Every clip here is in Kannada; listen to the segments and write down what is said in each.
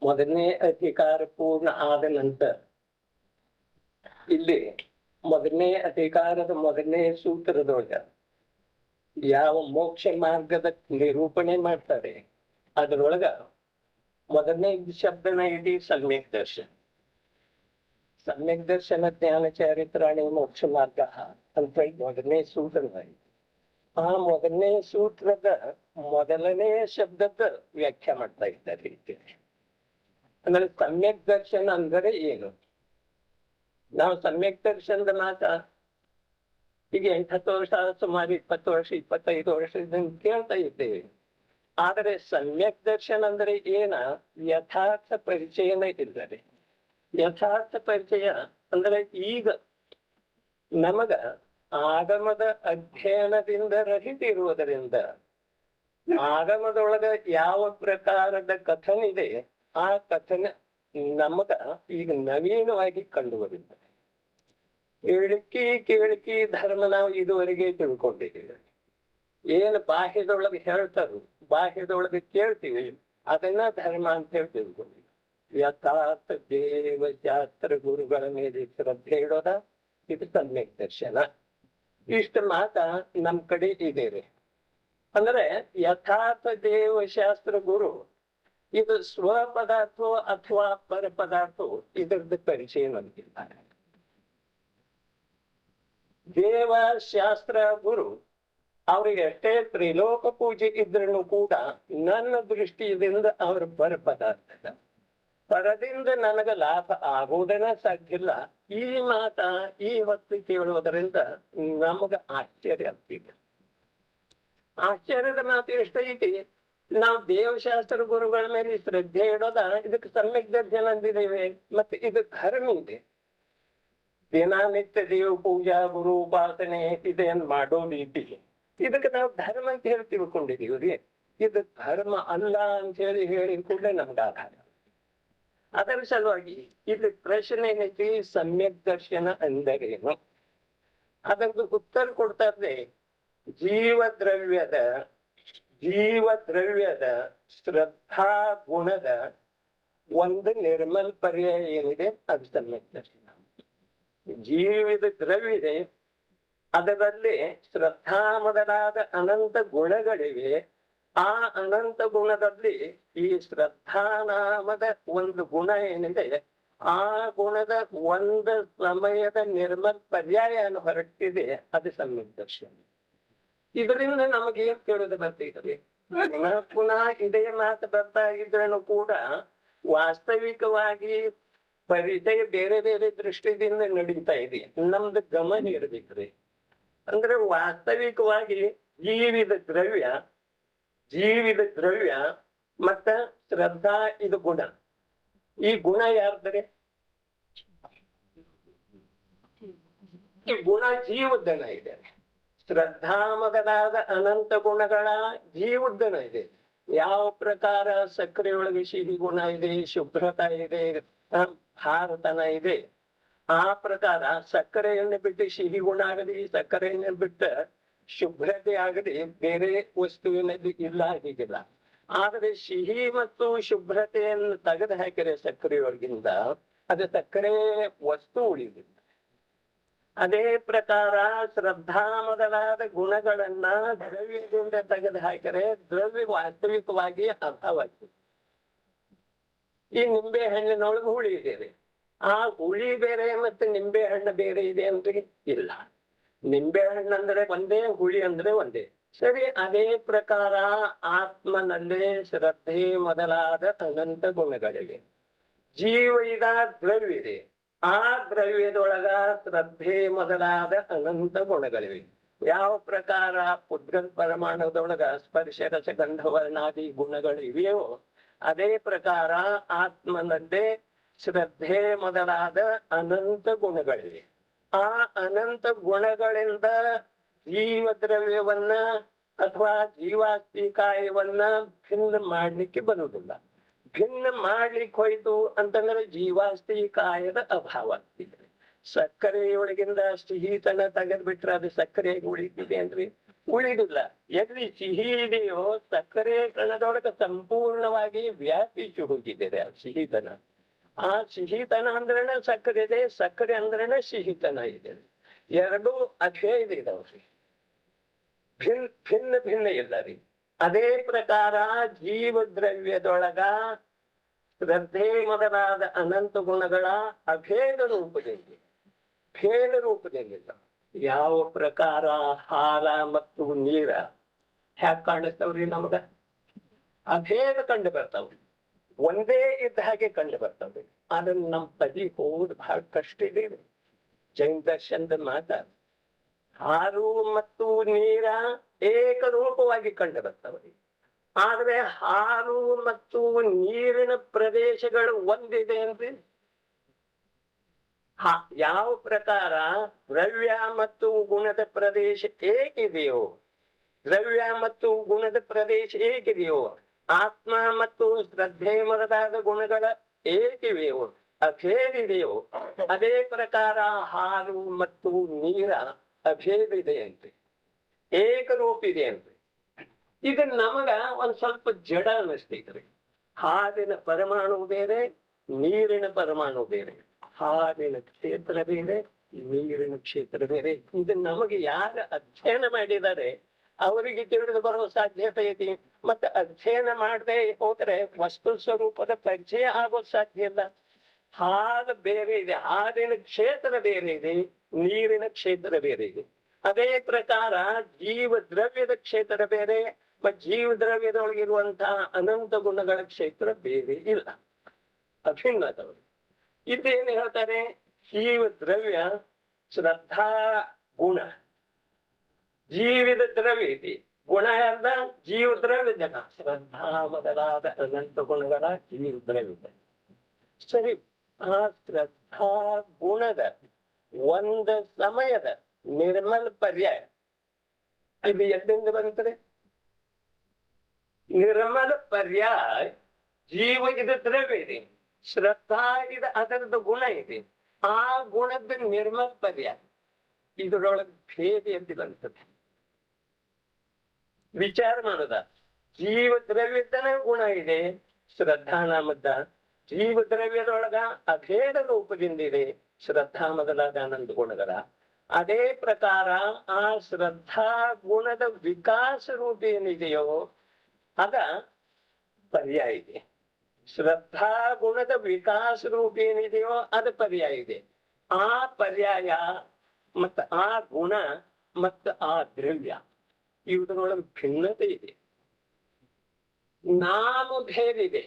ಮೊದಲನೇ ಅಧಿಕಾರ ಪೂರ್ಣ ಆದ ನಂತರ ಇಲ್ಲಿ ಮೊದಲನೇ ಅಧಿಕಾರದ ಮೊದಲನೇ ಸೂತ್ರದೊಳಗ ಯಾವ ಮೋಕ್ಷ ಮಾರ್ಗದ ನಿರೂಪಣೆ ಮಾಡ್ತಾರೆ ಅದರೊಳಗ ಮೊದಲನೇ ಶಬ್ದನ ಇಡೀ ಸಮ್ಯಕ್ ದರ್ಶನ. ಸಮ್ಯಕ್ ದರ್ಶನ ಜ್ಞಾನ ಚಾರಿತ್ರಾಣಿ ಮೋಕ್ಷ ಮಾರ್ಗ ಅಂತ ಮೊದಲನೇ ಸೂತ್ರವಾಯಿತು. ಆ ಮೊದಲನೇ ಸೂತ್ರದ ಮೊದಲನೇ ಶಬ್ದದ ವ್ಯಾಖ್ಯೆ ಮಾಡ್ತಾ ಇದ್ದಾರೆ. ಅಂದ್ರೆ ಸಮ್ಯಕ್ ದರ್ಶನ ಅಂದರೆ ಏನು? ನಾವು ಸಮ್ಯಕ್ ದರ್ಶನದ ಮಾತ ಈಗ 8-10 ವರ್ಷ, ಸುಮಾರು 20 ವರ್ಷ 25 ವರ್ಷದಿಂದ ಕೇಳ್ತಾ ಇದ್ದೇವೆ. ಆದರೆ ಸಮ್ಯಕ್ ದರ್ಶನ ಅಂದ್ರೆ ಏನ ಯಥಾರ್ಥ ಪರಿಚಯನೇ ಇದ್ದಾರೆ. ಯಥಾರ್ಥ ಪರಿಚಯ ಅಂದ್ರೆ ಈಗ ನಮಗ ಆಗಮದ ಅಧ್ಯಯನದಿಂದ ರಹಿತ ಇರುವುದರಿಂದ ಆಗಮದೊಳಗ ಯಾವ ಪ್ರಕಾರದ ಕಥನ ಇದೆ ಆ ಕಥನ ನಮಗ ಈಗ ನವೀನವಾಗಿ ಕಂಡು ಬರುತ್ತದೆ. ಕೇಳಿಕಿ ಧರ್ಮ ನಾವು ಇದುವರೆಗೆ ತಿಳ್ಕೊಂಡಿದ್ದೀವಿ. ಏನು ಬಾಹ್ಯದೊಳಗೆ ಹೇಳ್ತಾರೋ ಬಾಹ್ಯದೊಳಗೆ ಕೇಳ್ತೀವಿ ಅದನ್ನ ಧರ್ಮ ಅಂತ ಹೇಳಿ ತಿಳ್ಕೊಂಡಿವಿ. ಯಥಾರ್ಥ ದೇವ ಶಾಸ್ತ್ರ ಗುರುಗಳ ಮೇಲೆ ಶ್ರದ್ಧೆ ಇಡೋದ ಇದು ಸಮ್ಯಕ್ ದರ್ಶನ. ಇಷ್ಟ ಮಾತ ನಮ್ ಕಡೆ ಇದೆ ರೀ. ಅಂದ್ರೆ ಯಥಾರ್ಥ ದೇವ ಶಾಸ್ತ್ರ ಗುರು ಇದು ಸ್ವ ಪದಾರ್ಥ ಅಥವಾ ಪರ ಪದಾರ್ಥ ಇದರದ್ದು ಪರಿಚಯ ನಮಗಿಲ್ಲ. ದೇವ ಶಾಸ್ತ್ರ ಗುರು ಅವ್ರಿಗೆ ಎಷ್ಟೇ ತ್ರಿಲೋಕ ಪೂಜೆ ಇದ್ರೂ ಕೂಡ ನನ್ನ ದೃಷ್ಟಿಯಿಂದ ಅವ್ರ ಪರ ಪದಾರ್ಥ ಪರದಿಂದ ನನಗ ಲಾಭ ಆಗುವುದನ್ನ ಸಾಧ್ಯವಿಲ್ಲ. ಈ ಮಾತ ಈ ಹೊತ್ತು ಕೇಳುವುದರಿಂದ ನಮಗ ಆಶ್ಚರ್ಯ ಆಗ್ತಿದೆ. ಆಶ್ಚರ್ಯದ ಮಾತು ಎಷ್ಟೈತಿ. ನಾವು ದೇವಶಾಸ್ತ್ರ ಗುರುಗಳ ಮೇಲೆ ಶ್ರದ್ಧೆ ಇಡೋದ ಇದಕ್ಕೆ ಸಮ್ಯಕ್ ದರ್ಶನ ಅಂದಿದ್ದೇವೆ. ಮತ್ತೆ ಇದು ಧರ್ಮ ಇದೆ. ದಿನನಿತ್ಯ ದೇವ ಪೂಜಾ ಗುರು ಉಪಾಸನೆ ಇದನ್ನು ಮಾಡೋ ರೀತಿ ಇದಕ್ಕೆ ನಾವು ಧರ್ಮ ಅಂತ ಹೇಳಿ ತಿಳ್ಕೊಂಡಿದೀವಿ ರೀ. ಇದು ಧರ್ಮ ಅಲ್ಲ ಅಂತ ಹೇಳಿ ಕೂಡಲೇ ನಮ್ಗೆ ಆಧಾರ. ಅದರ ಸಲುವಾಗಿ ಇದು ಪ್ರಶ್ನೆ ಏನೈತಿ, ಸಮ್ಯಕ್ ದರ್ಶನ ಅಂದರೇನು? ಅದಕ್ಕೆ ಉತ್ತರ ಕೊಡ್ತಾ ಇದ್ರೆ ಜೀವ ದ್ರವ್ಯದ ಶ್ರದ್ಧಾ ಗುಣದ ಒಂದು ನಿರ್ಮಲ್ ಪರ್ಯಾಯ ಏನಿದೆ ಅದು ಸಮ್ಯಕ್ ದರ್ಶನ. ಜೀವದ ದ್ರವ್ಯ ಇದೆ, ಅದರಲ್ಲಿ ಶ್ರದ್ಧಾ ಮೊದಲಾದ ಅನಂತ ಗುಣಗಳಿವೆ. ಆ ಅನಂತ ಗುಣದಲ್ಲಿ ಈ ಶ್ರದ್ಧಾ ನಾಮದ ಒಂದು ಗುಣ ಏನಿದೆ ಆ ಗುಣದ ಒಂದು ಸಮಯದ ನಿರ್ಮಲ್ ಪರ್ಯಾಯ ಹೊರಟಿದೆ ಅದು ಸಮ್ಯಕ್ ದರ್ಶನ. ಇದರಿಂದ ನಮಗೆ ಏನ್ ಕೇಳೋದು ಬರ್ತಿದೆ, ಪುನಃ ಇದೇ ಮಾತು ಬರ್ತಾ ಇದ್ರೂ ಕೂಡ ವಾಸ್ತವಿಕವಾಗಿ ಪರಿಚಯ ಬೇರೆ ಬೇರೆ ದೃಷ್ಟಿಯಿಂದ ನಡೀತಾ ಇದೆ. ನಮ್ದು ಗಮನ ಇರ್ಬೇಕ್ರಿ. ಅಂದ್ರೆ ವಾಸ್ತವಿಕವಾಗಿ ಜೀವಿದ ದ್ರವ್ಯ ಮತ್ತ ಶ್ರದ್ಧಾ ಇದು ಗುಣ. ಈ ಗುಣ ಯಾರ್ದರೆ? ಈ ಗುಣ ಜೀವದ್ದನ ಇದೆ. ಶ್ರದ್ಧಾ ಮೊದಲಾದ ಅನಂತ ಗುಣಗಳ ಜೀವದ್ದನ ಇದೆ. ಯಾವ ಪ್ರಕಾರ ಸಕ್ಕರೆಯೊಳಗೆ ಸಿಹಿ ಗುಣ ಇದೆ, ಶುಭ್ರತಾ ಇದೆ, ಭಾರತನ ಇದೆ. ಆ ಪ್ರಕಾರ ಸಕ್ಕರೆಯನ್ನು ಬಿಟ್ಟು ಸಿಹಿ ಗುಣ ಆಗಲಿ, ಸಕ್ಕರೆಯನ್ನು ಬಿಟ್ಟು ಶುಭ್ರತೆ ಆಗಲಿ ಬೇರೆ ವಸ್ತುವಿನಲ್ಲಿ ಇಲ್ಲ ಹೀಗಿಲ್ಲ. ಆದ್ರೆ ಸಿಹಿ ಮತ್ತು ಶುಭ್ರತೆಯನ್ನು ತೆಗೆದು ಹಾಕಿದ್ರೆ ಸಕ್ಕರೆಯೊಳಗಿಂದ ಅದು ಸಕ್ಕರೆ ವಸ್ತು ಉಳಿದಿಲ್ಲ. ಅದೇ ಪ್ರಕಾರ ಶ್ರದ್ಧಾ ಮೊದಲಾದ ಗುಣಗಳನ್ನ ದ್ರವ್ಯದಿಂದ ತೆಗೆದು ಹಾಕಿದರೆ ದ್ರವ್ಯ ವಾಸ್ತವಿಕವಾಗಿ ಅರ್ಥವಾಗ್ತದೆ. ಈ ನಿಂಬೆ ಹಣ್ಣಿನೊಳಗೆ ಹುಳಿ ಇದೆ. ಆ ಹುಳಿ ಬೇರೆ ಮತ್ತೆ ನಿಂಬೆ ಹಣ್ಣು ಬೇರೆ ಇದೆ ಅಂದ್ರೆ ಇಲ್ಲ. ನಿಂಬೆ ಹಣ್ಣು ಅಂದ್ರೆ ಒಂದೇ, ಹುಳಿ ಅಂದ್ರೆ ಒಂದೇ. ಸರಿ, ಅದೇ ಪ್ರಕಾರ ಆತ್ಮನಲ್ಲೇ ಶ್ರದ್ಧೆ ಮೊದಲಾದ ಅನಂತ ಗುಣಗಳಿವೆ. ಜೀವ ಈಗ ದ್ರವ್ಯ ಇದೆ. ಆ ದ್ರವ್ಯದೊಳಗ ಶ್ರದ್ಧೆ ಮೊದಲಾದ ಅನಂತ ಗುಣಗಳಿವೆ. ಯಾವ ಪ್ರಕಾರ ಉದ್ಗಲ್ ಪರಮಾಣುದೊಳಗ ಸ್ಪರ್ಶ ರಸ ಗಂಧ ವರ್ಣಾದಿ ಗುಣಗಳಿವೆಯೋ ಅದೇ ಪ್ರಕಾರ ಆತ್ಮನಲ್ಲೇ ಶ್ರದ್ಧೆ ಮೊದಲಾದ ಅನಂತ ಗುಣಗಳಿವೆ. ಆ ಅನಂತ ಗುಣಗಳಿಂದ ಜೀವ ದ್ರವ್ಯವನ್ನ ಅಥವಾ ಜೀವಾಸ್ತಿ ಕಾಯವನ್ನ ಭಿನ್ನ ಮಾಡ್ಲಿಕ್ಕೆ ಬರುವುದಿಲ್ಲ. ಭಿನ್ನ ಮಾಡ್ಲಿಕ್ಕೆ ಹೋಯ್ತು ಅಂತಂದ್ರೆ ಜೀವಾಸ್ತಿ ಕಾಯದ ಅಭಾವ ಆಗ್ತಿದೆ. ಸಕ್ಕರೆಯೊಳಗಿಂದ ಸಿಹಿತನ ತೆಗೆದ್ಬಿಟ್ರೆ ಅದು ಸಕ್ಕರೆಯಾಗಿ ಉಳಿತಿದೆ ಅಂದ್ರೆ ಉಳಿದಿಲ್ಲ. ಎಲ್ಲಿ ಸಿಹಿ ಇದೆಯೋ ಸಕ್ಕರೆ ಕಣದೊಳಗೆ ಸಂಪೂರ್ಣವಾಗಿ ವ್ಯಾಪಿಸಿ ಹೋಗಿದ್ದಾರೆ ಆ ಸಿಹಿತನ. ಆ ಸಿಹಿತನ ಅಂದ್ರೇನೆ ಸಕ್ಕರೆ ಇದೆ, ಸಕ್ಕರೆ ಅಂದ್ರೇನೆ ಸಿಹಿತನ ಇದೆ. ಎರಡೂ ಅಭೇದ ಇದಾವ್ರಿ, ಭಿನ್ನ ಭಿನ್ನ ಇಲ್ಲ ರೀ. ಅದೇ ಪ್ರಕಾರ ಜೀವ ದ್ರವ್ಯದೊಳಗ ಶ್ರದ್ಧೆ ಮೊದಲಾದ ಅನಂತ ಗುಣಗಳ ಅಭೇದ ರೂಪದಲ್ಲಿ, ಭೇದ ರೂಪದಲ್ಲಿಲ್ಲ. ಯಾವ ಪ್ರಕಾರ ಹಾಲ ಮತ್ತು ನೀರ ಹ್ಯಾಕ್ ಕಾಣಿಸ್ತಾವ್ರಿ ನಮಗ? ಅಭೇದ ಕಂಡು ಬರ್ತಾವ್ರಿ, ಒಂದೇ ಇದ್ದ ಹಾಗೆ ಕಂಡು ಬರ್ತಾವ್ರಿ. ಅದನ್ನ ನಮ್ ತಲೆ ಹೋದ್ ಬಹಳ ಕಷ್ಟ ಇದೆ. ಜೈನ ದರ್ಶನದ ಮಾತ ಹಾಲು ಮತ್ತು ನೀರ ಏಕರೂಪವಾಗಿ ಕಂಡು ಬರ್ತಾವ್ರಿ. ಆದ್ರೆ ಹಾಲು ಮತ್ತು ನೀರಿನ ಪ್ರದೇಶಗಳು ಒಂದಿದೆ ಅಂದ್ರೆ ಯಾವ ಪ್ರಕಾರ ದ್ರವ್ಯ ಮತ್ತು ಗುಣದ ಪ್ರದೇಶ ಹೇಗಿದೆಯೋ, ದ್ರವ್ಯ ಮತ್ತು ಗುಣದ ಪ್ರದೇಶ ಹೇಗಿದೆಯೋ, ಆತ್ಮ ಮತ್ತು ಶ್ರದ್ಧೆ ಮೊದಲಾದ ಗುಣಗಳ ಹೇಗಿವೆಯೋ, ಅಭೇದಿದೆಯೋ, ಅದೇ ಪ್ರಕಾರ ಹಾಲು ಮತ್ತು ನೀರ ಅಭೇದ ಇದೆಯಂತೆ, ಏಕರೂಪಿದೆ ಅಂತೆ. ಇದು ನಮಗ ಒಂದ್ ಸ್ವಲ್ಪ ಜಡ ಅನ್ನಿಸ್ತೈತ್ರಿ. ಹಾಲಿನ ಪರಮಾಣು ಬೇರೆ, ನೀರಿನ ಪರಮಾಣು ಬೇರೆ. ಹಾಲಿನ ಕ್ಷೇತ್ರ ಬೇರೆ, ನೀರಿನ ಕ್ಷೇತ್ರ ಬೇರೆ. ಇದು ನಮಗೆ ಯಾರು ಅಧ್ಯಯನ ಮಾಡಿದ್ದಾರೆ ಅವರಿಗೆ ತಿಳಿದು ಬರೋ ಸಾಧ್ಯತೆ ಐತಿ. ಮತ್ತೆ ಅಧ್ಯಯನ ಮಾಡದೆ ಹೋದ್ರೆ ವಸ್ತು ಸ್ವರೂಪದ ಪರಿಚಯ ಆಗೋದು ಸಾಧ್ಯ ಇಲ್ಲ. ಹಾಲು ಬೇರೆ ಇದೆ, ಹಾಲಿನ ಕ್ಷೇತ್ರ ಬೇರೆ ಇದೆ, ನೀರಿನ ಕ್ಷೇತ್ರ ಬೇರೆ ಇದೆ. ಅದೇ ಪ್ರಕಾರ ಜೀವ ದ್ರವ್ಯದ ಕ್ಷೇತ್ರ ಬೇರೆ, ಮತ್ತು ಜೀವ ದ್ರವ್ಯದೊಳಗಿರುವಂತಹ ಅನಂತ ಗುಣಗಳ ಕ್ಷೇತ್ರ ಬೇರೆ ಇಲ್ಲ, ಅಭಿನ್ನದವರು. ಇದೇನು ಹೇಳ್ತಾರೆ? ಜೀವ ದ್ರವ್ಯ ಶ್ರದ್ಧಾ ಗುಣ, ಜೀವಿದ ದ್ರವ್ಯ ಇದೆ, ಗುಣ ಎಲ್ಲ ಜೀವ ದ್ರವ್ಯದ ಶ್ರದ್ಧಾ ಮೊದಲಾದ ಅನಂತ ಗುಣಗಳ ಜೀವ ದ್ರವ್ಯ. ಸರಿ, ಆ ಶ್ರದ್ಧಾ ಗುಣದ ಒಂದು ಸಮಯದ ನಿರ್ಮಲ ಪರ್ಯಾಯ ಇದು ಎಲ್ಲಿಂದ ಬರುತ್ತದೆ? ನಿರ್ಮಲ ಪರ್ಯಾಯ ಜೀವ ಇದು ದ್ರವ್ಯ ಇದೆ, ಶ್ರದ್ಧಾ ಇದು ಅದರದ್ದು ಗುಣ ಇದೆ. ಆ ಗುಣದ ನಿರ್ಮಲ ಪರ್ಯಾಯ ಇದರೊಳಗೆ ಭೇದ ಎದ್ದು ಬರ್ತದೆ. ವಿಚಾರ ಮಾಡೋದ, ಜೀವ ದ್ರವ್ಯದನ ಗುಣ ಇದೆ, ಶ್ರದ್ಧಾ ನಾಮದ ಜೀವ ದ್ರವ್ಯದೊಳಗ ಅಭೇದ ರೂಪದಿಂದಿದೆ ಶ್ರದ್ಧಾ ಮೊದಲಾದ ಆನಂದ ಗುಣಗಳ. ಅದೇ ಪ್ರಕಾರ ಆ ಶ್ರದ್ಧಾ ಗುಣದ ವಿಕಾಸ ರೂಪ ಏನಿದೆಯೋ ಅದ ಪರ್ಯಾಯ ಇದೆ. ಶ್ರದ್ಧಾ ಗುಣದ ವಿಕಾಸ ರೂಪ ಏನಿದೆಯೋ ಅದು ಪರ್ಯಾಯ ಇದೆ. ಆ ಪರ್ಯಾಯ ಮತ್ತ ಆ ಗುಣ ಮತ್ತು ಆ ದ್ರವ್ಯ ಇವುದರೊಳಗೆ ಭಿನ್ನತೆ ಇದೆ, ನಾಮಭೇದ ಇದೆ.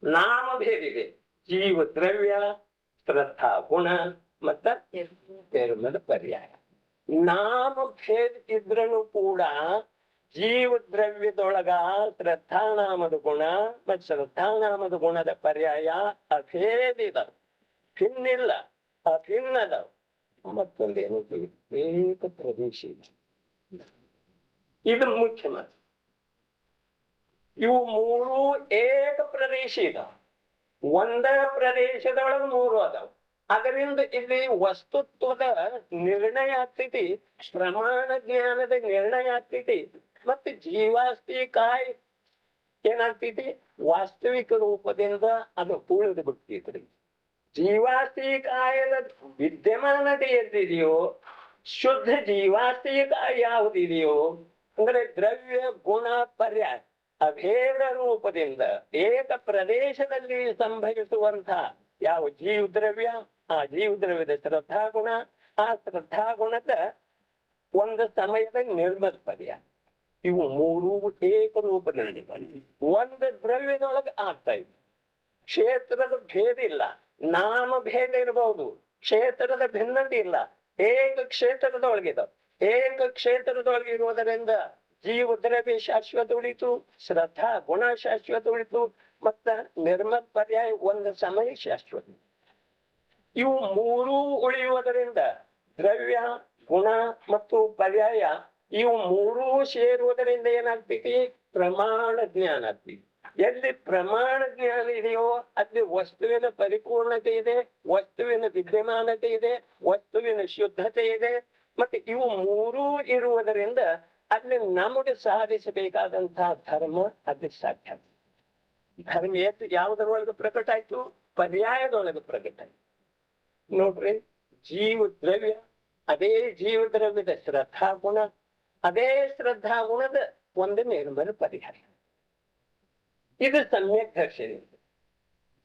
ನಾಮಭೇದ ಇದೆ. ಜೀವ ದ್ರವ್ಯ, ಶ್ರದ್ಧಾ ಗುಣ ಮತ್ತ ನಿರ್ಮಲ ಪರ್ಯಾಯ. ನಾಮಭೇದ ಇದ್ರೂ ಕೂಡ ಜೀವ ದ್ರವ್ಯದೊಳಗ ಶ್ರದ್ಧಾನಾಮದ ಗುಣ ಮತ್ತು ಶ್ರದ್ಧಾನಾಮದ ಗುಣದ ಪರ್ಯಾಯ ಅಭೇದಿದ, ಭಿನ್ನಿಲ್ಲ, ಅಭಿನ್ನದ. ಮತ್ತೊಂದೇನು ಏಕ ಪ್ರದೇಶ ಇದೆ. ಇದು ಮುಖ್ಯ ಮಾತು. ಇವು ಮೂರು ಏಕ ಪ್ರದೇಶ ಇದಾವ, ಒಂದ ಪ್ರದೇಶದೊಳಗೆ ಮೂರು ಅದಾವ. ಅದರಿಂದ ಇಲ್ಲಿ ವಸ್ತುತ್ವದ ನಿರ್ಣಯ ಆಗ್ತೈತಿ, ಪ್ರಮಾಣ ಜ್ಞಾನದ ನಿರ್ಣಯ ಆಗ್ತೈತಿ, ಮತ್ತೆ ಜೀವಾಸ್ತಿ ಕಾಯ್ ಏನಾಗ್ತೈತಿ, ವಾಸ್ತವಿಕ ರೂಪದಿಂದ ಅದು ಉಳಿದು ಬಿಡ್ತೈತ್ರಿ. ಜೀವಾಸ್ತಿ ಕಾಯದ ವಿದ್ಯಮಾನತೆ ಎದ್ದಿದೆಯೋ, ಶುದ್ಧ ಜೀವಾಸ್ತಿ ಕಾಯ ಯಾವುದಿದೆಯೋ ಅಂದ್ರೆ ದ್ರವ್ಯ ಗುಣ ಪರ್ಯಾಯ ಅಭೇದ ರೂಪದಿಂದ ಏಕ ಪ್ರದೇಶದಲ್ಲಿ ಸಂಭವಿಸುವಂತಹ ಯಾವ ಜೀವ ದ್ರವ್ಯ, ಆ ಜೀವ ದ್ರವ್ಯದ ಶ್ರದ್ಧಾ ಗುಣ, ಆ ಶ್ರದ್ಧಾ ಗುಣದ ಒಂದು ಸಮಯದ ನಿರ್ಮಲ ಪರ್ಯಾಯ. ಇವು ಮೂರು ಏಕ ರೂಪದಲ್ಲಿ ಒಂದು ದ್ರವ್ಯದೊಳಗೆ ಆಗ್ತಾ ಇದೆ. ಕ್ಷೇತ್ರದ ಭೇದ ಇಲ್ಲ, ನಾಮ ಭೇದ ಇರಬಹುದು, ಕ್ಷೇತ್ರದ ಭಿನ್ನತೆ ಇಲ್ಲ, ಏಕ ಕ್ಷೇತ್ರದೊಳಗಿದ. ಏಕ ಕ್ಷೇತ್ರದೊಳಗೆ ಇರುವುದರಿಂದ ಜೀವ ದ್ರವ್ಯ ಶಾಶ್ವತ ಉಳಿತು, ಶ್ರದ್ಧಾ ಗುಣ ಶಾಶ್ವತ ಉಳಿತು, ಮತ್ತ ನಿರ್ಮಲ ಪರ್ಯಾಯ ಒಂದು ಸಮಯ ಶಾಶ್ವತ. ಇವು ಮೂರೂ ಉಳಿಯುವುದರಿಂದ ದ್ರವ್ಯ ಗುಣ ಮತ್ತು ಪರ್ಯಾಯ ಇವು ಮೂರೂ ಸೇರುವುದರಿಂದ ಏನಾಗ್ತೈತಿ? ಪ್ರಮಾಣ ಜ್ಞಾನ ಆಗ್ತೈತಿ. ಎಲ್ಲಿ ಪ್ರಮಾಣ ಜ್ಞಾನ ಇದೆಯೋ ಅಲ್ಲಿ ವಸ್ತುವಿನ ಪರಿಪೂರ್ಣತೆ ಇದೆ, ವಸ್ತುವಿನ ವಿದ್ಯಮಾನತೆ ಇದೆ, ವಸ್ತುವಿನ ಶುದ್ಧತೆ ಇದೆ, ಮತ್ತೆ ಇವು ಮೂರೂ ಇರುವುದರಿಂದ ಅಲ್ಲಿ ನಮಗೆ ಸಾಧಿಸಬೇಕಾದಂತಹ ಧರ್ಮ ಅಲ್ಲಿ ಸಾಧ್ಯ. ಧರ್ಮ ಯಾವುದರೊಳಗೆ ಪ್ರಕಟ ಆಯ್ತು? ಪರ್ಯಾಯದೊಳಗೆ ಪ್ರಕಟ ಆಯ್ತು. ನೋಡ್ರಿ, ಜೀವ ದ್ರವ್ಯ, ಅದೇ ಜೀವ ದ್ರವ್ಯದ ಶ್ರದ್ಧಾ ಗುಣ, ಅದೇ ಶ್ರದ್ಧಾ ಗುಣದ ಒಂದು ನಿರ್ಮಲ ಪರಿಹಾರ. ಇದು ಸಮ್ಯಕ್ ದರ್ಶನ.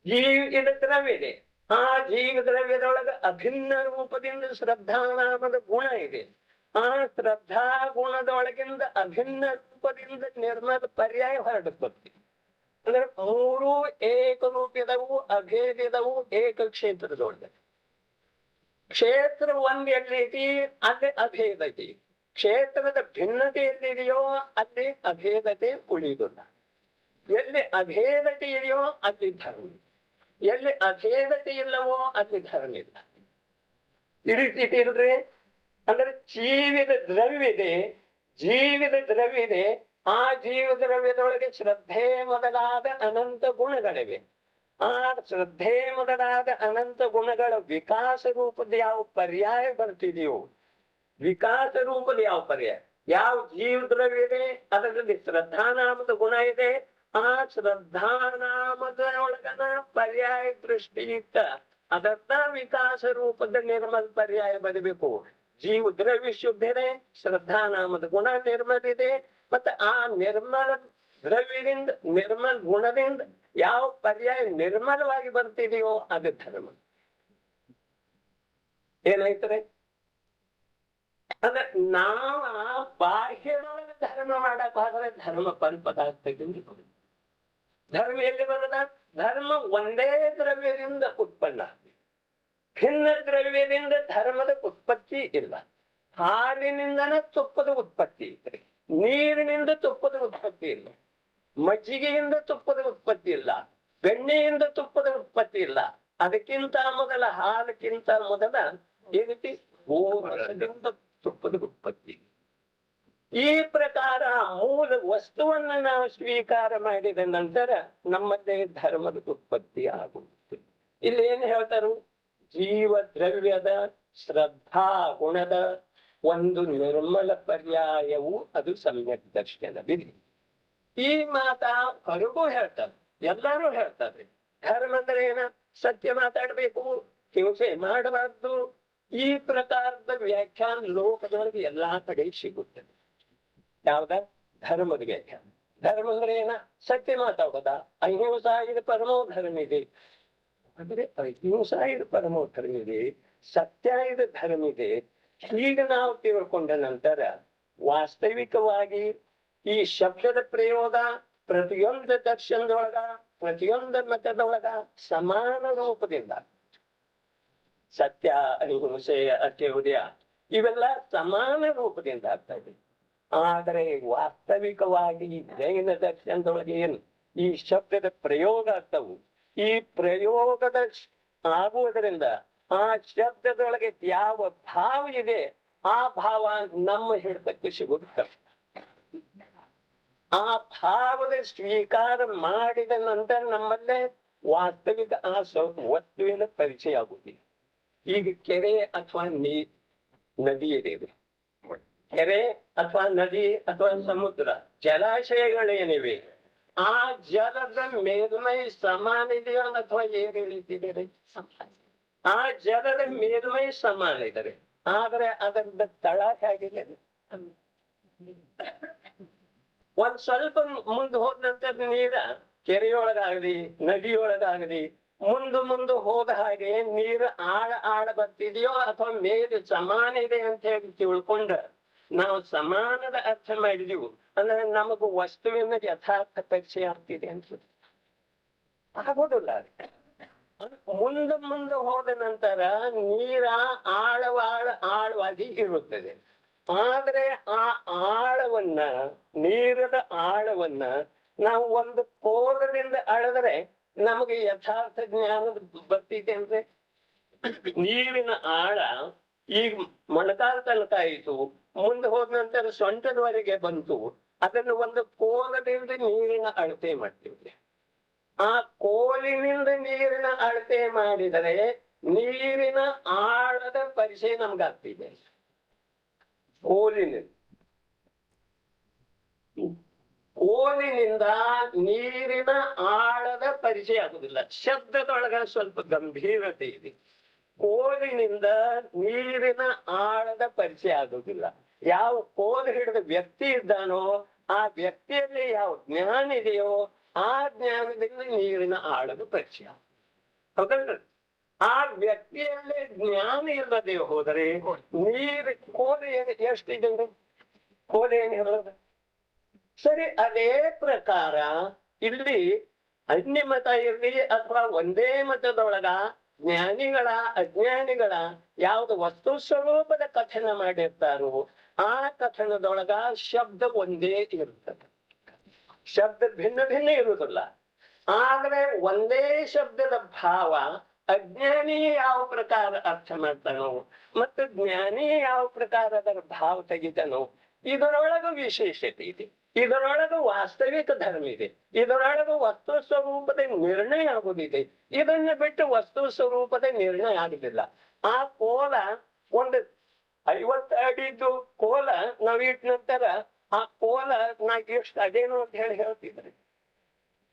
ಇದು ದ್ರವ್ಯ ಇದೆ, ಆ ಜೀವ ದ್ರವ್ಯದೊಳಗ ಅಭಿನ್ನ ರೂಪದಿಂದ ಶ್ರದ್ಧಾ ನಾಮದ ಗುಣ ಇದೆ. ಆ ಶ್ರದ್ಧಾ ಗುಣದೊಳಗಿಂದ ಅಭಿನ್ನ ರೂಪದಿಂದ ನಿರ್ಮಲ ಪರ್ಯಾಯ ಹೊರಡುತ್ತೆ. ಅಂದ್ರೆ ಮೂರು ಏಕರೂಪಿದವು, ಅಭೇದಿದವು, ಏಕ ಕ್ಷೇತ್ರದೊಳಗೆ. ಕ್ಷೇತ್ರ ಒಂದ್ ಎಲ್ಲೈತಿ, ಅಲ್ಲಿ ಅಭೇದತೆ. ಕ್ಷೇತ್ರದ ಭಿನ್ನತೆ ಎಲ್ಲಿದೆಯೋ ಅಲ್ಲಿ ಅಭೇದತೆ ಉಳಿದುಲ್ಲ. ಎಲ್ಲಿ ಅಭೇದತೆ ಇದೆಯೋ ಅಲ್ಲಿ ಧರ್ಮ, ಎಲ್ಲಿ ಅಭೇದತೆ ಇಲ್ಲವೋ ಅಲ್ಲಿ ಧರ್ಮ ಇಲ್ಲ. ಇಲ್ರಿ, ಅಂದ್ರೆ ಜೀವಿದ ದ್ರವ್ಯ ಇದೆ, ಜೀವಿದ ದ್ರವ್ಯ ಇದೆ. ಆ ಜೀವ ದ್ರವ್ಯದೊಳಗೆ ಶ್ರದ್ಧೆ ಮೊದಲಾದ ಅನಂತ ಗುಣಗಳಿವೆ. ಆ ಶ್ರದ್ಧೆ ಮೊದಲಾದ ಅನಂತ ಗುಣಗಳ ವಿಕಾಸ ರೂಪದ ಯಾವ ಪರ್ಯಾಯ ಬರ್ತಿದೆಯೋ, ವಿಕಾಸ ರೂಪದ ಯಾವ ಪರ್ಯಾಯ, ಯಾವ ಜೀವ ದ್ರವ್ಯ ಇದೆ ಅದರಲ್ಲಿ ಶ್ರದ್ಧಾನಾಮದ ಗುಣ ಇದೆ. ಆ ಶ್ರದ್ಧಾನಾಮದ ಒಳಗನ ಪರ್ಯಾಯ ದೃಷ್ಟಿ ಇತ್ತ ಅದನ್ನ ವಿಕಾಸ ರೂಪದ ನಿರ್ಮಲ ಪರ್ಯಾಯ ಬರಬೇಕು. ಜೀವ ದ್ರವ್ಯ ಶುದ್ಧ ಇದೆ, ಶ್ರದ್ಧಾನಾಮದ ಗುಣ ನಿರ್ಮಲ ಇದೆ. ಮತ್ತೆ ಆ ನಿರ್ಮಲ ದ್ರವ್ಯದಿಂದ, ನಿರ್ಮಲ ಗುಣದಿಂದ ಯಾವ ಪರ್ಯಾಯ ನಿರ್ಮಲವಾಗಿ ಬರ್ತಿದೆಯೋ ಅದು ಧರ್ಮ. ಏನಾಯ್ತದೆ ಅಂದ್ರೆ ನಾವ ಬಾಹ್ಯದೊಳಗೆ ಧರ್ಮ ಮಾಡಕ್ ಹೋದ್ರೆ ಧರ್ಮ ಪದಾರ್ಥ. ಧರ್ಮ ಎಲ್ಲಿ ಬರದ? ಧರ್ಮ ಒಂದೇ ದ್ರವ್ಯದಿಂದ ಉತ್ಪನ್ನ. ಭಿನ್ನ ದ್ರವ್ಯದಿಂದ ಧರ್ಮದ ಉತ್ಪತ್ತಿ ಇಲ್ಲ. ಹಾಲಿನಿಂದನ ತುಪ್ಪದ ಉತ್ಪತ್ತಿ ಇದ್ರೆ, ನೀರಿನಿಂದ ತುಪ್ಪದ ಉತ್ಪತ್ತಿ ಇಲ್ಲ. ಮಜ್ಜಿಗೆಯಿಂದ ತುಪ್ಪದ ಉತ್ಪತ್ತಿ ಇಲ್ಲ, ಬೆಣ್ಣೆಯಿಂದ ತುಪ್ಪದ ಉತ್ಪತ್ತಿ ಇಲ್ಲ. ಅದಕ್ಕಿಂತ ಮೊದಲ, ಹಾಲಕ್ಕಿಂತ ಮೊದಲ ಈ ರೀತಿ ಗೋರಸದಿಂದ ತುಪ್ಪದ ಉತ್ಪತ್ತಿ. ಈ ಪ್ರಕಾರ ಮೂಲ ವಸ್ತುವನ್ನ ನಾವು ಸ್ವೀಕಾರ ಮಾಡಿದ ನಂತರ ನಮ್ಮದೇ ಧರ್ಮದ ಉತ್ಪತ್ತಿ ಆಗುತ್ತದೆ. ಇಲ್ಲಿ ಏನ್ ಹೇಳ್ತಾರು? ಜೀವ ದ್ರವ್ಯದ ಶ್ರದ್ಧಾ ಗುಣದ ಒಂದು ನಿರ್ಮಲ ಪರ್ಯಾಯವು ಅದು ಸಮ್ಯಕ್ ದರ್ಶನವಿದೆ. ಈ ಮಾತ ಹೊರಗೂ ಹೇಳ್ತಾರೆ, ಎಲ್ಲರೂ ಹೇಳ್ತಾರೆ. ಧರ್ಮ ಅಂದ್ರೆ ಏನ? ಸತ್ಯ ಮಾತಾಡ್ಬೇಕು, ಹಿಂಸೆ ಮಾಡಬಾರ್ದು. ಈ ಪ್ರಕಾರದ ವ್ಯಾಖ್ಯಾನ ಲೋಕದೊಳಗೆ ಎಲ್ಲಾ ಕಡೆ ಸಿಗುತ್ತದೆ. ಯಾವ್ದ? ಧರ್ಮದ ವ್ಯಾಖ್ಯಾನ. ಧರ್ಮ ಅಂದ್ರೆ ಏನ? ಸತ್ಯ ಮಾತಾಡೋದ. ಅಹಿಂಸಾ ಇದು ಪರಮೋ ಧರ್ಮ ಇದೆ ಅಂದ್ರೆ ಅಹಿಂಸಾ ಇದು ಪರಮೋ ಧರ್ಮ ಇದೆ, ಸತ್ಯ ಇದು ಧರ್ಮ ಇದೆ. ಹೀಗೆ ನಾವು ತಿಳ್ಕೊಂಡ ನಂತರ ವಾಸ್ತವಿಕವಾಗಿ ಈ ಶಬ್ದದ ಪ್ರಯೋಗ ಪ್ರತಿಯೊಂದು ದರ್ಶನದೊಳಗ, ಪ್ರತಿಯೊಂದು ಮತದೊಳಗ ಸಮಾನ ರೂಪದಿಂದ ಸತ್ಯ, ಅಹಿಂಸೆ, ಅತ್ಯೌರ್ಯ ಇವೆಲ್ಲ ಸಮಾನ ರೂಪದಿಂದ ಆಗ್ತಾ ಇದೆ. ಆದರೆ ವಾಸ್ತವಿಕವಾಗಿ ಜೈನ ದರ್ಶನದೊಳಗೆ ಏನು ಈ ಶಬ್ದದ ಪ್ರಯೋಗ ಆಗ್ತವು, ಈ ಪ್ರಯೋಗದ ಆಗುವುದರಿಂದ ಆ ಶಬ್ದದೊಳಗೆ ಯಾವ ಭಾವ ಇದೆ ಆ ಭಾವ ನಮ್ಮ ಹಿಡಿತಕ್ಕೆ ಸಿಗುತ್ತ. ಆ ಭಾವದ ಸ್ವೀಕಾರ ಮಾಡಿದ ನಂತರ ನಮ್ಮಲ್ಲೇ ವಾಸ್ತವಿಕ ಆ ವಸ್ತುವಿನ ಪರಿಚಯ ಆಗುತ್ತಿದೆ. ಈಗ ಕೆರೆ ಅಥವಾ ನದಿ ಇದೆ, ಕೆರೆ ಅಥವಾ ನದಿ ಅಥವಾ ಸಮುದ್ರ, ಜಲಾಶಯಗಳೇನಿವೆ, ಆ ಜಲದ ಮೇಲ್ಮೈ ಸಮಾನ ಇದೆಯೋ ಅಥವಾ ಏನ್ ಹೇಳಿದ್ದೀರಿ? ಆ ಜಲದ ಮೇಲ್ಮೈ ಸಮಾನ ಇದ್ದಾರೆ, ಆದ್ರೆ ಅದರ ತಳ ಹೇಗಿದೆ? ಒಂದ್ ಸ್ವಲ್ಪ ಮುಂದೆ ಹೋದ ನಂತರ ನೀರ ಕೆರೆಯೊಳಗಾಗಲಿ ನದಿಯೊಳಗಾಗಲಿ ಮುಂದೆ ಹೋದ ಹಾಗೆ ನೀರು ಆಳ ಬರ್ತಿದೆಯೋ ಅಥವಾ ಮೇಲೆ ಸಮಾನ ಇದೆ ಅಂತ ಹೇಳಿ ತಿಳ್ಕೊಂಡ ನಾವು ಸಮಾನದ ಅರ್ಥ ಮಾಡಿದೀವು ಅಂದ್ರೆ ನಮಗೂ ವಸ್ತುವಿನ ಯಥಾರ್ಥ ಪರಿಚಯ ಆಗ್ತಿದೆ ಅಂತ ಆಗೋದಿಲ್ಲ. ಮುಂದೆ ಹೋದ ನಂತರ ನೀರ ಆಳವಾಗಿ ಇರುತ್ತದೆ. ಆದ್ರೆ ಆ ಆಳವನ್ನ, ನೀರದ ಆಳವನ್ನ ನಾವು ಒಂದು ಕೋಲದಿಂದ ಅಳೆದ್ರೆ ನಮಗೆ ಯಥಾರ್ಥ ಜ್ಞಾನದ ಬರ್ತಿದೆ ಅಂದ್ರೆ ನೀರಿನ ಆಳ ಈಗ ಮೊಣಕಾಲ ತನಕ ಆಯಿತು, ಮುಂದೆ ಹೋದ ನಂತರ ಸೊಂಟದವರೆಗೆ ಬಂತು. ಅದನ್ನು ಒಂದು ಕೋಲದಿಂದ ನೀರಿನ ಅಳತೆ ಮಾಡ್ತೀವಿ. ಆ ಕೋಲಿನಿಂದ ನೀರಿನ ಅಳತೆ ಮಾಡಿದರೆ ನೀರಿನ ಆಳದ ಪರಿಚಯ ನಮ್ಗಾಗ್ತಿದೆ. ಕೋಲಿನಿಂದ ಕೋಲಿನಿಂದ ನೀರಿನ ಆಳದ ಪರಿಚಯ ಆಗುದಿಲ್ಲ. ಶಬ್ದದೊಳಗ ಸ್ವಲ್ಪ ಗಂಭೀರತೆ ಇದೆ. ಕೋಲಿನಿಂದ ನೀರಿನ ಆಳದ ಪರಿಚಯ ಆಗುದಿಲ್ಲ. ಯಾವ ಕೋಲು ಹಿಡಿದ ವ್ಯಕ್ತಿ ಇದ್ದಾನೋ ಆ ವ್ಯಕ್ತಿಯಲ್ಲಿ ಯಾವ ಜ್ಞಾನ ಇದೆಯೋ ಆ ಜ್ಞಾನದಿಂದ ನೀರಿನ ಆಳದ ಪರಿಚಯ. ಹೌದಲ್ಲ? ಆ ವ್ಯಕ್ತಿಯಲ್ಲೇ ಜ್ಞಾನ ಇಲ್ಲದೆ ಹೋದರೆ ನೀರು ಕೋಲು ಎಷ್ಟಿದೆ? ಕೋಲು ಏನ್ ಹೇಳೋದು? ಸರಿ, ಅದೇ ಪ್ರಕಾರ ಇಲ್ಲಿ ಅನ್ಯ ಮತ ಇರಲಿ ಅಥವಾ ಒಂದೇ ಮತದೊಳಗ ಜ್ಞಾನಿಗಳ ಅಜ್ಞಾನಿಗಳ ಯಾವ್ದು ವಸ್ತು ಸ್ವರೂಪದ ಕಥನ ಮಾಡಿರ್ತಾರೋ ಆ ಕಥನದೊಳಗ ಶಬ್ದ ಒಂದೇ ಇರುತ್ತದೆ. ಶಬ್ದ ಭಿನ್ನ ಭಿನ್ನ ಇರುವುದಿಲ್ಲ. ಆದ್ರೆ ಒಂದೇ ಶಬ್ದದ ಭಾವ ಅಜ್ಞಾನಿ ಯಾವ ಪ್ರಕಾರ ಅರ್ಥ ಮಾಡ್ತಾನೋ ಮತ್ತು ಜ್ಞಾನಿ ಯಾವ ಪ್ರಕಾರ ಅದರ ಭಾವ ತೆಗಿತಾನೋ ಇದರೊಳಗ ವಿಶೇಷತೆ ಇದೆ. ಇದರೊಳಗ ವಾಸ್ತವಿಕ ಧರ್ಮ ಇದೆ. ಇದರೊಳಗ ವಸ್ತು ಸ್ವರೂಪದ ನಿರ್ಣಯ ಆಗುದಿದೆ. ಇದನ್ನ ಬಿಟ್ಟು ವಸ್ತು ಸ್ವರೂಪದ ನಿರ್ಣಯ ಆಗುದಿಲ್ಲ. ಆ ಕೋಲ ಒಂದು 50 ಅಡಿದ್ದು ಕೋಲ ನಾವಿಟ್ಟ ನಂತರ ಆ ಕೋಲ ಎಷ್ಟು ಅದೇನು ಅಂತ ಹೇಳ್ತಿದ್ರಿ?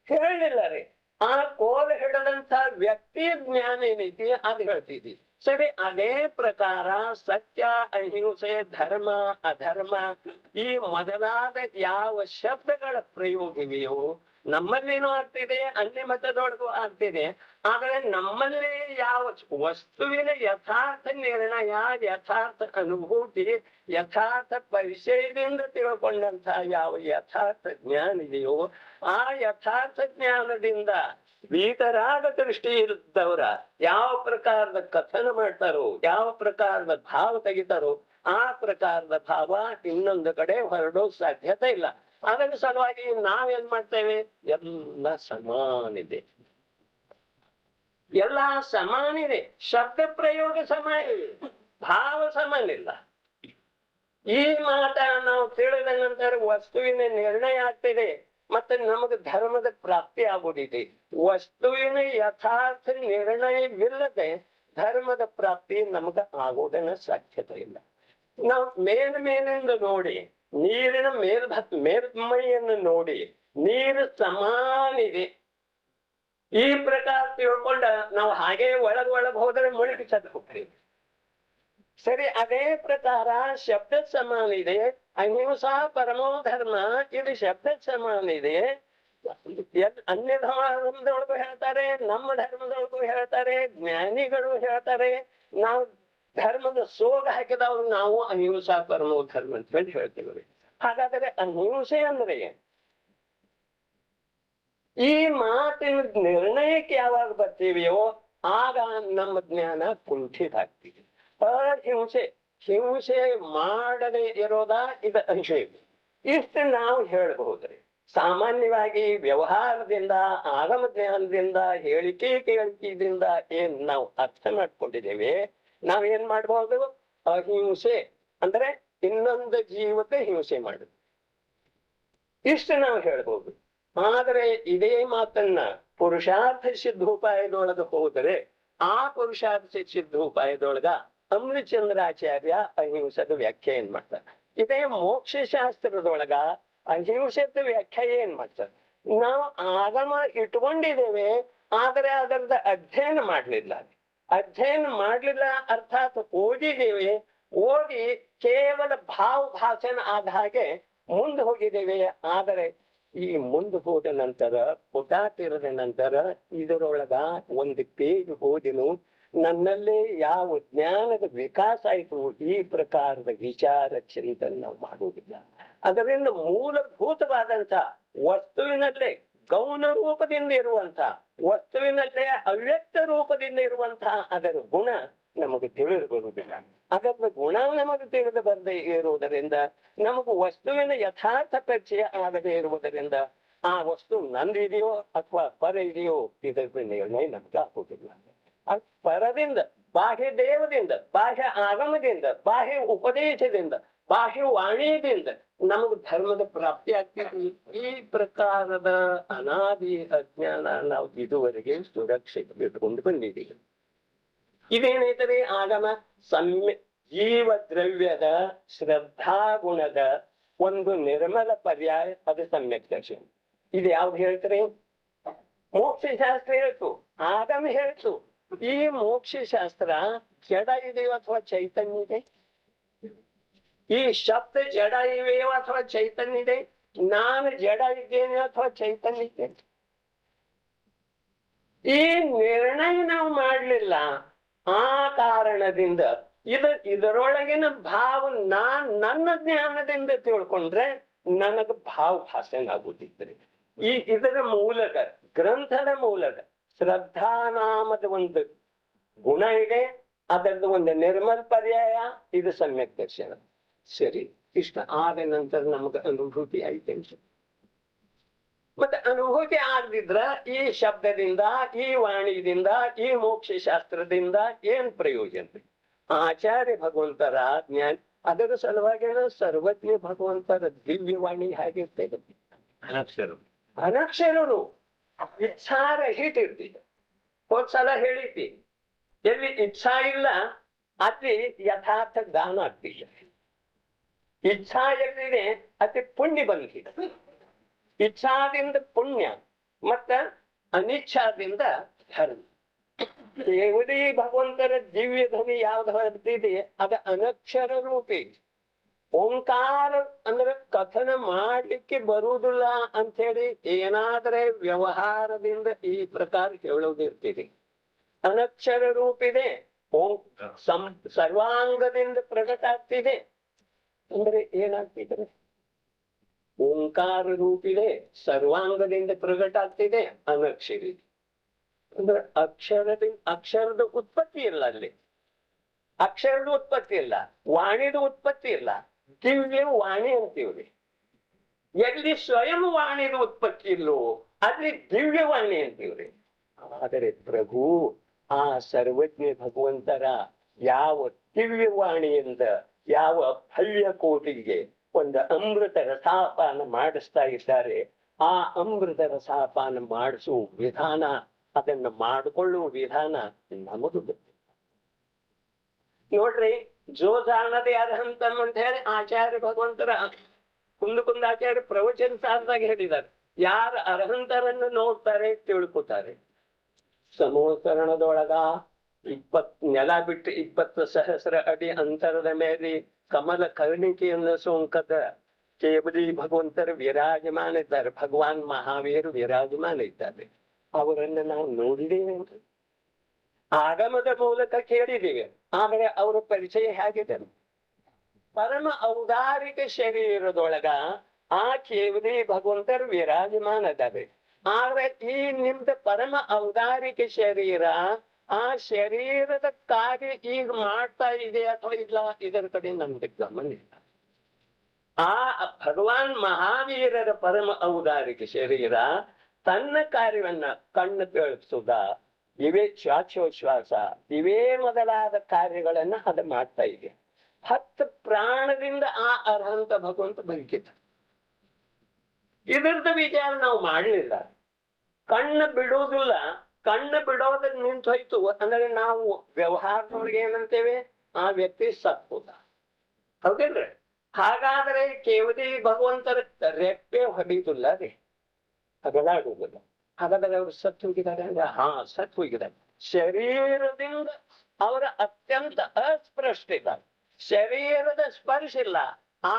ಹೇಳಲಿಲ್ಲ ರೀ. ಆ ಕೋಲ ಹಿಡದಂತ ವ್ಯಕ್ತಿಯ ಜ್ಞಾನ ಏನೈತಿ ಅದು ಹೇಳ್ತಿದ್ವಿ. ಸರಿ, ಅದೇ ಪ್ರಕಾರ ಸತ್ಯ, ಅಹಿಂಸೆ, ಧರ್ಮ, ಅಧರ್ಮ ಈ ಮೊದಲಾದ ಯಾವ ಶಬ್ದಗಳ ಪ್ರಯೋಗವಿವೆಯೋ ನಮ್ಮಲ್ಲೇನೂ ಆಗ್ತಿದೆ, ಅನ್ಯ ಮತದೊಳಗೂ ಆಗ್ತಿದೆ. ಆದ್ರೆ ನಮ್ಮಲ್ಲಿ ಯಾವ ವಸ್ತುವಿನ ಯಥಾರ್ಥ ನಿರ್ಣಯ, ಯಥಾರ್ಥ ಅನುಭೂತಿ, ಯಥಾರ್ಥ ಪರಿಚಯದಿಂದ ತಿಳ್ಕೊಂಡಂತಹ ಯಾವ ಯಥಾರ್ಥ ಜ್ಞಾನ ಇದೆಯೋ ಆ ಯಥಾರ್ಥ ಜ್ಞಾನದಿಂದ ವೀತರಾಗ ದೃಷ್ಟಿ ಇದ್ದವರ ಯಾವ ಪ್ರಕಾರದ ಕಥನ ಮಾಡ್ತಾರೋ, ಯಾವ ಪ್ರಕಾರದ ಭಾವ ತೆಗಿತಾರೋ ಆ ಪ್ರಕಾರದ ಭಾವ ಇನ್ನೊಂದು ಕಡೆ ಹೊರಡೋ ಸಾಧ್ಯತೆ ಇಲ್ಲ. ಅದರ ಸಲುವಾಗಿ ನಾವೇನ್ ಮಾಡ್ತೇವೆ? ಎಲ್ಲ ಸಮಾನಿದೆ, ಎಲ್ಲ ಸಮಾನಿದೆ. ಶಬ್ದ ಪ್ರಯೋಗ ಸಮಾನ ಇದೆ, ಭಾವ ಸಮಾನ ಇಲ್ಲ. ಈ ಮಾತ ನಾವು ತಿಳಿದ ನಂತರ ವಸ್ತುವಿನ ನಿರ್ಣಯ ಆಗ್ತಿದೆ ಮತ್ತೆ ನಮಗೆ ಧರ್ಮದ ಪ್ರಾಪ್ತಿ ಆಗುದಿದೆ. ವಸ್ತುವಿನ ಯಥಾರ್ಥ ನಿರ್ಣಯವಿಲ್ಲದೆ ಧರ್ಮದ ಪ್ರಾಪ್ತಿ ನಮಗ ಆಗೋದನ್ನ ಸಾಧ್ಯತೆ ಇಲ್ಲ. ನಾವು ಮೇಲಿಂದ ನೋಡಿ ನೀರಿನ ಮೇಲ್ಮೈಯನ್ನು ನೋಡಿ ನೀರು ಸಮಾನಿದೆ ಈ ಪ್ರಕಾರ ತಿಳ್ಕೊಂಡ ನಾವು ಹಾಗೆ ಒಳಗ್ ಹೋದರೆ ಮುಳುಗಿ ಸತ್ತು ಹೋಗ್ತೀವಿ. ಸರಿ, ಅದೇ ಪ್ರಕಾರ ಶಬ್ದ ಸಮಾನ ಇದೆ. ಅಹಿಂಸಾ ಪರಮೋ ಧರ್ಮ ಇದು ಶಬ್ದ ಸಮಾನ ಇದೆ. ಅನ್ಯ ಧರ್ಮದೊಳಗೂ ಹೇಳ್ತಾರೆ, ನಮ್ಮ ಧರ್ಮದೊಳಗೂ ಹೇಳ್ತಾರೆ, ಜ್ಞಾನಿಗಳು ಹೇಳ್ತಾರೆ. ನಾವು ಧರ್ಮದ ಸೋಗ ಹಾಕಿದವರು ನಾವು ಅಹಿಂಸಾ ಪರಮೋ ಧರ್ಮ ಅಂತ ಹೇಳಿ ಹೇಳ್ತೀವಿ. ಹಾಗಾದ್ರೆ ಅಹಿಂಸೆ ಅಂದ್ರೆ ಈ ಮಾತಿನ ನಿರ್ಣಯಕ್ಕೆ ಯಾವಾಗ ಬರ್ತೀವಿಯೋ ಆಗ ನಮ್ಮ ಜ್ಞಾನ ಕುಂಠಿತ ಆಗ್ತೀವಿ. ಹಿಂಸೆ ಮಾಡದೆ ಇರೋದ ಇದು ಅಹಿಂಸೆ. ಇಷ್ಟು ನಾವು ಹೇಳ್ಬಹುದ್ರಿ. ಸಾಮಾನ್ಯವಾಗಿ ವ್ಯವಹಾರದಿಂದ, ಆಗಮ ಜ್ಞಾನದಿಂದ, ಹೇಳಿಕೆ ಕೇಳಿಕೆಯಿಂದ ಏನ್ ನಾವು ಅರ್ಥ ಮಾಡ್ಕೊಂಡಿದ್ದೇವೆ, ನಾವೇನ್ ಮಾಡ್ಬಹುದು? ಅಹಿಂಸೆ ಅಂದ್ರೆ ಇನ್ನೊಂದು ಜೀವಕ್ಕೆ ಹಿಂಸೆ ಮಾಡುದು, ಇಷ್ಟು ನಾವು ಹೇಳ್ಬಹುದು. ಆದರೆ ಇದೇ ಮಾತನ್ನ ಪುರುಷಾರ್ಥ ಸಿದ್ಧೋಪಾಯದೊಳಗೆ ಹೋದರೆ ಆ ಪುರುಷಾರ್ಥ ಸಿದ್ಧೋಪಾಯದೊಳಗ ಅಮೃತಚಂದ್ರಾಚಾರ್ಯ ಅಹಿಂಸದ ವ್ಯಾಖ್ಯೆ ಏನ್ ಮಾಡ್ತಾರೆ. ಇದೇ ಮೋಕ್ಷ ಶಾಸ್ತ್ರದೊಳಗ ಅಹಿಂಸದ ವ್ಯಾಖ್ಯೆ ಏನ್ ಮಾಡ್ತಾರೆ. ನಾವು ಆಗಮ ಇಟ್ಕೊಂಡಿದ್ದೇವೆ ಆದ್ರೆ ಅದರದ ಅಧ್ಯಯನ ಮಾಡ್ಲಿಲ್ಲ. ಅರ್ಥಾತ್ ಓದಿದ್ದೇವೆ, ಓದಿ ಕೇವಲ ಭಾಷಣ ಆದ ಹಾಗೆ ಮುಂದೆ ಹೋಗಿದ್ದೇವೆ. ಆದರೆ ಈ ಮುಂದೆ ಹೋದ ನಂತರ ಪುಟ ತಿರದ ನಂತರ ಇದರೊಳಗ ಒಂದು ಪೇಜ್ ಓದಿನು ನನ್ನಲ್ಲಿ ಯಾವ ಜ್ಞಾನದ ವಿಕಾಸ ಆಯಿತು ಈ ಪ್ರಕಾರದ ವಿಚಾರ ಚಿಂತನೆ ನಾವು ಮಾಡುವುದಿಲ್ಲ. ಅದರಿಂದ ಮೂಲಭೂತವಾದಂತ ವಸ್ತುವಿನಲ್ಲೇ ಗೌಣ ರೂಪದಿಂದ ಇರುವಂತ, ವಸ್ತುವಿನಲ್ಲೇ ಅವ್ಯಕ್ತ ರೂಪದಿಂದ ಇರುವಂತಹ ಅದರ ಗುಣ ನಮಗೆ ತಿಳಿದು ಬರುವುದಿಲ್ಲ. ಅದರ ಗುಣ ನಮಗೆ ತಿಳಿದು ಬರದೇ ಇರುವುದರಿಂದ, ನಮಗೆ ವಸ್ತುವಿನ ಯಥಾರ್ಥ ಪರಿಚಯ ಆಗದೆ ಇರುವುದರಿಂದ ಆ ವಸ್ತು ನಂದಿದೆಯೋ ಅಥವಾ ಪರ ಇದೆಯೋ ಇದರ ನಿರ್ಣಯ ನಮ್ಗೆ ಆಗುವುದಿಲ್ಲ. ಪರದಿಂದ, ಬಾಹ್ಯ ದೇವದಿಂದ, ಬಾಹ್ಯ ಆಗಮದಿಂದ, ಬಾಹ್ಯ ಉಪದೇಶದಿಂದ, ಬಾಹ್ಯ ವಾಣಿಯಿಂದ ನಮಗೆ ಧರ್ಮದ ಪ್ರಾಪ್ತಿ ಆಗ್ತಿದೆ. ಈ ಪ್ರಕಾರದ ಅನಾದಿ ಅಜ್ಞಾನ ನಾವು ಇದುವರೆಗೆ ಸುರಕ್ಷಿತ ಬಿಟ್ಕೊಂಡು ಬಂದಿದ್ದೀವಿ. ಇದೇನೈತದೆ? ಆಗಮ ಜೀವ ದ್ರವ್ಯದ ಶ್ರದ್ಧಾಗುಣದ ಒಂದು ನಿರ್ಮಲ ಪರ್ಯಾಯ ಅದು ಸಮ್ಯಕ್ ದರ್ಶನ. ಇದು ಯಾವ್ದು ಹೇಳ್ತಾರೆ? ಮೋಕ್ಷ ಶಾಸ್ತ್ರ ಹೇಳ್ತು, ಆಗಮ ಹೇಳ್ತು. ಈ ಮೋಕ್ಷ ಶಾಸ್ತ್ರ ಜಡ ಇದೆಯೋ ಅಥವಾ ಚೈತನ್ಯ ಇದೆ? ಈ ಶಬ್ದ ಜಡ ಇವೆಯೋ ಅಥವಾ ಚೈತನ್ಯ ಇದೆ? ನಾನು ಜಡ ಇದ್ದೇನೆ ಅಥವಾ ಚೈತನ್ಯ ಇದೆ? ಈ ನಿರ್ಣಯ ನಾವು ಮಾಡ್ಲಿಲ್ಲ. ಆ ಕಾರಣದಿಂದ ಇದರೊಳಗಿನ ಭಾವ ನನ್ನ ಜ್ಞಾನದಿಂದ ತಿಳ್ಕೊಂಡ್ರೆ ನನಗ ಭಾವ ಭಾಷೆನಾಗುತ್ತಿದ್ರಿ. ಇದರ ಮೂಲಕ, ಗ್ರಂಥದ ಮೂಲಕ ಶ್ರದ್ಧಾನಾಮದ ಒಂದು ಗುಣ ಇದೆ, ಅದರದ್ದು ಒಂದು ನಿರ್ಮಲ ಪರ್ಯಾಯ, ಇದು ಸಮ್ಯಕ್ ದರ್ಶನ. ಸರಿ, ಇಷ್ಟ ಆದ ನಂತರ ನಮ್ಗೆ ಅನುಭೂತಿ ಐತೆ. ಮತ್ತೆ ಅನುಭೂತಿ ಆಗದಿದ್ರ ಈ ಶಬ್ದದಿಂದ, ಈ ವಾಣಿದಿಂದ, ಈ ಮೋಕ್ಷ ಶಾಸ್ತ್ರದಿಂದ ಏನ್ ಪ್ರಯೋಜನ? ಆಚಾರ್ಯ ಭಗವಂತರ ಜ್ಞಾನ, ಅದರ ಸಲುವಾಗಿ ಸರ್ವಜ್ಞ ಭಗವಂತರ ದಿವ್ಯವಾಣಿ ಹೇಗಿರ್ತದೆ? ಅನಕ್ಷರರು ಇಚ್ಛಾರಹಿತ ಇರ್ತಿದ್ದ. ಹೋದ್ಸಲ ಹೇಳಿದ್ದಿ, ಎಲ್ಲಿ ಇಚ್ಛಾ ಇಲ್ಲ ಅಲ್ಲಿ ಯಥಾರ್ಥ ದಾನ ಆಗ್ತಿದೆ. ಇಚ್ಛಾ ಎಲ್ಲಿದೆ ಅತಿ ಪುಣ್ಯ ಬಂದಿದೆ. ಇಚ್ಛಾದಿಂದ ಪುಣ್ಯ ಮತ್ತ ಅನಿಚ್ಛಾದಿಂದ ಧರ್ಮ. ದೇವದೇ ಭಗವಂತರ ದಿವ್ಯ ಧ್ವನಿ ಯಾವ್ದು ಹೊರತಿದೆ ಅದ ಅನಕ್ಷರ ರೂಪಿ. ಓಂಕಾರ ಅಂದ್ರೆ ಕಥನ ಮಾಡ್ಲಿಕ್ಕೆ ಬರುವುದಿಲ್ಲ ಅಂತ ಹೇಳಿ ಏನಾದ್ರೆ ವ್ಯವಹಾರದಿಂದ ಈ ಪ್ರಕಾರ ಹೇಳೋದಿರ್ತೀರಿ. ಅನಕ್ಷರ ರೂಪಿದೆ, ಸರ್ವಾಂಗದಿಂದ ಪ್ರಕಟ ಆಗ್ತಿದೆ ಅಂದ್ರೆ ಏನಾಗ್ತಿದೆ? ಓಂಕಾರ ರೂಪಿದೆ, ಸರ್ವಾಂಗದಿಂದ ಪ್ರಕಟ ಆಗ್ತಿದೆ, ಅನಕ್ಷರಿ ಅಂದ್ರೆ ಅಕ್ಷರದ ಉತ್ಪತ್ತಿ ಇಲ್ಲ. ಅಲ್ಲಿ ಅಕ್ಷರದ ಉತ್ಪತ್ತಿ ಇಲ್ಲ, ವಾಣಿದ ಉತ್ಪತ್ತಿ ಇಲ್ಲ. ದಿವ್ಯ ವಾಣಿ ಅಂತೀವ್ರಿ. ಎಲ್ಲಿ ಸ್ವಯಂ ವಾಣಿದ ಉತ್ಪತ್ತಿ ಇಲ್ಲೋ ಅಲ್ಲಿ ದಿವ್ಯವಾಣಿ ಅಂತೀವ್ರಿ. ಆದರೆ ಪ್ರಭು ಆ ಸರ್ವಜ್ಞ ಭಗವಂತರ ಯಾವ ದಿವ್ಯವಾಣಿಯಿಂದ ಯಾವ ಭವ್ಯ ಕೋಟಿಗೆ ಒಂದು ಅಮೃತ ರಸಾಪಾನ ಮಾಡಿಸ್ತಾ ಇದ್ದಾರೆ. ಆ ಅಮೃತ ರಸಾಪಾನ ಮಾಡಿಸುವ ವಿಧಾನ, ಅದನ್ನ ಮಾಡಿಕೊಳ್ಳುವ ವಿಧಾನ ನಮಗೂ ಗೊತ್ತಿಲ್ಲ. ನೋಡ್ರಿ, ಜೋ ಜಾಣದೇ ಅರ್ಹಂತ ಅಂತ ಹೇಳಿ ಆಚಾರ್ಯ ಭಗವಂತರ ಕುಂದಾಚಾರ್ಯ ಪ್ರವಚನ ಸಾರದಾಗ ಹೇಳಿದ್ದಾರೆ. ಯಾರು ಅರ್ಹಂತರನ್ನು ನೋಡ್ತಾರೆ ತಿಳ್ಕೊತಾರೆ. ಸಮೋಕರಣದೊಳಗ ನೆಲ ಬಿಟ್ಟು 20 ಸಹಸ್ರ ಅಡಿ ಅಂತರದ ಮೇಲೆ ಕಮಲ ಕರ್ಣಿಕೆಯನ್ನು ಸೋಂಕದ ಕೇವಲಿ ಭಗವಂತರು ವಿರಾಜಮಾನ ಇದ್ದಾರೆ. ಭಗವಾನ್ ಮಹಾವೀರು ವಿರಾಜಮಾನ ಇದ್ದಾರೆ. ಅವರನ್ನ ನಾವು ನೋಡಿದ್ದೇವೆ, ಆಗಮದ ಮೂಲಕ ಕೇಳಿದ್ದೇವೆ. ಆದರೆ ಅವರ ಪರಿಚಯ ಹೇಗಿದೆ? ಪರಮ ಔದಾರಿಕ ಶರೀರದೊಳಗ ಆ ಕೇವಲಿ ಭಗವಂತರು ವಿರಾಜಮಾನ ಇದ್ದಾರೆ. ಆದ್ರೆ ಈ ನಿಮ್ದ ಪರಮ ಔದಾರಿಕ ಶರೀರ ಆ ಶರೀರದ ಕಾರ್ಯ ಈಗ ಮಾಡ್ತಾ ಇದೆ ಅಥವಾ ಇಲ್ಲ, ಇದರ ಕಡೆ ನಮ್ಗೆ ಗಮನ ಇಲ್ಲ. ಆ ಭಗವಾನ್ ಮಹಾವೀರರ ಪರಮ ಔದಾರಿಕ ಶರೀರ ತನ್ನ ಕಾರ್ಯವನ್ನ ಕಣ್ಣು ಬೆಳಸುದ, ಇವೇ ಶ್ವಾಸೋಚ್ಛ್ವಾಸ, ಇವೇ ಮೊದಲಾದ ಕಾರ್ಯಗಳನ್ನ ಅದು ಮಾಡ್ತಾ ಇದೆ. 10 ಪ್ರಾಣದಿಂದ ಆ ಅರ್ಹಂತ ಭಗವಂತ ಬದುಕಿದ. ಇದರದ ವಿಚಾರ ನಾವು ಮಾಡಲಿಲ್ಲ. ಕಣ್ಣು ಬಿಡೋದಿಲ್ಲ. ಕಣ್ಣು ಬಿಡೋದ ನಿಂತು ಹೋಯ್ತು ಅಂದ್ರೆ ನಾವು ವ್ಯವಹಾರದೊಳಗೆ ಏನಂತೇವೆ? ಆ ವ್ಯಕ್ತಿ ಸತ್ಪುದ. ಹೌದಿಲ್ರಿ? ಹಾಗಾದ್ರೆ ಕೇವಲಿ ಭಗವಂತರ ರೆಪ್ಪೆ ಹೊಡಿಯುದಿಲ್ಲ ರೀ, ಹಗಲಾಡುವುದಿಲ್ಲ. ಹಾಗಾದ್ರೆ ಅವರು ಸತ್ತು ಹೋಗಿದ್ದಾರೆ ಅಂದ್ರೆ ಸತ್ತು ಹೋಗಿದ್ದಾರೆ. ಶರೀರದಿಂದ ಅವರ ಅತ್ಯಂತ ಅಸ್ಪೃಷ್ಟ ಇದ್ದಾರೆ. ಶರೀರದ ಸ್ಪರ್ಶ ಇಲ್ಲ. ಆ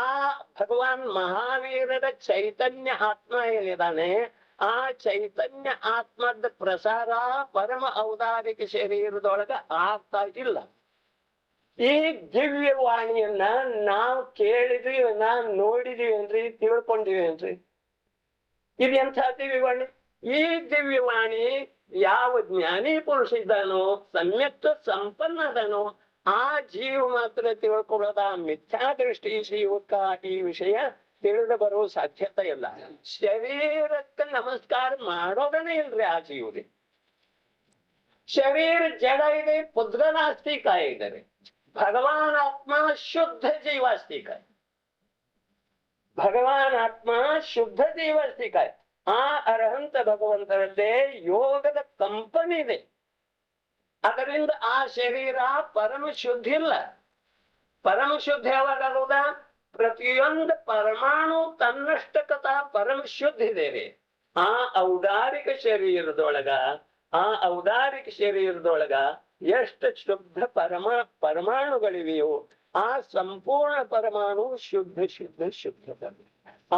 ಭಗವಾನ್ ಮಹಾವೀರರ ಚೈತನ್ಯ ಆತ್ಮ ಏನಿದಾನೆ, ಆ ಚೈತನ್ಯ ಆತ್ಮದ ಪ್ರಸಾರ ಪರಮ ಔದಾರಿಕ ಶರೀರದೊಳಗ ಆಗ್ತಾ ಇಲ್ಲ. ಈ ದಿವ್ಯವಾಣಿಯನ್ನ ನಾವು ಕೇಳಿದ್ವಿ, ನಾವು ನೋಡಿದೀವೇನ್ರಿ, ತಿಳ್ಕೊಂಡಿವೇನ್ರಿ? ಇದು ಎಂಥ ದಿವ್ಯವಾಣಿ? ಈ ದಿವ್ಯವಾಣಿ ಯಾವ ಜ್ಞಾನಿ ಪುರುಷ ಇದ್ದಾನೋ, ಸಮ್ಯಕ್ ಸಂಪನ್ನ ಅದಾನೋ ಆ ಜೀವ ಮಾತ್ರ ತಿಳ್ಕೊಳ್ಳೋದ. ಮಿಥ್ಯಾ ದೃಷ್ಟಿ ಜೀವಕ್ಕ ಈ ವಿಷಯ ತಿಳಿದು ಬರುವ ಸಾಧ್ಯತೆ ಇಲ್ಲ. ಶರೀರಕ್ಕೆ ನಮಸ್ಕಾರ ಮಾಡೋದನೇ ಇಲ್ರಿ ಆ ಜೀವರಿ. ಶರೀರ ಜಡ ಇದೆ, ಪುದ್ರನಾಸ್ತಿಕ ಇದ್ದಾರೆ. ಭಗವಾನ್ ಆತ್ಮ ಶುದ್ಧ ಜೀವಾಸ್ತಿಕ. ಭಗವಾನ್ ಆತ್ಮ ಶುದ್ಧ ಜೀವಾಸ್ತಿಕ. ಆ ಅರ್ಹಂತ ಭಗವಂತರಲ್ಲೇ ಯೋಗದ ಕಂಪನಿ ಇದೆ. ಅದರಿಂದ ಆ ಶರೀರ ಪರಮ ಶುದ್ಧ ಇಲ್ಲ. ಪರಮ ಶುದ್ಧ ಯಾವಾಗದ ಪ್ರತಿಯೊಂದು ಪರಮಾಣು ತನ್ನಷ್ಟಕತ ಪರಮ ಶುದ್ಧ ಇದೆ. ಆ ಔದಾರಿಕ ಶರೀರದೊಳಗ ಎಷ್ಟು ಶುದ್ಧ ಪರಮಾಣುಗಳಿವೆಯೋ ಆ ಸಂಪೂರ್ಣ ಪರಮಾಣು ಶುದ್ಧ.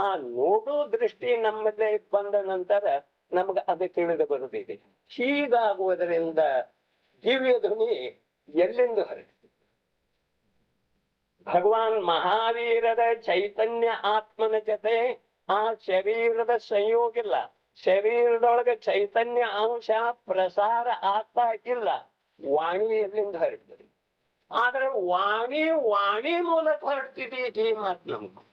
ಆ ನೋಡು ದೃಷ್ಟಿ ನಮ್ಮಲ್ಲೇ ಬಂದ ನಂತರ ನಮ್ಗೆ ಅದು ತಿಳಿದು ಬರುತ್ತಿದೆ. ಹೀಗಾಗುವುದರಿಂದ ದಿವ್ಯ ಧ್ವನಿ ಎಲ್ಲಿಂದ ಹೊರಟಿದೆ? ಭಗವಾನ್ ಮಹಾವೀರರ ಚೈತನ್ಯ ಆತ್ಮನ ಜೊತೆ ಆ ಶರೀರದ ಸಂಯೋಗ ಇಲ್ಲ. ಶರೀರದೊಳಗೆ ಚೈತನ್ಯ ಅಂಶ ಪ್ರಸಾರ ಆಗ್ತಾ ಇಲ್ಲ. ವಾಣಿ ಎಲ್ಲಿಂದ ಹೊರಡ್ತದೆ? ಆದ್ರೆ ವಾಣಿ ಮೂಲಕ ಹೊರಡ್ತಿದೆ ಈ ಮಾತು ನಮ್ಗೆ.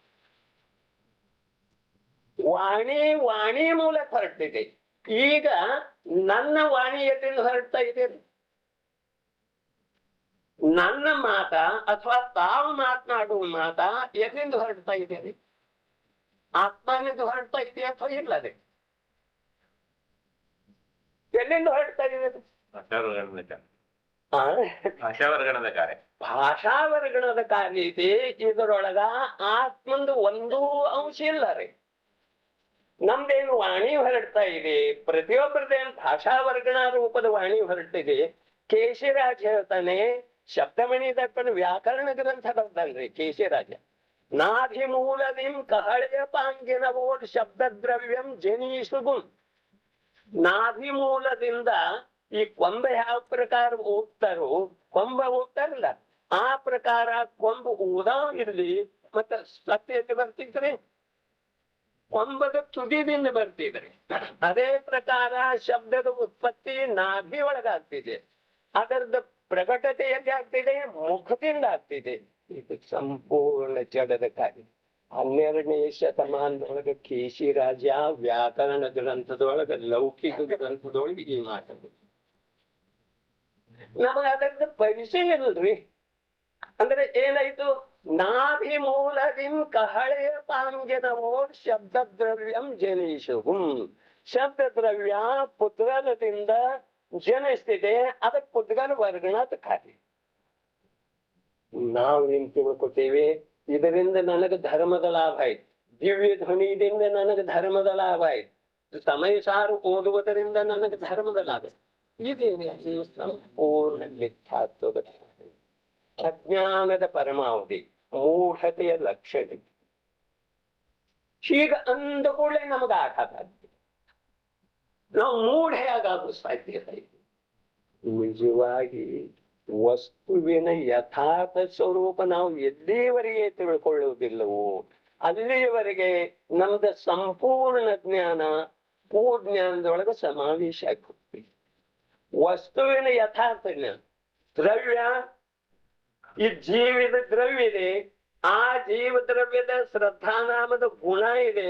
ವಾಣಿ ಮೂಲಕ ಹೊರಡ್ತಿದೆ. ಈಗ ನನ್ನ ವಾಣಿ ಎಲ್ಲಿಂದ ಹೊರಡ್ತಾ ಇದೆ? ನನ್ನ ಮಾತ ಅಥವಾ ತಾವು ಮಾತನಾಡುವ ಮಾತ ಎಲ್ಲಿಂದ ಹೊರಡ್ತಾ ಇದೆ? ಆತ್ಮನಿಂದ ಹೊರಡ್ತಾ ಇದೆ ಅಥವಾ ಇಲ್ಲದೆ? ಎಲ್ಲಿಂದ ಹೊರಡ್ತಾ ಇದೆ? ಭಾಷಾವರ್ಗಣದ ಕಾರ್ಯ ಇದೆ. ಇದರೊಳಗ ಆತ್ಮಂದು ಒಂದೂ ಅಂಶ ಇಲ್ಲ ರೀ. ನಮ್ದೇನು ವಾಣಿ ಹೊರಡ್ತಾ ಇದೆ, ಪ್ರತಿಯೊಬ್ಬರದೇನು ಭಾಷಾವರ್ಗಣ ರೂಪದ ವಾಣಿ ಹೊರಟಿದೆ. ಕೇಶಿರಾಜ್ ಹೇಳ್ತಾನೆ, ಶಬ್ದಮಣಿ ದರ್ಪಣ ವ್ಯಾಕರಣ ಗ್ರಂಥ ಬರ್ತಾನ್ರಿ ಕೇಶಿರಾಜ. ನಾಭಿಮೂಲದಿಂ ಕಹಳೆಯ ಪಾಂಗಿನವೋಡ್ ಶಬ್ದ ದ್ರವ್ಯಂ ಜನೀಸುಗುಂ. ನಾಭಿಮೂಲದಿಂದ ಈ ಕೊಂಬೆ ಯಾವ ಪ್ರಕಾರ ಹೋಗ್ತಾರೋ, ಕೊಂಬ ಹೋಗ್ತಾರಲ್ಲ ಆ ಪ್ರಕಾರ ಕೊಂಬು ಊದಾ ಇರ್ಲಿ. ಮತ್ತೆ ಸತ್ಯತೆ ಬರ್ತಿದ್ರಿ, ಕೊಂಬದ ತುದಿದಿಂದ ಬರ್ತಿದ್ರಿ. ಅದೇ ಪ್ರಕಾರ ಶಬ್ದದ ಉತ್ಪತ್ತಿ ನಾಭಿ ಒಳಗಾಗ್ತಿದೆ. ಅದರದ ಪ್ರಕಟತೆ ಎಲ್ಲಿ ಆಗ್ತಿದೆ? ಮುಖದಿಂದ ಆಗ್ತಿದೆ. ಇದು ಸಂಪೂರ್ಣ ಜಡದ ಕಾರ್ಯ. 12ನೇ ಶತಮಾನದೊಳಗೆ ಕೇಶಿರಾಜ ವ್ಯಾಕರಣ ಗ್ರಂಥದೊಳಗೆ, ಲೌಕಿಕ ಗ್ರಂಥದೊಳಗೆ ಈ ಮಾತದು. ನಮಗ ಅದರದ ಪರಿಚಯ ಇಲ್ರಿ. ಅಂದ್ರೆ ಏನಾಯ್ತು? ನಾಭಿಮೂಲದಿಂ ಕಹಳೆಯ ಪಾಂಗಿನವೋ ಶಬ್ದ ದ್ರವ್ಯಂ ಜನಿಸುಗುಂ. ಶಬ್ದ ದ್ರವ್ಯ ಪುದ್ಗಲದಿಂದ ಜನಿಸ್ತಿದೆ. ಅದಕ್ಕೆ ಪುದ್ಗಲ ವರ್ಗಣದ ಕಾರ್ಯ. ನಾವು ಏನ್ ತಿಳ್ಕೊತೀವಿ? ಇದರಿಂದ ನನಗೆ ಧರ್ಮದ ಲಾಭ ಆಯ್ತು, ದಿವ್ಯ ಧ್ವನಿಯಿಂದ ನನಗೆ ಧರ್ಮದ ಲಾಭ ಆಯ್ತು, ಸಮಯ ಸಾರು ಓದುವುದರಿಂದ ನನಗೆ ಧರ್ಮದ ಲಾಭ. ಇದೇನೆ ಸಂಪೂರ್ಣ ಮಿಥ್ಯಾತ್ವದ ಅಜ್ಞಾನದ ಪರಮಾವಧಿ, ಮೂಢತೆಯ ಲಕ್ಷಣ. ಹೀಗ ಅಂದ ಕೂಡಲೇ ನಮಗೆ ಆಘಾತ ಆಗ್ತದೆ. ನಾವು ಮೂಢೆಯಾಗಲು ಸಾಧ್ಯತೆ ಇದೆ. ನಿಜವಾಗಿ ವಸ್ತುವಿನ ಯಥಾರ್ಥ ಸ್ವರೂಪ ನಾವು ಎಲ್ಲಿಯವರೆಗೆ ತಿಳ್ಕೊಳ್ಳುವುದಿಲ್ಲವೋ ಅಲ್ಲಿಯವರೆಗೆ ನಮ್ದ ಸಂಪೂರ್ಣ ಜ್ಞಾನ ಪೂರ್ಜ್ಞಾನದೊಳಗೆ ಸಮಾವೇಶ ಆಗುತ್ತೆ. ವಸ್ತುವಿನ ಯಥಾರ್ಥ ಜ್ಞಾನ, ದ್ರವ್ಯ, ಈ ಜೀವಿದ ದ್ರವ್ಯ ಇದೆ, ಆ ಜೀವ ದ್ರವ್ಯದ ಶ್ರದ್ಧಾನಾಮದ ಗುಣ ಇದೆ,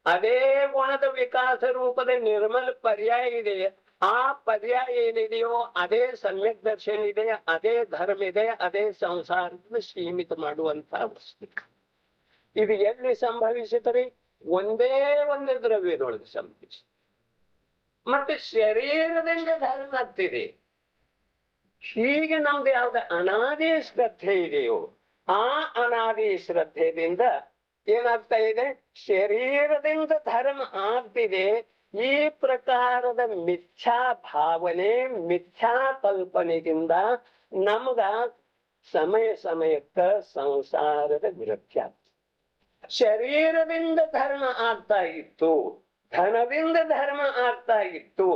ಅದೇ ಗುಣದ ವಿಕಾಸ ರೂಪದ ನಿರ್ಮಲ ಪರ್ಯಾಯ ಇದೆ. ಆ ಪರ್ಯಾಯ ಏನಿದೆಯೋ ಅದೇ ಸಮ್ಯಕ್ ದರ್ಶನ ಇದೆ, ಅದೇ ಧರ್ಮ ಇದೆ, ಅದೇ ಸಂಸಾರವನ್ನು ಸೀಮಿತ ಮಾಡುವಂತ ವಸ್ತು. ಇದು ಎಲ್ಲಿ ಸಂಭವಿಸಿದರೆ? ಒಂದೇ ಒಂದು ದ್ರವ್ಯದೊಳಗೆ ಸಂಭವಿಸಿ. ಮತ್ತೆ ಶರೀರದಿಂದ ಧರ್ಮ ಆಗ್ತಿದೆ. ಹೀಗೆ ನಮ್ದು ಯಾವ್ದು ಅನಾದಿ ಶ್ರದ್ಧೆ ಇದೆಯೋ ಆ ಅನಾದಿ ಶ್ರದ್ಧೆಯಿಂದ ಏನಾಗ್ತಾ ಇದೆ? ಶರೀರದಿಂದ ಧರ್ಮ ಆಗ್ತಿದೆ. ಈ ಪ್ರಕಾರದ ಮಿಥ್ಯಾ ಭಾವನೆ, ಮಿಥ್ಯಾ ಕಲ್ಪನೆಯಿಂದ ನಮಗ ಸಮಯಕ್ಕ ಸಂಸಾರದ ವಿರಕ್ತಿ ಆಗ್ತದೆ. ಶರೀರದಿಂದ ಧರ್ಮ ಆಗ್ತಾ ಇತ್ತು, ಧನದಿಂದ ಧರ್ಮ ಆಗ್ತಾ ಇತ್ತು,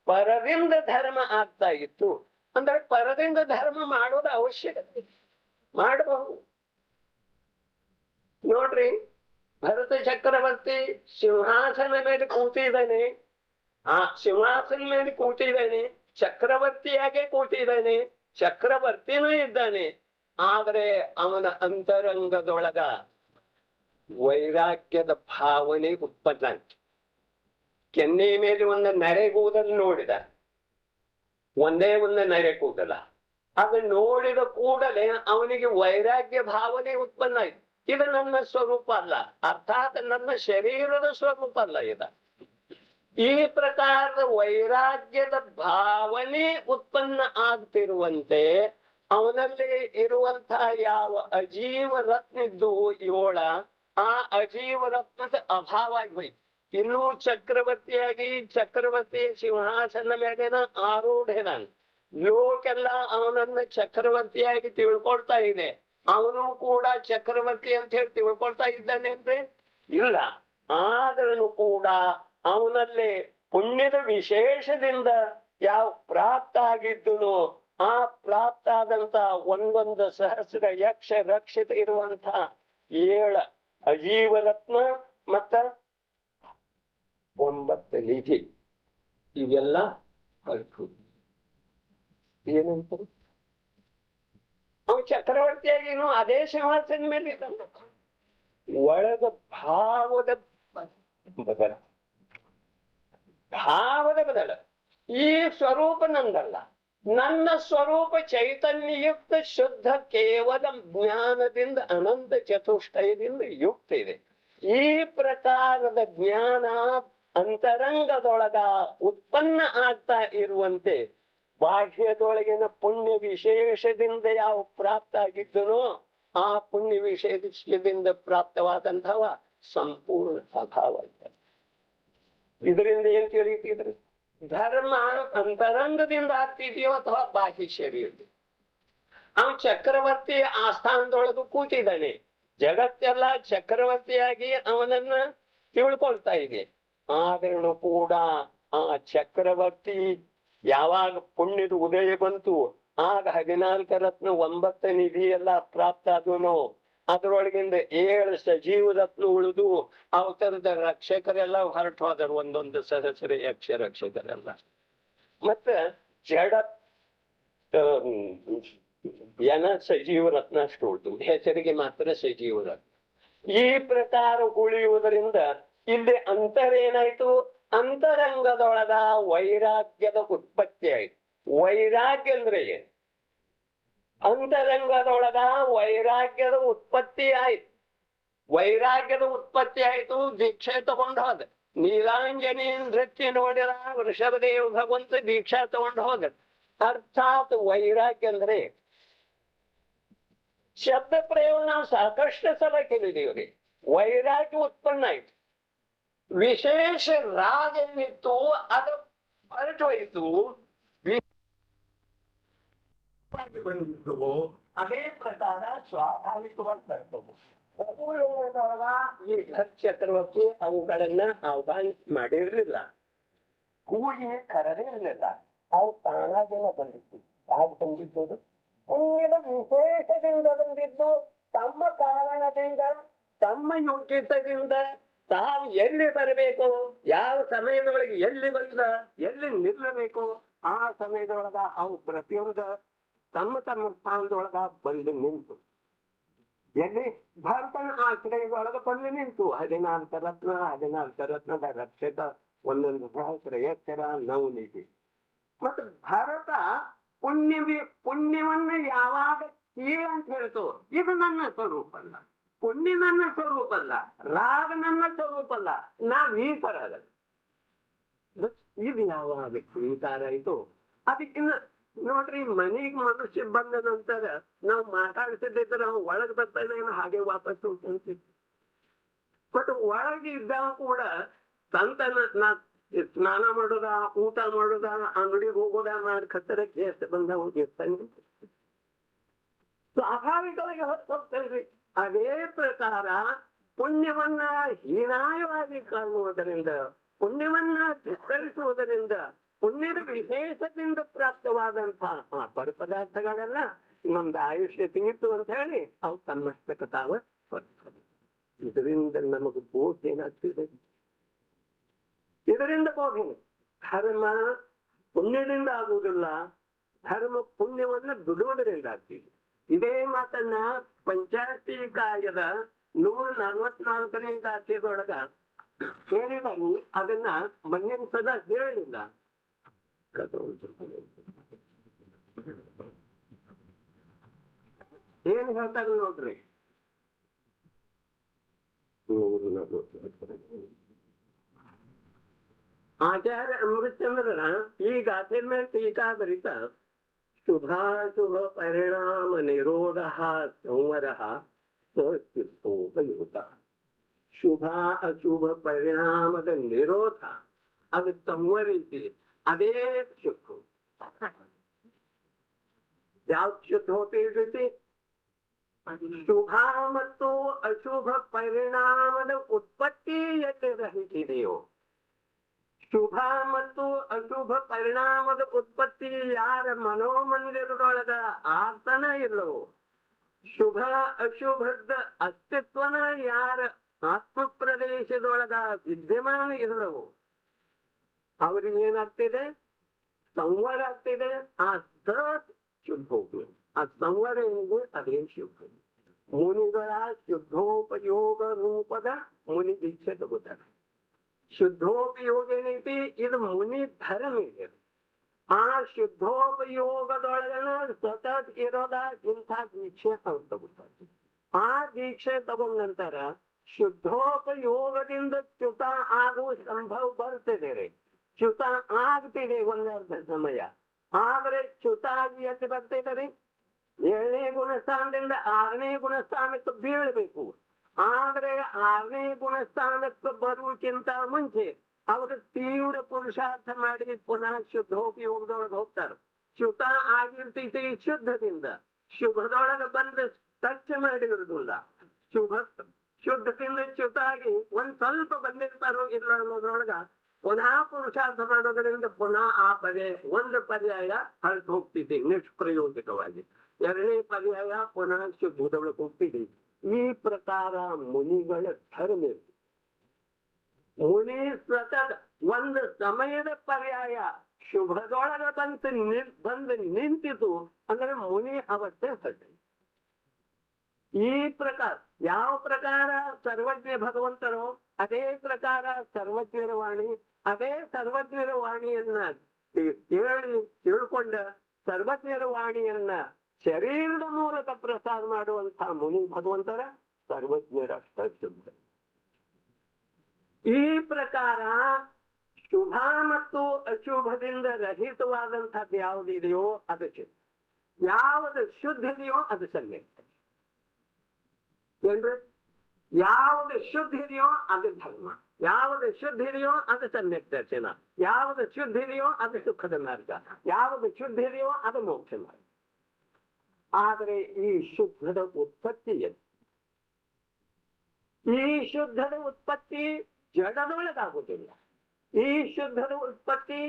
ಪರದಿಂದ ಧರ್ಮ ಆಗ್ತಾ ಇತ್ತು. ಅಂದ್ರೆ ಪರದಿಂದ ಧರ್ಮ ಮಾಡೋದು ಅವಶ್ಯಕತೆ ಮಾಡಬಹುದು. ನೋಡ್ರಿ, ಭರತ ಚಕ್ರವರ್ತಿ ಸಿಂಹಾಸನ ಮೇಲೆ ಕೂತಿದ್ದಾನೆ. ಆ ಸಿಂಹಾಸನ ಮೇಲೆ ಕೂತಿದ್ದಾನೆ, ಚಕ್ರವರ್ತಿಯಾಗೆ ಕೂತಿದ್ದಾನೆ, ಚಕ್ರವರ್ತಿನೂ ಇದ್ದಾನೆ. ಆದ್ರೆ ಅವನ ಅಂತರಂಗದೊಳಗ ವೈರಾಗ್ಯದ ಭಾವನೆ ಉತ್ಪನ್ನ ಆಯ್ತು. ಕೆನ್ನೆ ಮೇಲೆ ಒಂದು ನರೆಗೂದಲು ನೋಡಿದ, ಒಂದೇ ಒಂದು ನರೆಗೂದಲ. ಅದು ನೋಡಿದ ಕೂಡಲೇ ಅವನಿಗೆ ವೈರಾಗ್ಯ ಭಾವನೆ ಉತ್ಪನ್ನ ಆಯ್ತು. ಇದು ನನ್ನ ಸ್ವರೂಪ ಅಲ್ಲ, ಅರ್ಥಾತ್ ನನ್ನ ಶರೀರದ ಸ್ವರೂಪ ಅಲ್ಲ ಇದ. ಈ ಪ್ರಕಾರದ ವೈರಾಗ್ಯದ ಭಾವನೆ ಉತ್ಪನ್ನ ಆಗ್ತಿರುವಂತೆ ಅವನಲ್ಲಿ ಇರುವಂತಹ ಯಾವ ಅಜೀವ ರತ್ನ ಇದ್ದು ಏಳ, ಆ ಅಜೀವ ರತ್ನದ ಅಭಾವ ಆಗೋಯ್ತು. ಇನ್ನೂ ಚಕ್ರವರ್ತಿಯಾಗಿ ಚಕ್ರವರ್ತಿ ಸಿಂಹಾಸನ ಮೇಲಿನ ಆರೂಢನಾನ್. ಲೋಕೆಲ್ಲ ಅವನನ್ನ ಚಕ್ರವರ್ತಿಯಾಗಿ ತಿಳ್ಕೊಳ್ತಾ ಇದೆ. ಅವನು ಕೂಡ ಚಕ್ರವರ್ತಿ ಅಂತ ಹೇಳಿ ತಿಳ್ಕೊಳ್ತಾ ಇದ್ದಾನೆ ಅಂದ್ರೆ ಇಲ್ಲ. ಆದ್ರೂ ಕೂಡ ಅವನಲ್ಲಿ ಪುಣ್ಯದ ವಿಶೇಷದಿಂದ ಯಾವ ಪ್ರಾಪ್ತ ಆಗಿದ್ದನೋ ಆ ಪ್ರಾಪ್ತ ಆದಂತ ಒಂದೊಂದು ಸಹಸ್ರ ಯಕ್ಷ ರಕ್ಷಿತ ಇರುವಂತ 7 ಅಜೀವ ರತ್ನ ಮತ್ತ 9 ನಿಧಿ ಇವೆಲ್ಲ ಹೊರಟು. ಏನಂತ ಅವನು ಚಕ್ರವರ್ತಿಯಾಗಿನು ಅದೇ ಸಿಂಹಾಸನ ಮೇಲೆ ಇದ್ದಾನೆ. ಒಳಗ ಭಾವದ ಬದಲ, ಭಾವದ ಬದಲ. ಈ ಸ್ವರೂಪ ನಂದಲ್ಲ, ನನ್ನ ಸ್ವರೂಪ ಚೈತನ್ಯಯುಕ್ತ ಶುದ್ಧ ಕೇವಲ ಜ್ಞಾನದಿಂದ ಅನಂತ ಚತುಷ್ಟಯದಿಂದ ಯುಕ್ತ ಇದೆ. ಈ ಪ್ರಕಾರದ ಜ್ಞಾನ ಅಂತರಂಗದೊಳಗ ಉತ್ಪನ್ನ ಆಗ್ತಾ ಇರುವಂತೆ ಬಾಹ್ಯದೊಳಗಿನ ಪುಣ್ಯ ವಿಶೇಷದಿಂದ ಯಾವ ಪ್ರಾಪ್ತ ಆಗಿದ್ದನೋ ಆ ಪುಣ್ಯ ವಿಶೇಷದಿಂದ ಪ್ರಾಪ್ತವಾದಂತಹ ಸಂಪೂರ್ಣ ಅಭಾವ ಇದೆ. ಇದರಿಂದ ಏನ್ ತಿಳಿಯುತ್ತಿದ್ರು? ಧರ್ಮ ಅಂತರಂಗದಿಂದ ಆಗ್ತಿದೆಯೋ ಅಥವಾ ಬಾಹ್ಯ ಶರೀರದಿಂದ? ಅವನು ಚಕ್ರವರ್ತಿ ಆಸ್ಥಾನದೊಳಗೂ ಕೂತಿದ್ದಾನೆ. ಜಗತ್ತೆಲ್ಲ ಚಕ್ರವರ್ತಿಯಾಗಿ ಅವನನ್ನ ತಿಳ್ಕೊಳ್ತಾ ಇದೆ. ಆದ್ರೂ ಕೂಡ ಆ ಚಕ್ರವರ್ತಿ ಯಾವಾಗ ಪುಣ್ಯದ ಉದಯ ಬಂತು ಆಗ 14 ರತ್ನ 9 ನಿಧಿ ಎಲ್ಲ ಪ್ರಾಪ್ತ ಆದನು. ಅದರೊಳಗಿಂದ 7 ಸಜೀವ ರತ್ನ ಉಳಿದು ಅವತರದ ರಕ್ಷಕರೆಲ್ಲ ಹೊರಟು ಹೋದರು. ಒಂದೊಂದು ಸಹಸ್ರ ಯಕ್ಷ ರಕ್ಷಕರೆಲ್ಲ. ಮತ್ತ ಜಡ ಸಜೀವ ರತ್ನ ಅಷ್ಟು ಉಳಿದು, ಹೆಸರಿಗೆ ಮಾತ್ರ ಸಜೀವ ರತ್ನ. ಈ ಪ್ರಕಾರ ಉಳಿಯುವುದರಿಂದ ಇಲ್ಲಿ ಅಂತರ ಏನಾಯ್ತು? ಅಂತರಂಗದೊಳಗ ವೈರಾಗ್ಯದ ಉತ್ಪತ್ತಿ ಆಯ್ತು. ವೈರಾಗ್ಯ ಅಂದ್ರೆ ಏನು? ಅಂತರಂಗದೊಳಗ ವೈರಾಗ್ಯದ ಉತ್ಪತ್ತಿ ಆಯ್ತು. ವೈರಾಗ್ಯದ ಉತ್ಪತ್ತಿ ಆಯ್ತು. ದೀಕ್ಷೆ ತಗೊಂಡು ಹೋದ. ನೀಲಾಂಜನಿ ನೃತ್ಯ ನೋಡಿದ ವೃಷಭದೇವ ಭಗವಂತ ದೀಕ್ಷಾ ತಗೊಂಡು ಹೋದ. ಅರ್ಥಾತ್ ವೈರಾಗ್ಯ ಅಂದ್ರೆ ಶಬ್ದ ಪ್ರಯೋಗ ನಾವು ಸಾಕಷ್ಟು ಸಲ ಕೇಳಿದೀವ್ರಿ. ವೈರಾಗ್ಯ ಉತ್ಪನ್ನ ಆಯ್ತು. ವಿಶೇಷ ರಾಗ ಏನಿತ್ತು ಅದು ಹೊರಟು ಹೋಯಿತು. ಬಂದಿದ್ದು ಅದೇ ಪ್ರಕಾರ ಸ್ವಾಭಾವಿಕವಾಗಿ ಬರ್ತವು. ಈ ಚಕ್ರವರ್ತಿ ಅವುಗಳನ್ನ ಆಹ್ವಾನ ಮಾಡಿರ್ಲಿಲ್ಲ, ಕೂಡಿ ಕರೆದಿರ್ಲಿಲ್ಲ. ಅವು ತಾನಾಗೆಲ್ಲ ಬಂದಿತ್ತು. ಯಾಕೆ ಬಂದಿದ್ದು? ಪುಣ್ಯದ ವಿಶೇಷದಿಂದ ಬಂದಿದ್ದು. ತಮ್ಮ ಕಾರಣದಿಂದ, ತಮ್ಮ ಯೋಗ್ಯತೆಯಿಂದ ತಾವು ಎಲ್ಲಿ ಬರಬೇಕು, ಯಾವ ಸಮಯದೊಳಗೆ ಎಲ್ಲಿ ಬಂದ, ಎಲ್ಲಿ ನಿಲ್ಲಬೇಕು, ಆ ಸಮಯದೊಳಗ ಅವು ಪ್ರತಿಯೊಂದು ತಮ್ಮ ತಮ್ಮ ಸ್ಥಾನದೊಳಗ ಬಂದು ನಿಂತು. ಎಲ್ಲಿ ಭಾರತನ ಆಶ್ರಯದೊಳಗ ಬಂದು ನಿಂತು 14 ರತ್ನ, 14 ರತ್ನದ ರಕ್ಷಕ, ಒಂದೊಂದು ಸಹಸ್ರ ಎಚ್ಚರ, 9 ನಿಧಿ. ಮತ್ತು ಭಾರತ ಪುಣ್ಯವನ್ನ ಯಾವಾಗ ಕೀಳ ಅಂತ ಹೇಳ್ತು, ಇದು ನನ್ನ ಸ್ವರೂಪ ಅಲ್ಲ, ಪುಣ್ಯ ನನ್ನ ಸ್ವರೂಪ ಅಲ್ಲ, ರಾಗ ನನ್ನ ಸ್ವರೂಪ ಅಲ್ಲ, ನಾವ್ ಈ ತರ ಆಗಲ್ಲ. ಇದು ಯಾವಾಗ ಸ್ವೀಕಾರ ಆಯ್ತು? ಅದಕ್ಕಿಂತ ನೋಡ್ರಿ, ಮನೆಗೆ ಮನುಷ್ಯ ಬಂದ ನಂತರ ನಾವು ಮಾತಾಡ್ತಿದ್ದಿದ್ರೆ ನಾವು ಒಳಗೆ ಬರ್ತಾನೆ ಹಾಗೆ ವಾಪಸ್ ಅಂತಿದ್ವಿ. ಬಟ್ ಒಳಗೆ ಇದ್ದಾಗ ಕೂಡ ನಾ ಸ್ನಾನ ಮಾಡೋದ, ಊಟ ಮಾಡೋದ, ಅಂಗಡಿಗೆ ಹೋಗೋದ ಮಾಡ್ಕತ್ತರ ಕೇಸ್ ಬಂದ ಹೋಗಿರ್ತಾನೆ. ಸ್ವಾಭಾವಿಕವಾಗಿ ಹೋಗ್ತೇನ್ರಿ. ಅದೇ ಪ್ರಕಾರ ಪುಣ್ಯವನ್ನ ಹೀನಾಯವಾಗಿ ಕಾಣುವುದರಿಂದ, ಪುಣ್ಯವನ್ನ ವಿಸ್ತರಿಸುವುದರಿಂದ, ಪುಣ್ಯದ ವಿಶೇಷದಿಂದ ಪ್ರಾಪ್ತವಾದಂತಹ ಪದಾರ್ಥಗಳೆಲ್ಲ ನಮ್ದು ಆಯುಷ್ಯ ತಿಂಗಿತ್ತು ಅಂತ ಹೇಳಿ ಅವು ತನ್ನಷ್ಟಕ್ಕೆ ತಾವ ಬರ್ತದೆ. ಇದರಿಂದ ನಮಗೆ ಬೋಧ ಏನಾಗ್ತಿದೆ? ಇದರಿಂದ ಬೋಧ ಧರ್ಮ ಪುಣ್ಯದಿಂದ ಆಗುವುದಿಲ್ಲ, ಧರ್ಮ ಪುಣ್ಯವನ್ನ ಬಿಡುವುದರಿಂದ ಆಗ್ತಿದೆ. ಇದೇ ಮಾತನ್ನ ಪಂಚಾಯತಿ ಕಾಯದ 144ನೇ ದಾಖಲೆಯೊಳಗ ಹೇಳಿದಾಗ ಅದನ್ನ ಮಣ್ಣಿನ ಸದಾ ಹೇಳಿಲ್ಲ. ಏನ್ ಹೇಳ್ತಾರೆ ನೋಡ್ರಿ. ಆಚಾರ್ಯ ಅಮೃತಚಂದ್ರನ ಈ ಗಾಥೆ ಮೇಲೆ ಟೀಕಾ ಬರೀತಾ ಶುಭಾಶುಭ ಪರಿಣಾಮ ನಿರೋಧ ಸಂವರ ಸಚಿತ್ತೋಪಯುಕ್ತ. ಶುಭ ಅಶುಭ ಪರಿಣಾಮದ ನಿರೋಧ ಅದು ಸಂವರಿಸಿ ಅದೇ ಶುದ್ಧ. ಯಾವ ಶುದ್ಧ ಹೋಗ್ತಿರ್ತೈತಿ? ಶುಭ ಮತ್ತು ಅಶುಭ ಪರಿಣಾಮದ ಉತ್ಪತ್ತಿ ಎಲ್ಲಿ ರಹಿತಿದೆಯೋ, ಶುಭ ಮತ್ತು ಅಶುಭ ಪರಿಣಾಮದ ಉತ್ಪತ್ತಿ ಯಾರ ಮನೋಮಂದಿರದೊಳಗ ಆತನ ಇಲ್ಲವೋ, ಶುಭ ಅಶುಭದ ಅಸ್ತಿತ್ವನ ಯಾರ ಆತ್ಮ ಪ್ರದೇಶದೊಳಗ ವಿದ್ಯಮಾನ ಇಲ್ಲವೋ ಅವ್ರಿಗೆ ಏನಾಗ್ತಿದೆ? ಸಂವರ ಆಗ್ತಿದೆ. ಆ ಶುದ್ಧ ಹೋಗ್ಬೇಕು. ಆ ಸಂವರ ಎಂದು ಅದೇ ಶುದ್ಧ. ಮುನಿಗಳ ಶುದ್ಧೋಪಯೋಗ ರೂಪದ ಮುನಿ ದೀಕ್ಷೆ ತಗೋತಾರೆ. ಶುದ್ಧೋಪಯೋಗ ಏನೈತಿ? ಇದು ಮುನಿ ಧರ್ಮ ಇದೆ. ಆ ಶುದ್ಧೋಪಯೋಗದೊಳಗನ ಸ್ವತಃ ಇರೋದ ಇಂಥ ದೀಕ್ಷೆ ತಗೋತಾರೆ. ಆ ದೀಕ್ಷೆ ತಗೊಂಡ ನಂತರ ಶುದ್ಧೋಪಯೋಗದಿಂದ ಚ್ಯುತ ಆಗುವ ಸಂಭವ ಬರ್ತದೆ ರೀ. ಚ್ಯುತ ಆಗ್ತಿದೆ ಒಂದರ್ಧ ಸಮಯ. ಆದ್ರೆ ಚ್ಯುತ ಆಗಿ ಎಲ್ಲಿ ಬರ್ತಿದೆ? 7ನೇ ಗುಣಸ್ಥಾನದಿಂದ 6ನೇ ಗುಣಸ್ಥಾನಕ್ಕೆ ಬೀಳ್ಬೇಕು. ಆದ್ರೆ 6ನೇ ಗುಣಸ್ಥಾನಕ್ಕೆ ಬರುವುದಕ್ಕಿಂತ ಮುಂಚೆ ಅವರು ತೀವ್ರ ಪುರುಷಾರ್ಥ ಮಾಡಿ ಪುನಃ ಶುದ್ಧೋಪಯೋಗದೊಳಗೆ ಹೋಗ್ತಾರೆ. ಚ್ಯುತ ಆಗಿರ್ತೈತಿ ಶುದ್ಧದಿಂದ. ಶುಭದೊಳಗೆ ಬಂದು ಟಚ್ ಮಾಡಿರುವುದಿಲ್ಲ. ಶುದ್ಧದಿಂದ ಚ್ಯುತ ಆಗಿ ಒಂದ್ ಸ್ವಲ್ಪ ಬಂದಿರ್ತಾರೋ ಇಲ್ಲ ಅನ್ನೋದ್ರೊಳಗ ಪುನಃ ಪುರುಷಾರ್ಥ ಮಾಡೋದ್ರಿಂದ ಪುನಃ ಆ ಒಂದು ಪರ್ಯಾಯ ಹೊರಟು ಹೋಗ್ತಿದೆ ನಿಷ್ಪ್ರಯೋಜಕವಾಗಿ. 2ನೇ ಪರ್ಯಾಯ ಪುನಃ ಶುದ್ಧದೊಳಗೆ ಹೋಗ್ತಿದೆ. ಈ ಪ್ರಕಾರ ಮುನಿಗಳ ಧರ್ಮ. ಮುನಿ ಸ್ವತಃ ಒಂದು ಸಮಯದ ಪರ್ಯಾಯ ಶುಭದೊಳಗ ಬಂದು ನಿಂತಿತು ಅಂದ್ರೆ ಮುನಿ ಅವಸ್ಥೆ ಹೊರಟ. ಈ ಪ್ರಕಾರ ಯಾವ ಪ್ರಕಾರ ಸರ್ವಜ್ಞ ಭಗವಂತರು ಅದೇ ಪ್ರಕಾರ ಸರ್ವಜ್ಞರ ವಾಣಿ. ಅದೇ ಸರ್ವಜ್ಞರ ವಾಣಿಯನ್ನ ತಿಳ್ಕೊಂಡ ಸರ್ವಜ್ಞರ ವಾಣಿಯನ್ನ ಶರೀರದ ಮೂಲಕ ಪ್ರಸಾರ ಮಾಡುವಂತಹ ಮುನಿ ಭಗವಂತರ ಸರ್ವಜ್ಞರಷ್ಟ ಶುದ್ಧ. ಈ ಪ್ರಕಾರ ಶುಭ ಮತ್ತು ಅಶುಭದಿಂದ ರಹಿತವಾದಂಥದ್ದು ಯಾವುದಿದೆಯೋ ಅದು ಶುದ್ಧ. ಯಾವುದು ಶುದ್ಧ ಇದೆಯೋ ಅದು ಸಮ್ಯಕ್. ಏನ್ರಿ? ಯಾವುದು ಶುದ್ಧ ಇದೆಯೋ ಅದು ಧರ್ಮ. ಯಾವುದು ಶುದ್ಧ ಇದೆಯೋ ಅದು ಸಮ್ಯಕ್ ದರ್ಶನ. ಯಾವುದು ಶುದ್ಧ ಇದೆಯೋ ಅದು ಸುಖದ ಮಾರ್ಗ. ಯಾವುದು ಶುದ್ಧ ಇದೆಯೋ ಅದು ಮೋಕ್ಷ ಮಾರ್ಗ. ಆದರೆ ಈ ಶುದ್ಧದ ಉತ್ಪತ್ತಿ ಏನು? ಈ ಶುದ್ಧದ ಉತ್ಪತ್ತಿ ಜಡದೊಳಗಾಗುವುದಿಲ್ಲ. ಈ ಶುದ್ಧದ ಉತ್ಪತ್ತಿ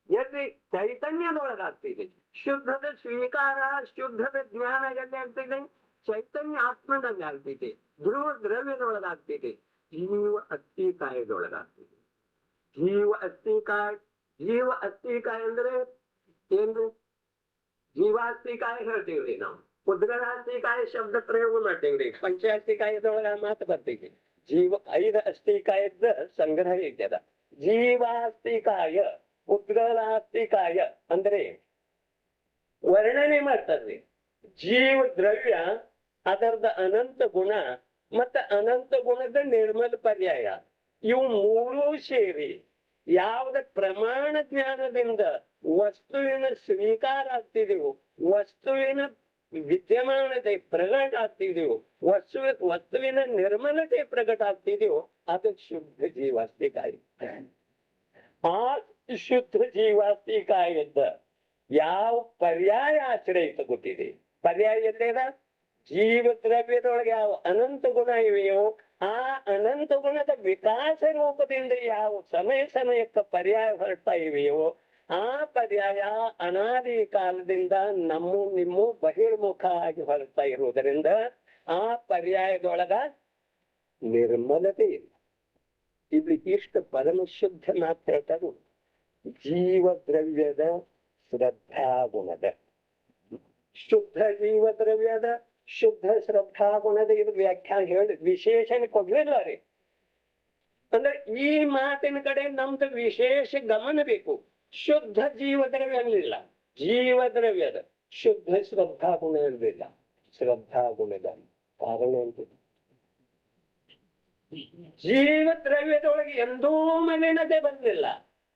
ಎಲ್ಲಿ ಚೈತನ್ಯದೊಳಗಾಗ್ತಿದೆ. ಶುದ್ಧದ ಸ್ವೀಕಾರ ಶುದ್ಧದ ಜ್ಞಾನ ಎಲ್ಲಿ ಆಗ್ತಿದೆ? ಚೈತನ್ಯ ಆತ್ಮದಲ್ಲಿ ಆಗ್ತಿದೆ. ಧ್ರುವ ದ್ರವ್ಯದೊಳಗಾಗ್ತಿದೆ. ಜೀವ ಅಸ್ಥಿಕಾಯದೊಳಗಾಗ್ತಿದೆ. ಜೀವ ಅಸ್ಥಿಕಾಯ ಅಂದ್ರೆ ಏನು? ಜೀವಾಸ್ತಿಕಾಯ ಹೇಳ್ತೀವ್ರಿ ನಾವು. ಉದ್ಗಲಾಸ್ತಿಕಾಯ ಶಬ್ದ ಪ್ರಯೋಗ ಮಾಡ್ತೀವ್ರಿ. ಪಂಚಾಸ್ತಿಕಾಯದೊಳಗ ಮಾತು ಬರ್ತೀವಿ. 5 ಅಸ್ಥಿಕಾಯದ ಸಂಗ್ರಹ ಇದ್ಯದ. ಜೀವಾಸ್ತಿಕಾಯ ಉದ್ಗಲಾಸ್ತಿಕಾಯ ಅಂದ್ರೆ ವರ್ಣನೆ ಮಾಡ್ತಾರ್ರಿ. ಜೀವ ದ್ರವ್ಯ ಅದರದ ಅನಂತ ಗುಣ ಮತ್ತ ಅನಂತ ಗುಣದ ನಿರ್ಮಲ ಪರ್ಯಾಯ ಇವು ಮೂರೂ ಸೇರಿ ಯಾವ್ದ ಪ್ರಮಾಣ ಜ್ಞಾನದಿಂದ ವಸ್ತುವಿನ ಸ್ವೀಕಾರ ಆಗ್ತಿದೆಯೋ, ವಸ್ತುವಿನ ವಿದ್ಯಮಾನತೆ ಪ್ರಗಟ ಆಗ್ತಿದೆಯೋ, ವಸ್ತುವಿನ ನಿರ್ಮಲತೆ ಪ್ರಗಟ ಆಗ್ತಿದೆಯೋ ಅದು ಶುದ್ಧ ಜೀವಾಸ್ತಿಕಾಯ. ಆ ಶುದ್ಧ ಜೀವಾಸ್ತಿಕಾಯದ ಯಾವ ಪರ್ಯಾಯ ಆಶ್ರಯ ತಗೋತಿದೆ? ಪರ್ಯಾಯ ಎಲ್ಲೇದ? ಜೀವ ದ್ರವ್ಯದೊಳಗೆ ಯಾವ ಅನಂತ ಗುಣ ಇವೆಯೋ ಆ ಅನಂತ ಗುಣದ ವಿಕಾಸ ರೂಪದಿಂದ ಯಾವ ಸಮಯಕ್ಕೆ ಪರ್ಯಾಯ ಹೊರಡ್ತಾ ಇವೆಯೋ ಆ ಪರ್ಯಾಯ ಅನಾದಿ ಕಾಲದಿಂದ ನಿಮ್ಮ ಬಹಿರ್ಮುಖ ಆಗಿ ಹೊರಡ್ತಾ ಇರುವುದರಿಂದ ಆ ಪರ್ಯಾಯದೊಳಗ ನಿರ್ಮಲತೆ ಇಲ್ಲ. ಇದು ಇಷ್ಟ ಪರಮ ಶುದ್ಧ ಮಾತು ಹೇಳ್ತಾರೆ. ಜೀವ ದ್ರವ್ಯದ ಶ್ರದ್ಧಾ ಗುಣದ ಶುದ್ಧ ಜೀವ ದ್ರವ್ಯದ ಶುದ್ಧ ಶ್ರದ್ಧಾ ಗುಣದ ಇದು ವ್ಯಾಖ್ಯಾನ ಹೇಳಿ ವಿಶೇಷಣೆ ಕೊಡ್ಲಿಲ್ಲ ರೀ. ಅಂದ್ರೆ ಈ ಮಾತಿನ ಕಡೆ ನಮ್ದು ವಿಶೇಷ ಗಮನ ಬೇಕು. ಶುದ್ಧ ಜೀವ ದ್ರವ್ಯ ಅನ್ನಲಿಲ್ಲ, ಜೀವ ದ್ರವ್ಯದ ಶುದ್ಧ ಶ್ರದ್ಧಾ ಗುಣ ಇರಲಿಲ್ಲ. ಶ್ರದ್ಧಾ ಗುಣದ ಕಾರಣ ಅಂತ ಜೀವ ದ್ರವ್ಯದೊಳಗೆ ಎಂದೂ ಮಲಿನತೆ ಬಂದಿಲ್ಲ.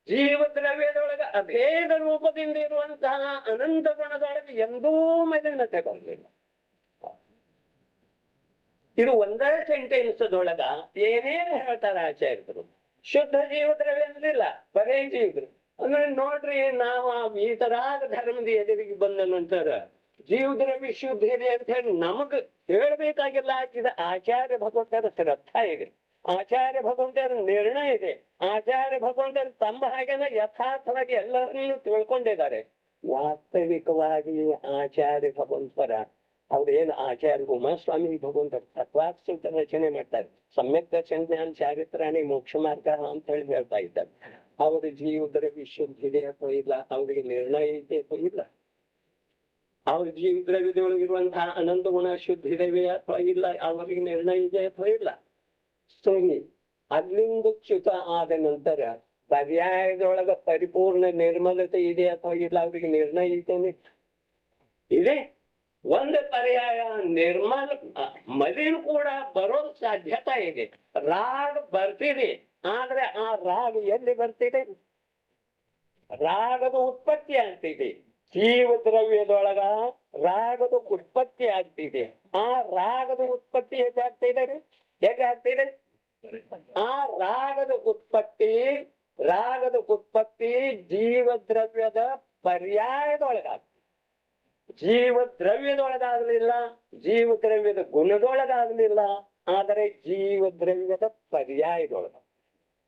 ಜೀವ ದ್ರವ್ಯದೊಳಗೆ ಅಭೇದ ರೂಪದಿಂದ ಇರುವಂತಹ ಅನಂತ ಗುಣದೊಳಗೆ ಎಂದೂ ಮಲಿನತೆ ಬರಲಿಲ್ಲ. ಇದು ಒಂದೇ ಸೆಂಟೆನ್ಸ್ದೊಳಗ ಏನೇನು ಹೇಳ್ತಾರ ಆಚಾರ್ಯರು. ಶುದ್ಧ ಜೀವದ್ರವ್ಯಂದಿಲ್ಲ, ಬರೇ ಜೀವದ್ರು. ಅಂದ್ರೆ ನೋಡ್ರಿ, ನಾವು ಈ ತರಾದ ಧರ್ಮದ ಎದುರಿಗೆ ಬಂದ ನಂತರ ಜೀವದ್ರವ್ಯ ಶುದ್ಧ ಇದೆ ಅಂತ ಹೇಳಿ ನಮಗ್ ಹೇಳ್ಬೇಕಾಗಿಲ್ಲ. ಇದು ಆಚಾರ್ಯ ಭಗವಂತರ ಶ್ರದ್ಧಾ ಇದೆ, ಆಚಾರ್ಯ ಭಗವಂತರ ನಿರ್ಣಯ ಇದೆ. ಆಚಾರ್ಯ ಭಗವಂತರು ತಮ್ಮ ಹಾಗೆನ ಯಥಾರ್ಥವಾಗಿ ಎಲ್ಲರನ್ನೂ ತಿಳ್ಕೊಂಡಿದ್ದಾರೆ. ವಾಸ್ತವಿಕವಾಗಿ ಆಚಾರ್ಯ ಭಗವಂತರ ಅವ್ರೇನು ಆಚಾರ್ಯ ಉಮಾಸ್ವಾಮಿ ಭಗವಂತ ತತ್ವಾತ್ಸೂತ್ರ ರಚನೆ ಮಾಡ್ತಾರೆ. ಸಮ್ಯಕ್ ದರ್ಶನ ಜ್ಞಾನ ಚಾರಿತ್ರಾಣಿ ಮೋಕ್ಷ ಮಾರ್ಗ ಅಂತ ಹೇಳಿ ಹೇಳ್ತಾ ಇದ್ದಾರೆ. ಅವ್ರ ಜೀವದ್ರ ವಿಶುದ್ಧಿ ಇದೆ ಅಥವಾ ಇಲ್ಲ, ಅವ್ರಿಗೆ ನಿರ್ಣಯ ಇದೆ ಅಥವಾ ಇಲ್ಲ, ಅವ್ರ ಜೀವದ್ರವ್ಯದೊಳಗಿರುವಂತಹ ಅನಂತ ಗುಣ ಶುದ್ಧ ಇದಾವೆ ಅಥವಾ ಇಲ್ಲ, ಅವ್ರಿಗೆ ನಿರ್ಣಯ ಇದೆ ಅಥವಾ ಇಲ್ಲ. ಸರಿ, ಅಲ್ಲಿಂದ ಚ್ಯುತ ಆದ ನಂತರ ಪರ್ಯಾಯದೊಳಗ ಪರಿಪೂರ್ಣ ನಿರ್ಮಲತೆ ಇದೆ ಅಥವಾ ಇಲ್ಲ, ಅವ್ರಿಗೆ ನಿರ್ಣಯ ಇದ್ದೇನೆ ಇದೆ. ಒಂದು ಪರ್ಯಾಯ ನಿರ್ಮಲ ಮಲಿನ ಕೂಡ ಬರೋ ಸಾಧ್ಯತೆ ಇದೆ. ರಾಗ ಬರ್ತಿದೆ, ಆದ್ರೆ ಆ ರಾಗ ಎಲ್ಲಿ ಬರ್ತಿದೆ? ರಾಗದ ಉತ್ಪತ್ತಿ ಆಗ್ತಿದೆ. ಜೀವದ್ರವ್ಯದೊಳಗ ರಾಗದ ಉತ್ಪತ್ತಿ ಆಗ್ತಿದೆ. ಆ ರಾಗದ ಉತ್ಪತ್ತಿ ಹೇಗಾಗ್ತಿದೆ? ಹೇಗಾಗ್ತಿದೆ? ಆ ರಾಗದ ಉತ್ಪತ್ತಿ ಜೀವದ್ರವ್ಯದ ಪರ್ಯಾಯದೊಳಗಾಗ್ತದೆ. ಜೀವದ್ರವ್ಯದೊಳಗಾಗಲಿಲ್ಲ, ಜೀವದ್ರವ್ಯದ ಗುಣದೊಳಗಾಗಲಿಲ್ಲ, ಆದರೆ ಜೀವದ್ರವ್ಯದ ಪರ್ಯಾಯದೊಳಗ.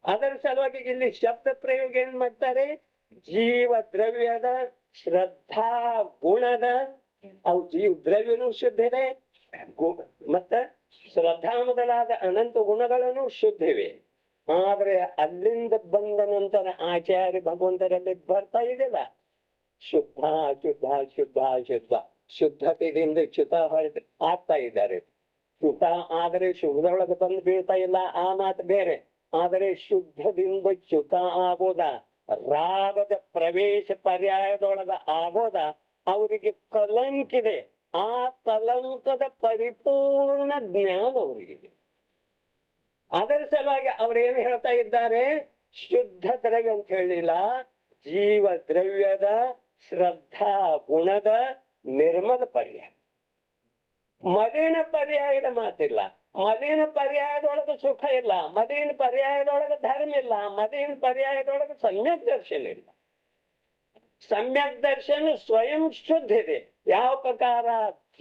ಅದರ ಸಲುವಾಗಿ ಇಲ್ಲಿ ಶಬ್ದ ಪ್ರಯೋಗ ಏನ್ ಮಾಡ್ತಾರೆ? ಜೀವದ್ರವ್ಯದ ಶ್ರದ್ಧಾ ಗುಣದ, ಅವು ಜೀವದ್ರವ್ಯನೂ ಶುದ್ಧ ಇದೆ, ಮತ್ತ ಶ್ರದ್ಧಾ ಮೊದಲಾದ ಅನಂತ ಗುಣಗಳನ್ನು ಶುದ್ಧಿವೆ. ಆದ್ರೆ ಅಲ್ಲಿಂದ ಬಂದ ನಂತರ ಆಚಾರ್ಯ ಭಗವಂತರಲ್ಲಿ ಬರ್ತಾ ಇದೆಲ್ಲ ಶುದ್ಧ ಶುದ್ಧ ಶುದ್ಧ ಶುದ್ಧ, ಶುದ್ಧತೆಯಿಂದ ಚ್ಯುತ ಆಗ್ತಾ ಇದ್ದಾರೆ. ಚ್ಯುತ ಆದರೆ ಶುದ್ಧದೊಳಗೆ ಬಂದು ಬೀಳ್ತಾ ಇಲ್ಲ, ಆ ಮಾತು ಬೇರೆ. ಆದರೆ ಶುದ್ಧದಿಂದ ಚ್ಯುತ ಆಗೋದ, ರಾಗದ ಪ್ರವೇಶ ಪರ್ಯಾಯದೊಳಗ ಆಗೋದ ಅವರಿಗೆ ಕಲಂಕಿದೆ. ಆ ಕಲಂಕದ ಪರಿಪೂರ್ಣ ಜ್ಞಾನ ಅವರಿಗಿದೆ. ಅದರ ಸಲುವಾಗಿ ಅವ್ರೇನು ಹೇಳ್ತಾ ಇದ್ದಾರೆ? ಶುದ್ಧ ದ್ರವ್ಯ ಅಂತ ಹೇಳಿಲ್ಲ, ಜೀವ ದ್ರವ್ಯದ ಶ್ರದ್ಧಾ ಗುಣದ ನಿರ್ಮಲ ಪರ್ಯಾಯ. ಮಲಿನ ಪರ್ಯಾಯದ ಮಾತಿಲ್ಲ. ಮಲಿನ ಪರ್ಯಾಯದೊಳಗೆ ಸುಖ ಇಲ್ಲ, ಮಲಿನ ಪರ್ಯಾಯದೊಳಗೆ ಧರ್ಮ ಇಲ್ಲ, ಮಲಿನ ಪರ್ಯಾಯದೊಳಗೆ ಸಮ್ಯಕ್ ದರ್ಶನ ಇಲ್ಲ. ಸಮ್ಯಕ್ ದರ್ಶನ ಸ್ವಯಂ ಶುದ್ಧ ಇದೆ. ಯಾವ ಪ್ರಕಾರ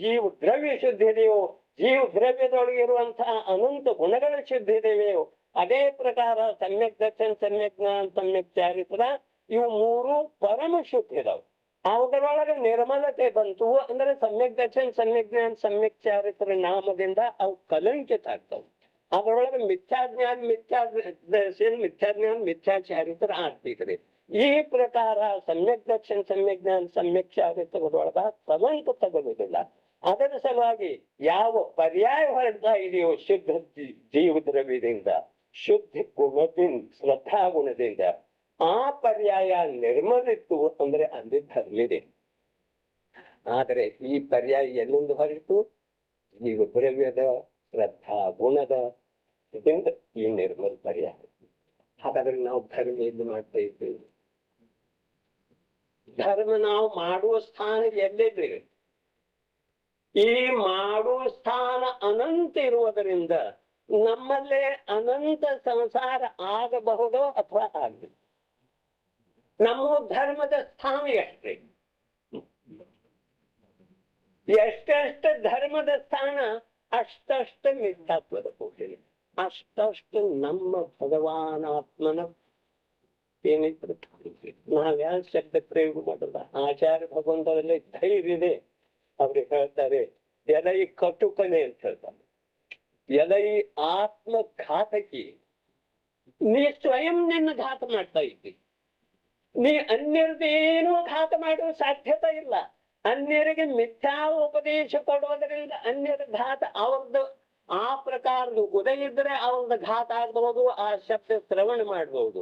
ಜೀವ ದ್ರವ್ಯ ಶುದ್ಧ ಇದೆಯೋ, ಜೀವ ದ್ರವ್ಯದೊಳಗಿರುವಂತಹ ಅನಂತ ಗುಣಗಳ ಶುದ್ಧ ಇದೆಯೋ, ಅದೇ ಪ್ರಕಾರ ಸಮ್ಯಕ್ ದರ್ಶನ, ಸಮ್ಯಕ್ ಜ್ಞಾನ, ಸಮ್ಯಕ್ ಚಾರಿತ್ರ, ಇವು ಮೂರು ಪರಮ ಶುದ್ಧ ಇದಾವೆ. ಅವುಗಳೊಳಗೆ ನಿರ್ಮಲತೆ ಬಂತು ಅಂದ್ರೆ ಸಮ್ಯಕ್ ದರ್ಶನ, ಸಮ್ಯಕ್ ಜ್ಞಾನ, ಸಮ್ಯಕ್ ಚಾರಿತ್ರ ನಾಮದಿಂದ ಅವು ಕಲಂಕಿತ ಆಗ್ತವೆ. ಅದರೊಳಗೆ ಮಿಥ್ಯಾಜ್ಞಾನ, ಮಿಥ್ಯಾ ದರ್ಶನ, ಮಿಥ್ಯಾಜ್ಞಾನ, ಮಿಥ್ಯಾ ಚಾರಿತ್ರ ಆಗ್ತಿದ್ರಿ. ಈ ಪ್ರಕಾರ ಸಮ್ಯಕ್ ದರ್ಶನ, ಸಮ್ಯಕ್ ಜ್ಞಾನ, ಸಮ್ಯಕ್ ಚಾರಿತ್ರದೊಳಗ ಕಲಂಕ ತಗೊಳ್ಳುವುದಿಲ್ಲ. ಅದರ ಸಲುವಾಗಿ ಯಾವ ಪರ್ಯಾಯ ಹೊರಡ್ತಾ ಇದೆಯೋ ಶುದ್ಧ ಜೀವ ದ್ರವ್ಯದಿಂದ, ಶುದ್ಧ ಗುಣದಿಂದ, ಶ್ರದ್ಧಾ ಗುಣದಿಂದ, ಆ ಪರ್ಯಾಯ ನಿರ್ಮಲಿತ್ತು ಅಂದ್ರೆ ಅಲ್ಲಿ ಧರ್ಮ ಇದೆ. ಆದರೆ ಈ ಪರ್ಯಾಯ ಎಲ್ಲಿಂದ ಹೊರಟು? ಜೀವ ದ್ರವ್ಯದ ಶ್ರದ್ಧಾ ಗುಣದ ಇದರಿಂದ ಈ ನಿರ್ಮಲ ಪರ್ಯಾಯ. ಹಾಗಾದ್ರೆ ನಾವು ಧರ್ಮ ಎಲ್ಲಿ ಮಾಡ್ತಾ ಇದ್ದೇವೆ? ಧರ್ಮ ನಾವು ಮಾಡುವ ಸ್ಥಾನ ಎಲ್ಲಿದೆ? ಈ ಮಾಡುವ ಸ್ಥಾನ ಅನಂತ ಇರುವುದರಿಂದ ನಮ್ಮಲ್ಲೇ ಅನಂತ ಸಂಸಾರ ಆಗಬಹುದೋ ಅಥವಾ ಆಗಲಿ. ನಮ್ಮ ಧರ್ಮದ ಸ್ಥಾನ ಎಷ್ಟ್ರಿ? ಎಷ್ಟೆಷ್ಟು ಧರ್ಮದ ಸ್ಥಾನ ಅಷ್ಟಷ್ಟು ಮಿಥ್ಯಾತ್ವದ ಪೂಜೆ, ಅಷ್ಟಷ್ಟು ನಮ್ಮ ಭಗವಾನಾತ್ಮನ ಏನಿದ್ರು. ನಾವ್ಯಾವ ಶಬ್ದ ಪ್ರಯೋಗ ಮಾಡಲ್ಲ. ಆಚಾರ್ಯ ಭಗವಂತರಲ್ಲಿ ಧೈರ್ಯ ಇದೆ. ಅವ್ರಿಗೆ ಹೇಳ್ತಾರೆ ಎಲೈ ಕಟುಕನೆ ಅಂತ ಹೇಳ್ತಾರೆ. ಎಲೈ ಆತ್ಮಘಾತಕಿ, ನೀ ಸ್ವಯಂ ನಿನ್ನ ಘಾತ ಮಾಡ್ತಾ ಇದ್ದಿ. ನೀ ಅನ್ಯರದೇನೂ ಘಾತ ಮಾಡುವ ಸಾಧ್ಯತೆ ಇಲ್ಲ. ಅನ್ಯರಿಗೆ ಮಿಥ್ಯಾ ಉಪದೇಶ ಕೊಡುವುದರಿಂದ ಅನ್ಯರ ಘಾತ ಅವ್ರದ್ದು ಆ ಪ್ರಕಾರದ ಉದಯ ಇದ್ರೆ ಅವ್ರದ್ದು ಘಾತ ಆಗಬಹುದು, ಆ ಶಬ್ದ ಶ್ರವಣ ಮಾಡಬಹುದು.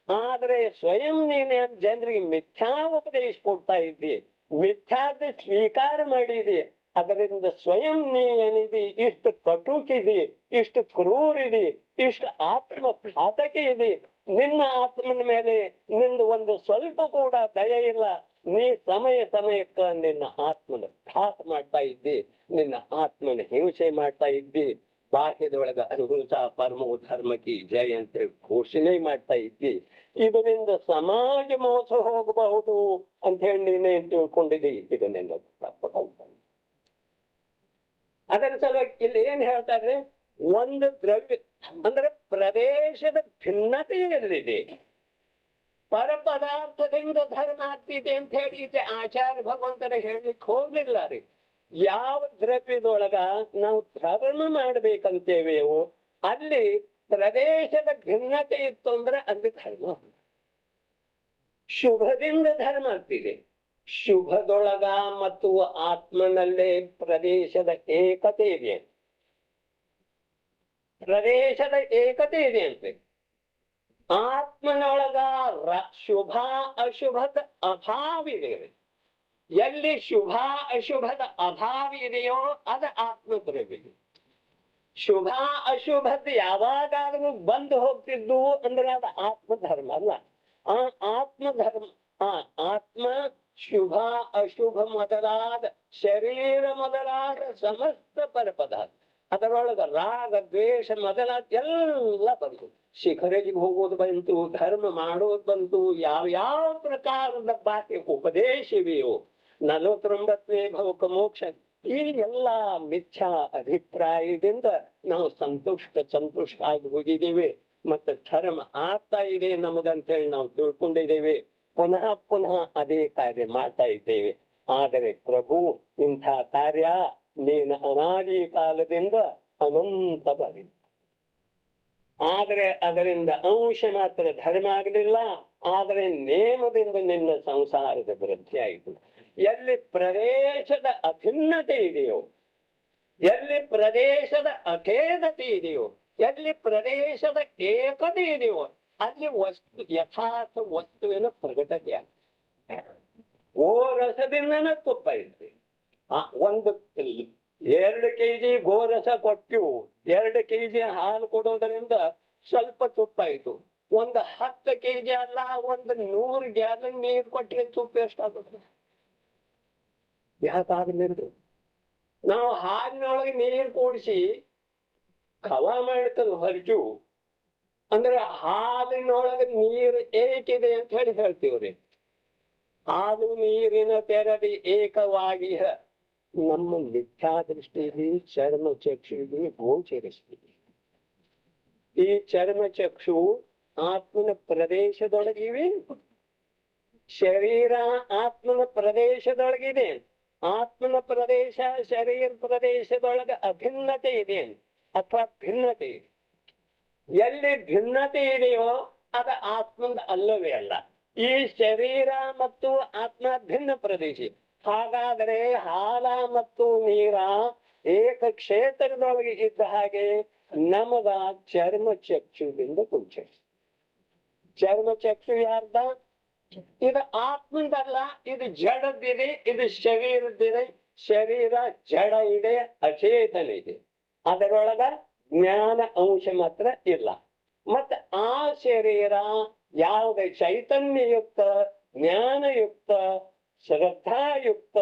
ಆದ್ರೆ ಸ್ವಯಂ ನೀನೆ ಜನರಿಗೆ ಮಿಥ್ಯಾ ಉಪದೇಶ ಕೊಡ್ತಾ ಇದ್ದಿ, ಮಿಥ್ಯಾದ ಸ್ವೀಕಾರ ಮಾಡಿದಿ. ಅದರಿಂದ ಸ್ವಯಂ ನೀ ಏನಿದೆ ಇಷ್ಟು ಕಟುಕಿದಿ, ಇಷ್ಟು ಕ್ರೂರಿದಿ, ಇಷ್ಟು ಆತ್ಮ ಘಾತಕ ಇದೆ. ನಿನ್ನ ಆತ್ಮನ ಮೇಲೆ ನಿಂದು ಒಂದು ಸ್ವಲ್ಪ ಕೂಡ ದಯ ಇಲ್ಲ. ನೀ ಸಮಯ ಸಮಯಕ್ಕ ನಿನ್ನ ಆತ್ಮನ ಘಾತ ಮಾಡ್ತಾ ಇದ್ದಿ, ನಿನ್ನ ಆತ್ಮನ ಹಿಂಸೆ ಮಾಡ್ತಾ ಇದ್ದಿ, ಬಾಹ್ಯದೊಳಗ ಅಹಿಂಸಾ ಪರಮೋ ಧರ್ಮಕ್ಕೆ ಜಯ ಅಂತ ಘೋಷಣೆ ಮಾಡ್ತಾ ಇದ್ದಿ. ಇದರಿಂದ ಸಮಾಜ ಮೋಸ ಹೋಗಬಹುದು ಅಂತ ಹೇಳಿ ನೀನೇ ತಿಳ್ಕೊಂಡಿದ್ದಿ. ಇದು ನಿನ್ನ ತಪ್ಪು ಕಲ್ಪನೆ. ಅದರ ಸಲುವಾಗಿ ಇಲ್ಲಿ ಏನ್ ಹೇಳ್ತಾರೆ, ಒಂದು ದ್ರವ್ಯ ಅಂದ್ರೆ ಪ್ರದೇಶದ ಭಿನ್ನತೆಯಲ್ಲಿದೆ. ಪರಪದಾರ್ಥದಿಂದ ಧರ್ಮ ಆಗ್ತಿದೆ ಅಂತ ಹೇಳಿ ಆಚಾರ್ಯ ಭಗವಂತರ ಹೇಳಲಿಕ್ಕೆ ಹೋಗ್ಲಿಲ್ಲ ರೀ. ಯಾವ ದ್ರವ್ಯದೊಳಗ ನಾವು ಧರ್ಮ ಮಾಡ್ಬೇಕಂತೇವೆಯೋ ಅಲ್ಲಿ ಪ್ರದೇಶದ ಭಿನ್ನತೆ ಇತ್ತು ಅಂದ್ರೆ ಅಲ್ಲಿ ಧರ್ಮ. ಶುಭದಿಂದ ಧರ್ಮ ಆಗ್ತಿದೆ. ಶುಭದೊಳಗ ಮತ್ತು ಆತ್ಮನಲ್ಲೇ ಪ್ರದೇಶದ ಏಕತೆ ಇದೆ. ಪ್ರದೇಶದ ಏಕತೆ ಇದೆ ಅಂತೆ. ಆತ್ಮನೊಳಗ ಶುಭ ಅಶುಭದ ಅಭಾವ ಇದೆ. ಎಲ್ಲಿ ಶುಭ ಅಶುಭದ ಅಭಾವ ಇದೆಯೋ ಅದು ಆತ್ಮದ್ರವ್ಯ. ಶುಭ ಅಶುಭದ ಯಾವಾಗಾದ್ರೂ ಬಂದು ಹೋಗ್ತಿದ್ದು ಅಂದ್ರೆ ಅದು ಆತ್ಮಧರ್ಮ ಅಲ್ಲ. ಆ ಆತ್ಮಧರ್ಮ ಆತ್ಮ ಶುಭ ಅಶುಭ ಮೊದಲಾದ ಶರೀರ ಮೊದಲಾದ ಸಮಸ್ತ ಪರಪದಾರ್ಥ ಅದರೊಳಗ ರಾಗ ದ್ವೇಷ ಮೊದಲಾದ ಎಲ್ಲ ಬಂತು. ಶಿಖರಿಗೆ ಹೋಗೋದು ಬಂತು, ಧರ್ಮ ಮಾಡೋದು ಬಂತು, ಯಾವ ಪ್ರಕಾರದ ಬಾಕಿ ಉಪದೇಶವಿಯೋ 49ನೇ ಭವಕ ಮೋಕ್ಷ ಈ ಎಲ್ಲ ಮಿಥ್ಯಾ ಅಭಿಪ್ರಾಯದಿಂದ ನಾವು ಸಂತುಷ್ಟ ಆಗಿ ಹೋಗಿದ್ದೇವೆ. ಮತ್ತೆ ಧರ್ಮ ಆಗ್ತಾ ಇದೆ ನಮಗಂತೇಳಿ ನಾವು ತಿಳ್ಕೊಂಡಿದ್ದೇವೆ. ಪುನಃ ಪುನಃ ಅದೇ ಕಾರ್ಯ ಮಾಡ್ತಾ ಇದ್ದೇವೆ. ಆದರೆ ಪ್ರಭು ಇಂಥ ಕಾರ್ಯ ನೀನು ಅನಾದಿ ಕಾಲದಿಂದ ಅನಂತ ಬರಿ. ಆದರೆ ಅದರಿಂದ ಅಂಶ ಮಾತ್ರ ಧರ್ಮ ಆಗಲಿಲ್ಲ. ಆದರೆ ನೇಮದಿಂದ ನಿನ್ನ ಸಂಸಾರದ ವೃದ್ಧಿ ಆಯಿತು. ಎಲ್ಲಿ ಪ್ರದೇಶದ ಅಭಿನ್ನತೆ ಇದೆಯೋ, ಎಲ್ಲಿ ಪ್ರದೇಶದ ಅಖೇದತೆ ಇದೆಯೋ, ಎಲ್ಲಿ ಪ್ರದೇಶದ ಏಕತೆ ಇದೆಯೋ ಅಲ್ಲಿ ವಸ್ತು ಯಥಾರ್ಥ ವಸ್ತುವಿನ ಪ್ರಗಟತೆ ಆಗ್ತದೆ. ಓ ರಸದಿಂದ ತುಪ್ಪ ಇರ್ತದೆ. ಒಂದು 2 kg ಗೋರಸ ಕೊಟ್ಟು 2 kg ಹಾಲು ಕೊಡೋದರಿಂದ ಸ್ವಲ್ಪ ತುಪ್ಪ ಆಯ್ತು. ಒಂದು 10 kg ಅಲ್ಲ, ಒಂದು 100 ಗ್ಯಾಲನ್ ನೀರು ಕೊಟ್ಟರೆ ತುಪ್ಪ ಎಷ್ಟಾಗುತ್ತೆ? ಯಾಕಾಗಲಿರದು? ನಾವು ಹಾಲಿನೊಳಗೆ ನೀರು ಕೂಡಿಸಿ ಖವಾ ಮಾಡ್ಕೊಂಡು ಹೊರಚು ಅಂದ್ರೆ ಹಾಲಿನೊಳಗೆ ನೀರು ಏಕಿದೆ ಅಂತ ಹೇಳಿ ಹೇಳ್ತೀವ್ರಿ. ಹಾಲು ನೀರಿನ ತೆರದಿ ಏಕವಾಗಿ ನಮ್ಮ ಮಿಥ್ಯಾ ದೃಷ್ಟಿಯಲ್ಲಿ ಚರ್ಮ ಚಕ್ಷುವಿಗೆ ಗೋಚರಿಸ್ತೀವಿ. ಈ ಚರ್ಮ ಚಕ್ಷು ಆತ್ಮನ ಪ್ರದೇಶದೊಳಗಿವೆ, ಶರೀರ ಆತ್ಮನ ಪ್ರದೇಶದೊಳಗಿದೆ. ಆತ್ಮನ ಪ್ರದೇಶ ಶರೀರ ಪ್ರದೇಶದೊಳಗೆ ಅಭಿನ್ನತೆ ಇದೆ ಅಥವಾ ಭಿನ್ನತೆ ಇದೆ. ಎಲ್ಲಿ ಭಿನ್ನತೆ ಇದೆಯೋ ಅದು ಆತ್ಮದ ಅಲ್ಲವೇ ಅಲ್ಲ. ಈ ಶರೀರ ಮತ್ತು ಆತ್ಮ ಭಿನ್ನ ಪ್ರದೇಶ. ಹಾಗಾದರೆ ಹಾಲ ಮತ್ತು ನೀರ ಏಕ ಕ್ಷೇತ್ರದೊಳಗೆ ಇದ್ದ ಹಾಗೆ ನಮಗ ಚರ್ಮ ಚಕ್ಷುವಿಂದ ಗೋಚರಿಸ. ಚರ್ಮ ಚಕ್ಷು ಯಾರ್ದ? ಇದು ಆತ್ಮದಲ್ಲ, ಇದು ಜಡದಿದೆ, ಇದು ಶರೀರದಿದೆ. ಶರೀರ ಜಡ ಇದೆ, ಅಚೇತನ ಇದೆ. ಅದರೊಳಗ ಜ್ಞಾನ ಅಂಶ ಮಾತ್ರ ಇಲ್ಲ. ಮತ್ತೆ ಆ ಶರೀರ ಯಾವುದೇ ಚೈತನ್ಯಯುಕ್ತ ಜ್ಞಾನಯುಕ್ತ ಶ್ರದ್ಧಾಯುಕ್ತ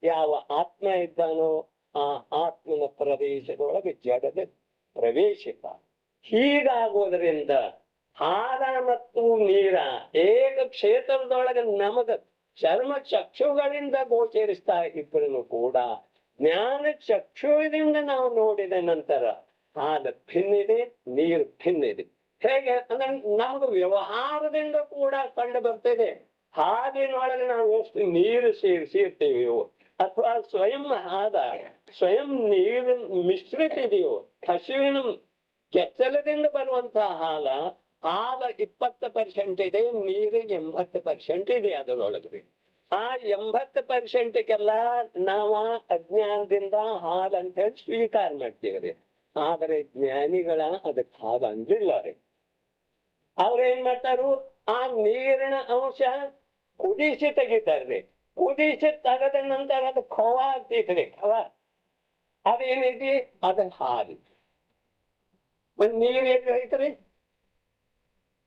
ಯಾವ ಆತ್ಮ ಇದ್ದಾನೋ ಆ ಆತ್ಮನ ಪ್ರದೇಶದೊಳಗೆ ಜಡದ ಪ್ರವೇಶಿತ. ಹೀಗಾಗೋದ್ರಿಂದ ಹಾಲ ಮತ್ತು ನೀರ ಏಕ ಕ್ಷೇತ್ರದೊಳಗೆ ನಮಗ ಚರ್ಮ ಚಕ್ಷುಗಳಿಂದ ಗೋಚರಿಸ್ತಾ ಇಬ್ಬರನ್ನು ಕೂಡ ಜ್ಞಾನ ಚಕ್ಷುವಿನಿಂದ ನಾವು ನೋಡಿದ ನಂತರ ಹಾಲು ಭಿನ್ನಿದೆ, ನೀರು ಭಿನ್ನಿದೆ. ಹೇಗೆ ಅಂದ್ರೆ ನಮ್ಗೆ ವ್ಯವಹಾರದಿಂದ ಕೂಡ ಕಂಡು ಬರ್ತದೆ. ಹಾಲಿನೊಳಗೆ ನಾವು ಎಷ್ಟು ನೀರು ಸೇರಿಸಿರ್ತೀವಿಯೋ ಅಥವಾ ಸ್ವಯಂ ಹಾದ ಸ್ವಯಂ ನೀರು ಮಿಶ್ರಿತ ಇದೆಯೋ, ಹಸುವಿನ ಕೆಚ್ಚಲದಿಂದ ಬರುವಂತಹ ಹಾಲು 20% ಇದೆ, ನೀರು 80% ಇದೆ ಅದರೊಳಗೆ. ಆ 80%ಕ್ಕೆಲ್ಲ ನಾವು ಅಜ್ಞಾನದಿಂದ ಹಾಲು ಅಂತ ಹೇಳಿ ಸ್ವೀಕಾರ ಮಾಡ್ತೀವ್ರಿ. ಆದರೆ ಜ್ಞಾನಿಗಳ ಅದಕ್ಕೆ ಹಾಲು ಅಂದಿಲ್ಲ ರೀ. ಅವ್ರೇನ್ ಮಾಡ್ತಾರು, ಆ ನೀರಿನ ಅಂಶ ಕುದಿಸಿ ತೆಗಿತಾರ್ರಿ. ಕುದಿಸಿ ತೆಗೆದ ನಂತರ ಅದು ಖವಾ ಆಗ್ತೈತ್ರಿ. ಖವಾ ಅದೇನೈತಿ? ಅದ ಹಾಲು. ಒಂದ್ ನೀರ್ ಏನ್,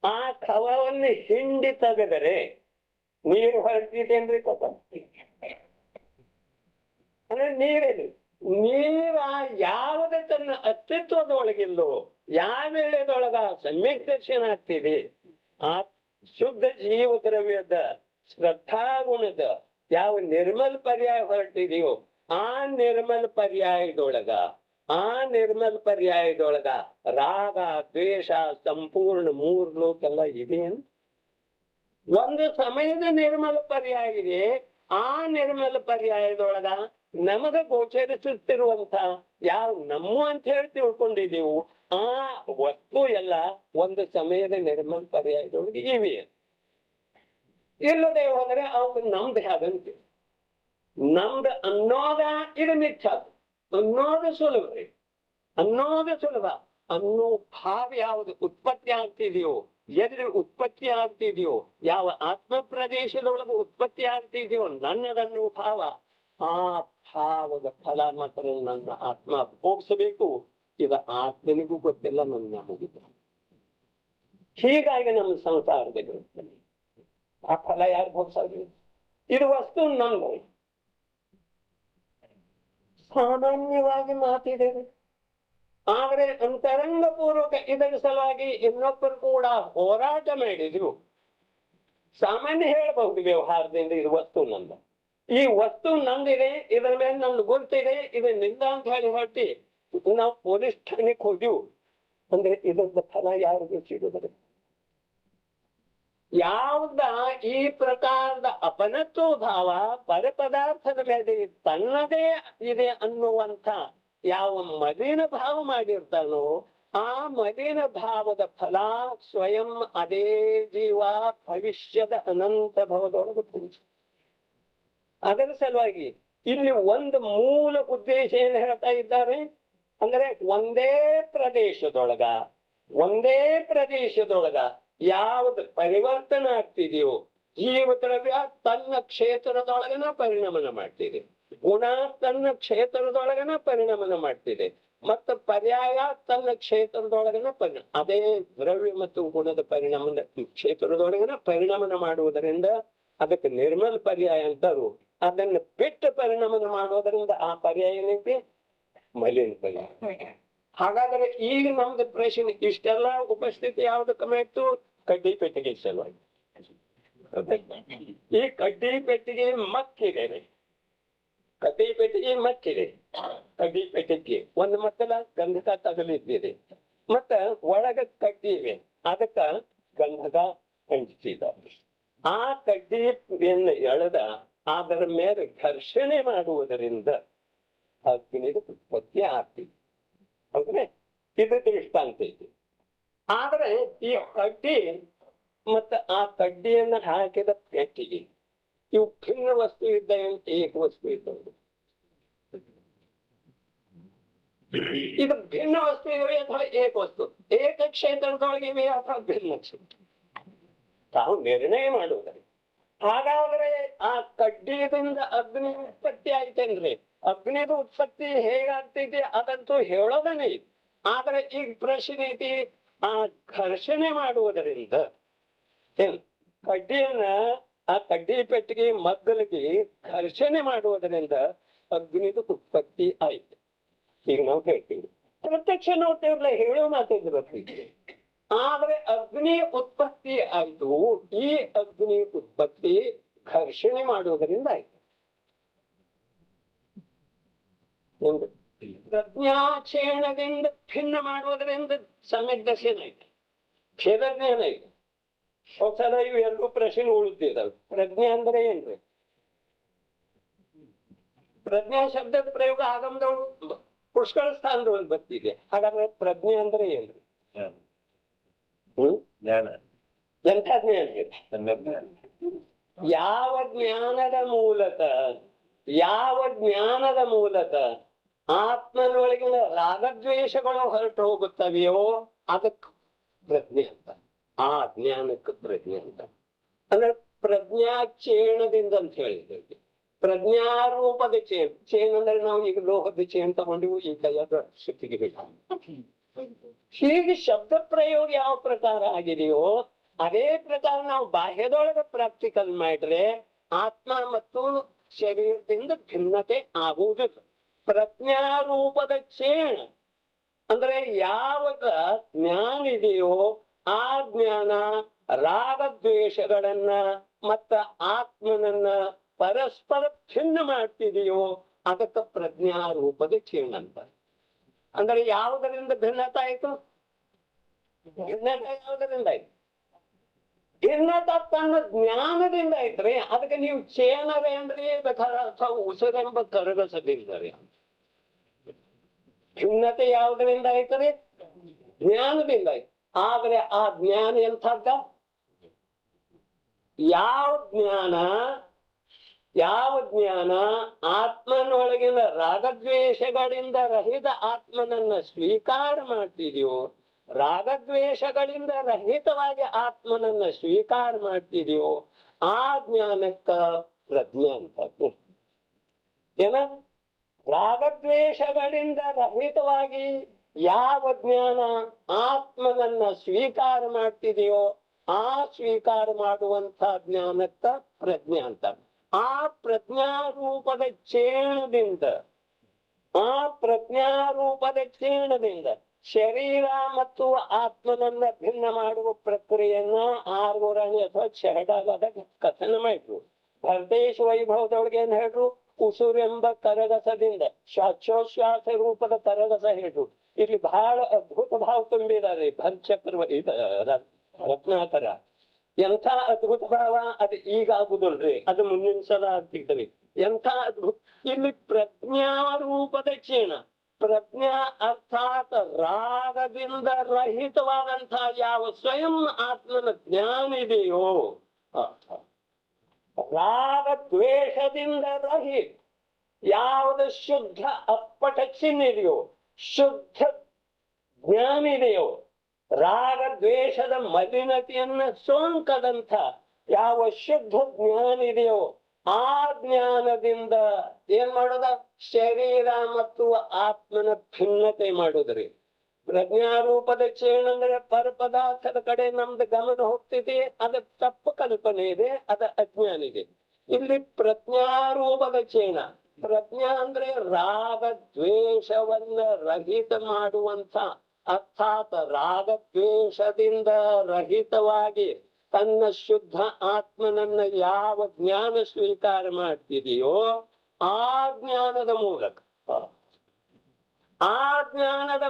ಆ ಖವವನ್ನು ಹಿಂಡಿ ತೆಗೆದರೆ ನೀರು ಹೊರಟಿದೇನ್ರಿ ಪಾಪ ಅಂದ್ರೆ ನೀರಿದೆ. ನೀರ ಯಾವುದೇ ತನ್ನ ಅಸ್ತಿತ್ವದೊಳಗಿಲ್ಲೋ ಯಾವ ವೇಳೆದೊಳಗ ಸಮ್ಯಕ್ ದರ್ಶನ ಆಗ್ತಿದೆ ಆ ಶುದ್ಧ ಜೀವ ದ್ರವ್ಯದ ಶ್ರದ್ಧಾಗುಣದ ಯಾವ ನಿರ್ಮಲ್ ಪರ್ಯಾಯ ಹೊರಟಿದೆಯೋ ಆ ನಿರ್ಮಲ್ ಪರ್ಯಾಯದೊಳಗ ರಾಗ ದ್ವೇಷ ಸಂಪೂರ್ಣ ಮೂರ್ ಲೋಕೆಲ್ಲ ಇದೆಯೇನು? ಒಂದು ಸಮಯದ ನಿರ್ಮಲ ಪರ್ಯಾಯ ಇದೆ. ಆ ನಿರ್ಮಲ ಪರ್ಯಾಯದೊಳಗ ನಮಗ ಗೋಚರಿಸುತ್ತಿರುವಂತ ಯಾವ ನಮ್ಮ ಅಂತ ಹೇಳಿ ತಿಳ್ಕೊಂಡಿದೀವು ಆ ವಸ್ತು ಎಲ್ಲ ಒಂದು ಸಮಯದ ನಿರ್ಮಲ ಪರ್ಯಾಯದೊಳಗೆ ಇವೆ. ಇಲ್ಲದೆ ಹೋದರೆ ಅವು ನಮ್ದು ಹಾಗಂತೆ. ನಮ್ದು ಅನ್ನೋದ ಇದು ಮಿಥ್ಯ. ಅನ್ನೋದು ಸುಲಭ ಅನ್ನೋ ಭಾವ ಯಾವುದು ಉತ್ಪತ್ತಿ ಆಗ್ತಿದೆಯೋ ಎಲ್ಲಿ ಉತ್ಪತ್ತಿ ಆಗ್ತಿದೆಯೋ ಯಾವ ಆತ್ಮ ಪ್ರದೇಶದೊಳಗೆ ಉತ್ಪತ್ತಿ ಆಗ್ತಿದೆಯೋ ನನ್ನದನ್ನು ಭಾವ ಆ ಭಾವದ ಫಲ ಮಾತ್ರ ನನ್ನ ಆತ್ಮ ಭೋಗಿಸಬೇಕು. ಇದು ಆತ್ಮನಿಗೂ ಗೊತ್ತಿಲ್ಲ, ನನ್ನ ಮುಗಿದ. ಹೀಗಾಗಿ ನಮ್ಮ ಸಂಸಾರದಲ್ಲಿ ಆ ಫಲ ಯಾರು ಭೋಗಿಸೋದು? ಇದು ವಸ್ತು ನಮ್ದು. ಸಾಮಾನ್ಯವಾಗಿ ಮಾತಿದ್ದೇವೆ, ಆದ್ರೆ ಅಂತರಂಗ ಪೂರ್ವಕ ಇದರ ಸಲುವಾಗಿ ಇನ್ನೊಬ್ಬರು ಕೂಡ ಹೋರಾಟ ಮಾಡಿದ್ರು. ಸಾಮಾನ್ಯ ಹೇಳಬಹುದು ವ್ಯವಹಾರದಿಂದ ಇದು ವಸ್ತು ನಂದು, ಈ ವಸ್ತು ನಂದಿದೆ, ಇದರ ಮೇಲೆ ನಮ್ದು ಗುರ್ತಿದೆ, ಇದು ನಿಂದ ಅಂತ ಹೇಳಿ ಹೊರಟಿ ನಾವು ಪೊಲೀಸ್ ಠಾಣೆಗೆ ಹೋದ್ವು ಅಂದ್ರೆ ಇದರದ ಫಲ ಯಾರಿಗೂ ಸಿಗುತ್ತದೆ? ಯಾವ್ದ ಈ ಪ್ರಕಾರದ ಅಪನತ್ವ ಭಾವ ಪರಪದಾರ್ಥದ ಮೇಲೆ ತನ್ನದೇ ಇದೆ ಅನ್ನುವಂಥ ಯಾವ ಮಲಿನ ಭಾವ ಮಾಡಿರ್ತಾನೋ ಆ ಮಲಿನ ಭಾವದ ಫಲ ಸ್ವಯಂ ಅದೇ ಜೀವ ಭವಿಷ್ಯದ ಅನಂತ ಭವದೊಳಗೆ ಪೂಜೆ. ಅದರ ಸಲುವಾಗಿ ಇಲ್ಲಿ ಒಂದು ಮೂಲ ಉದ್ದೇಶ ಏನ್ ಹೇಳ್ತಾ ಇದ್ದಾರೆ ಅಂದ್ರೆ ಒಂದೇ ಪ್ರದೇಶದೊಳಗ ಯಾವ್ದು ಪರಿವರ್ತನೆ ಆಗ್ತಿದೆಯೋ ಜೀವ ದ್ರವ್ಯ ತನ್ನ ಕ್ಷೇತ್ರದೊಳಗನ ಪರಿಣಾಮನ ಮಾಡ್ತಿದೆ, ಗುಣ ತನ್ನ ಕ್ಷೇತ್ರದೊಳಗನ ಪರಿಣಾಮನ ಮಾಡ್ತಿದೆ, ಮತ್ತು ಪರ್ಯಾಯ ತನ್ನ ಕ್ಷೇತ್ರದೊಳಗನ ಪರಿಣಾಮ. ಅದೇ ದ್ರವ್ಯ ಮತ್ತು ಗುಣದ ಪರಿಣಾಮದ ಕ್ಷೇತ್ರದೊಳಗನ ಪರಿಣಾಮನ ಮಾಡುವುದರಿಂದ ಅದಕ್ಕೆ ನಿರ್ಮಲ ಪರ್ಯಾಯ ಅಂತಾರು. ಅದನ್ನ ಬಿಟ್ಟು ಪರಿಣಾಮನ ಮಾಡೋದರಿಂದ ಆ ಪರ್ಯಾಯ ಏನೈತಿ? ಮಲಿನ ಪರ್ಯಾಯ. ಹಾಗಾದ್ರೆ ಈಗ ನಮ್ದು ಪ್ರಶ್ನೆ ಇಷ್ಟೆಲ್ಲ ಉಪಸ್ಥಿತಿ ಯಾವ್ದಕ್ಕೆ ಮಾಡ್ತು? ಕಡ್ಡಿ ಪೆಟ್ಟಿಗೆ ಸಲುವಾಗಿ. ಈ ಕಡ್ಡಿ ಪೆಟ್ಟಿಗೆ ಮಕ್ಕಿದೆ, ಕಡ್ಡಿ ಪೆಟ್ಟಿಗೆ ಒಂದು ಮಕ್ಕಳ ಗಂಧಕ ತಗಲಿದ್ದೀರಿ, ಮತ್ತ ಒಳಗ ಕಡ್ಡಿ ಇವೆ, ಅದಕ್ಕ ಗಂಧಕ ಹಂಚಿಸಿದ. ಆ ಕಡ್ಡಿಯನ್ನು ಎಳೆದ ಅದರ ಮೇಲೆ ಘರ್ಷಣೆ ಮಾಡುವುದರಿಂದ ಅಗ್ನಿಗೆ ಉತ್ಪತ್ತಿ ಆಗ್ತಿದೆ. ಹೌದ್ರೆ ಇದು ದೃಷ್ಟಾಂತ ಇದೆ. ಆದ್ರೆ ಈ ಕಡ್ಡಿ ಮತ್ತು ಆ ಕಡ್ಡಿಯನ್ನು ಹಾಕಿದ ಪೆಟ್ಟಿಗೆ ಇವು ಭಿನ್ನ ವಸ್ತು ಇದ್ದ ಏಕ ವಸ್ತು ಇದ್ದವು. ಇದು ಭಿನ್ನ ವಸ್ತು ಇವೆ ಅಥವಾ ಏಕ ವಸ್ತು, ಏಕ ಕ್ಷೇತ್ರದೊಳಗೆ ಇವೆ ಅಥವಾ ಭಿನ್ನ ಕ್ಷೇತ್ರ, ತಾವು ನಿರ್ಣಯ ಮಾಡುವುದರಿ. ಹಾಗಾದ್ರೆ ಆ ಕಡ್ಡಿಯಿಂದ ಅಗ್ನಿ ಉತ್ಪತ್ತಿ ಆಯ್ತೇನ್ರಿ? ಅಗ್ನಿದ ಉತ್ಪತ್ತಿ ಹೇಗಾಗ್ತೈತಿ ಅದಂತೂ ಹೇಳೋದನೇ. ಆದ್ರೆ ಈಗ ಪ್ರಶ್ನೆ ಐತಿ, ಆ ಘರ್ಷಣೆ ಮಾಡುವುದರಿಂದ ಕಡ್ಡಿಯನ್ನ ಆ ಕಡ್ಡಿ ಪೆಟ್ಟಿಗೆ ಮಗ್ಗಲಿಗೆ ಘರ್ಷಣೆ ಮಾಡುವುದರಿಂದ ಅಗ್ನಿದ ಉತ್ಪತ್ತಿ ಆಯ್ತು. ಈಗ ನಾವು ಹೇಳ್ತೀವಿ, ಪ್ರತ್ಯಕ್ಷ ನೋಡ್ತೇವಲ್ಲ, ಹೇಳೋ ಮಾತಿದ್ರು ಬರ್ತೀವಿ. ಆದ್ರೆ ಅಗ್ನಿ ಉತ್ಪತ್ತಿ ಆಯ್ತು. ಈ ಅಗ್ನಿ ಉತ್ಪತ್ತಿ ಘರ್ಷಣೆ ಮಾಡುವುದರಿಂದ ಆಯ್ತು. ಪ್ರಜ್ಞಾಚೇಣದಿಂದ ಭಿನ್ನ ಮಾಡುವುದರಿಂದ ಸಮ್ಯಕ್ ದರ್ಶನ ಐತೆ, ಭೇದಜ್ಞಾನ ಐತೆ. ಹೊಸಲ ಇವು ಎಲ್ಲೂ ಪ್ರಶ್ನೆ ಉಳಿದಿದ್ದಾವೆ. ಪ್ರಜ್ಞೆ ಅಂದ್ರೆ ಏನ್ರಿ? ಪ್ರಜ್ಞಾ ಶಬ್ದದ ಪ್ರಯೋಗ ಆಗಮದೊಳಗೆ ಪುಷ್ಕಳ ಸ್ಥಾನದೊಳಗೆ ಬರ್ತಿದೆ. ಹಾಗಾದ್ರೆ ಪ್ರಜ್ಞೆ ಅಂದ್ರೆ ಏನ್ರಿ? ಜ್ಞಾನ. ಎಂಥ ಜ್ಞಾನ ಇದೆ? ಯಾವ ಜ್ಞಾನದ ಮೂಲಕ ಆತ್ಮನೊಳಗಿನ ರಾಗದ್ವೇಷಗಳು ಹೊರಟು ಹೋಗುತ್ತವೆಯೋ ಅದಕ್ಕೆ ಪ್ರಜ್ಞೆ ಅಂತ. ಆ ಜ್ಞಾನಕ್ಕೆ ಪ್ರಜ್ಞೆ ಅಂತ ಅಂದ್ರೆ ಪ್ರಜ್ಞಾಚೇಣದಿಂದ ಅಂತ ಹೇಳಿದ್ದೇವೆ. ಪ್ರಜ್ಞಾರೂಪದ ಚೇನ್ ಅಂದ್ರೆ ನಾವು ಈಗ ಲೋಹದ ಚೇನ್ ತಗೊಂಡಿವು, ಈ ಕೈಯಾದ ಸುತ್ತಿಗೆ ಬೇಕು. ಹೀಗೆ ಶಬ್ದ ಪ್ರಯೋಗ ಯಾವ ಪ್ರಕಾರ ಆಗಿದೆಯೋ ಅದೇ ಪ್ರಕಾರ ನಾವು ಬಾಹ್ಯದೊಳಗೆ ಪ್ರಾಕ್ಟಿಕಲ್ ಮಾಡ್ರೆ ಆತ್ಮ ಮತ್ತು ಶರೀರದಿಂದ ಭಿನ್ನತೆ ಆಗುವುದಿಲ್ಲ. ಪ್ರಜ್ಞಾರೂಪದ ಕ್ಷೇಣ ಅಂದ್ರೆ ಯಾವಾಗ ಜ್ಞಾನ ಇದೆಯೋ ಆ ಜ್ಞಾನ ರಾಗದ್ವೇಷಗಳನ್ನ ಮತ್ತ ಆತ್ಮನನ್ನ ಪರಸ್ಪರ ಭಿನ್ನ ಮಾಡ್ತಿದೆಯೋ ಅದಕ್ಕೆ ಪ್ರಜ್ಞಾರೂಪದ ಕ್ಷೀಣ ಅಂತ. ಅಂದ್ರೆ ಯಾವುದರಿಂದ ಭಿನ್ನತೆ ಆಯ್ತು? ಭಿನ್ನತೆ ಯಾವುದರಿಂದ ಆಯ್ತು? ಭಿನ್ನತ ತನ್ನ ಜ್ಞಾನದಿಂದ ಐತ್ರಿ. ಅದಕ್ಕೆ ನೀವು ಚೇನವೇ ಅಂದ್ರೆ ಅಥವಾ ಉಸಿರೆಂಬ ಕರಗಸದಿಲ್ಲರಿ. ಭಿನ್ನತೆ ಯಾವುದರಿಂದ ಆಯ್ತರಿ? ಜ್ಞಾನದಿಂದ ಆಯ್ತು. ಆದ್ರೆ ಆ ಜ್ಞಾನ ಎಂಥದ್ದ? ಯಾವ ಜ್ಞಾನ ಆತ್ಮನೊಳಗಿನ ರಾಗದ್ವೇಷಗಳಿಂದ ರಹಿತ ಆತ್ಮನನ್ನ ಸ್ವೀಕಾರ ಮಾಡ್ತಿದೆಯೋ, ರಾಗದ್ವೇಷಗಳಿಂದ ರಹಿತವಾಗಿ ಆತ್ಮನನ್ನ ಸ್ವೀಕಾರ ಮಾಡ್ತಿದೆಯೋ ಆ ಜ್ಞಾನಕ್ಕ ಪ್ರಜ್ಞೆ ಅಂತ. ಏನ? ರಾಗದ್ವೇಷಗಳಿಂದ ರಹಿತವಾಗಿ ಯಾವ ಜ್ಞಾನ ಆತ್ಮನನ್ನ ಸ್ವೀಕಾರ ಮಾಡ್ತಿದೆಯೋ ಆ ಸ್ವೀಕಾರ ಮಾಡುವಂತ ಜ್ಞಾನಕ್ಕ ಪ್ರಜ್ಞೆ ಅಂತ. ಆ ಪ್ರಜ್ಞಾರೂಪದ ಕ್ಷೀಣದಿಂದ ಶರೀರ ಮತ್ತು ಆತ್ಮನನ್ನ ಭಿನ್ನ ಮಾಡುವ ಪ್ರಕ್ರಿಯೆಯನ್ನ 6 ಅಥವಾ ಶಹಡಾಗದ ಕಥನ ಮಾಡಿದ್ರು. ಭರತೇಶ್ ವೈಭವದೊಳಗೆ ಏನ್ ಹೇಳ್ರು? ಉಸುರೆಂಬ ಕರಗಸದಿಂದ ಶ್ವಾಸೋಶ್ವಾಸ ರೂಪದ ಕರಗಸ ಹೇಳ್ರು. ಇಲ್ಲಿ ಬಹಳ ಅದ್ಭುತ ಭಾವ ತುಂಬಿದ್ದಾರೆ ಭರಚಕ್ರವರ್ತಿ ರತ್ನಾಕರ. ಎಂಥ ಅದ್ಭುತ ಭಾವ! ಅದು ಈಗ ಆಗುದಲ್ರಿ, ಅದು ಮುಂದಿನ ಸಲ ಆಗ್ತಿದ್ರಿ. ಎಂಥ ಅದ್ಭುತ! ಇಲ್ಲಿ ಪ್ರಜ್ಞಾರೂಪದ ಕ್ಷೀಣ. ಪ್ರಜ್ಞಾ ಅರ್ಥಾತ್ ರಾಗದಿಂದ ರಹಿತವಾದಂತಹ ಯಾವ ಸ್ವಯಂ ಆತ್ಮನ ಜ್ಞಾನ ಇದೆಯೋ, ರಾಗ ದ್ವೇಷದಿಂದ ರಹಿತ ಯಾವುದು ಶುದ್ಧ ಅಪ್ಪಟ ಚಿನ್ನಿದೆಯೋ, ಶುದ್ಧ ಜ್ಞಾನ ಇದೆಯೋ, ರಾಗ ದ್ವೇಷದ ಮಲಿನತೆಯನ್ನ ಸೋಂಕದಂಥ ಯಾವ ಶುದ್ಧ ಜ್ಞಾನ ಇದೆಯೋ ಆ ಜ್ಞಾನದಿಂದ ಏನ್ ಮಾಡೋದ? ಶರೀರ ಮತ್ತು ಆತ್ಮನ ಭಿನ್ನತೆ ಮಾಡುದ್ರಿ. ಪ್ರಜ್ಞಾರೂಪದ ಕ್ಷೀಣ ಅಂದ್ರೆ ಪರಪದಾರ್ಥದ ಕಡೆ ನಮ್ದು ಗಮನ ಹೋಗ್ತಿದೆ, ಅದ ತಪ್ಪು ಕಲ್ಪನೆ ಇದೆ, ಅದ ಅಜ್ಞಾನ ಇದೆ. ಇಲ್ಲಿ ಪ್ರಜ್ಞಾರೂಪದ ಕ್ಷೀಣ. ಪ್ರಜ್ಞಾ ಅಂದ್ರೆ ರಾಗ ದ್ವೇಷವನ್ನ ರಹಿತ ಮಾಡುವಂತ, ಅರ್ಥಾತ್ ರಾಗದ್ವೇಷದಿಂದ ರಹಿತವಾಗಿ ತನ್ನ ಶುದ್ಧ ಆತ್ಮನನ್ನ ಯಾವ ಜ್ಞಾನ ಸ್ವೀಕಾರ ಮಾಡ್ತಿದೆಯೋ ಆ ಜ್ಞಾನದ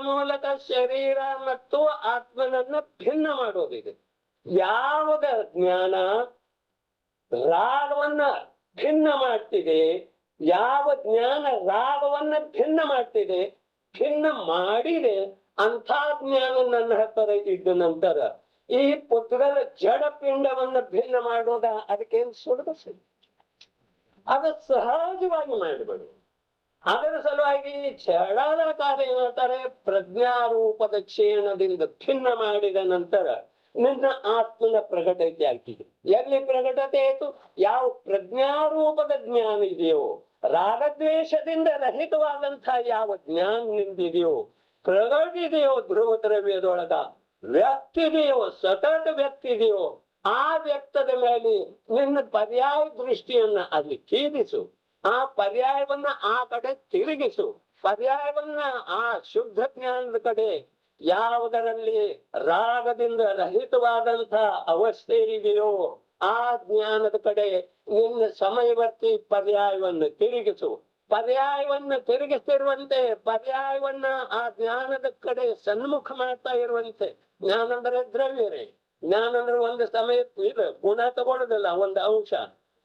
ಮೂಲಕ ಶರೀರ ಮತ್ತು ಆತ್ಮನನ್ನ ಭಿನ್ನ ಮಾಡೋದಿದೆ. ಯಾವಾಗ ಜ್ಞಾನ ರಾಗವನ್ನ ಭಿನ್ನ ಮಾಡ್ತಿದೆ, ಯಾವ ಜ್ಞಾನ ರಾಗವನ್ನ ಭಿನ್ನ ಮಾಡ್ತಿದೆ, ಭಿನ್ನ ಮಾಡಿದೆ, ಅಂಥ ಜ್ಞಾನ ನನ್ನ ಹತ್ತಿರ ಇದ್ದ ನಂತರ ಈ ಪುತ್ರರ ಜಡ ಪಿಂಡವನ್ನ ಭಿನ್ನ ಮಾಡೋದ ಅದಕ್ಕೇನು ಸುಲಭ? ಅದ ಸಹಜವಾಗಿ ಮಾಡಿಬಿಡು. ಅದರ ಸಲುವಾಗಿ ಜಡದ ಕಾರ್ಯ ಹೇಳ್ತಾರೆ, ಪ್ರಜ್ಞಾರೂಪದ ಕ್ಷೀಣದಿಂದ ಭಿನ್ನ ಮಾಡಿದ ನಂತರ ನಿನ್ನ ಆತ್ಮನ ಪ್ರಕಟತೆ ಆಗ್ತಿದೆ. ಎಲ್ಲಿ ಪ್ರಕಟತೆ ಆಯ್ತು? ಯಾವ ಪ್ರಜ್ಞಾರೂಪದ ಜ್ಞಾನ ಇದೆಯೋ, ರಾಗದ್ವೇಷದಿಂದ ರಹಿತವಾದಂತಹ ಯಾವ ಜ್ಞಾನ ನಿಂದಿದೆಯೋ, ಪ್ರಗಟಿದೆಯೋ, ಧ್ರುವ ದ್ರವ್ಯದೊಳಗ ವ್ಯಕ್ತಿದೆಯೋ, ಸತತ ವ್ಯಕ್ತಿದೆಯೋ, ಆ ವ್ಯಕ್ತದ ಮೇಲೆ ನಿನ್ನ ಪರ್ಯಾಯ ದೃಷ್ಟಿಯನ್ನ ಅಲ್ಲಿ ಛೇದಿಸು. ಆ ಪರ್ಯಾಯವನ್ನ ಆ ಕಡೆ ತಿರುಗಿಸು. ಪರ್ಯಾಯವನ್ನ ಆ ಶುದ್ಧ ಜ್ಞಾನದ ಕಡೆ, ಯಾವುದರಲ್ಲಿ ರಾಗದಿಂದ ರಹಿತವಾದಂತ ಅವಸ್ಥೆ ಇದೆಯೋ ಆ ಜ್ಞಾನದ ಕಡೆ ನಿನ್ನ ಸಮಯವರ್ತಿ ಪರ್ಯಾಯವನ್ನು ತಿರುಗಿಸು. ಪರ್ಯಾಯವನ್ನ ತಿರುಗಿಸ್ತಿರುವಂತೆ, ಪರ್ಯಾಯವನ್ನ ಆ ಜ್ಞಾನದ ಕಡೆ ಸನ್ಮುಖ ಮಾಡ್ತಾ ಇರುವಂತೆ. ಜ್ಞಾನ ಅಂದ್ರೆ ದ್ರವ್ಯರೇ. ಜ್ಞಾನ ಅಂದ್ರೆ ಒಂದು ಸಮಯ ಇದು ಗುಣ ತಗೊಳ್ಳೋದಿಲ್ಲ, ಒಂದು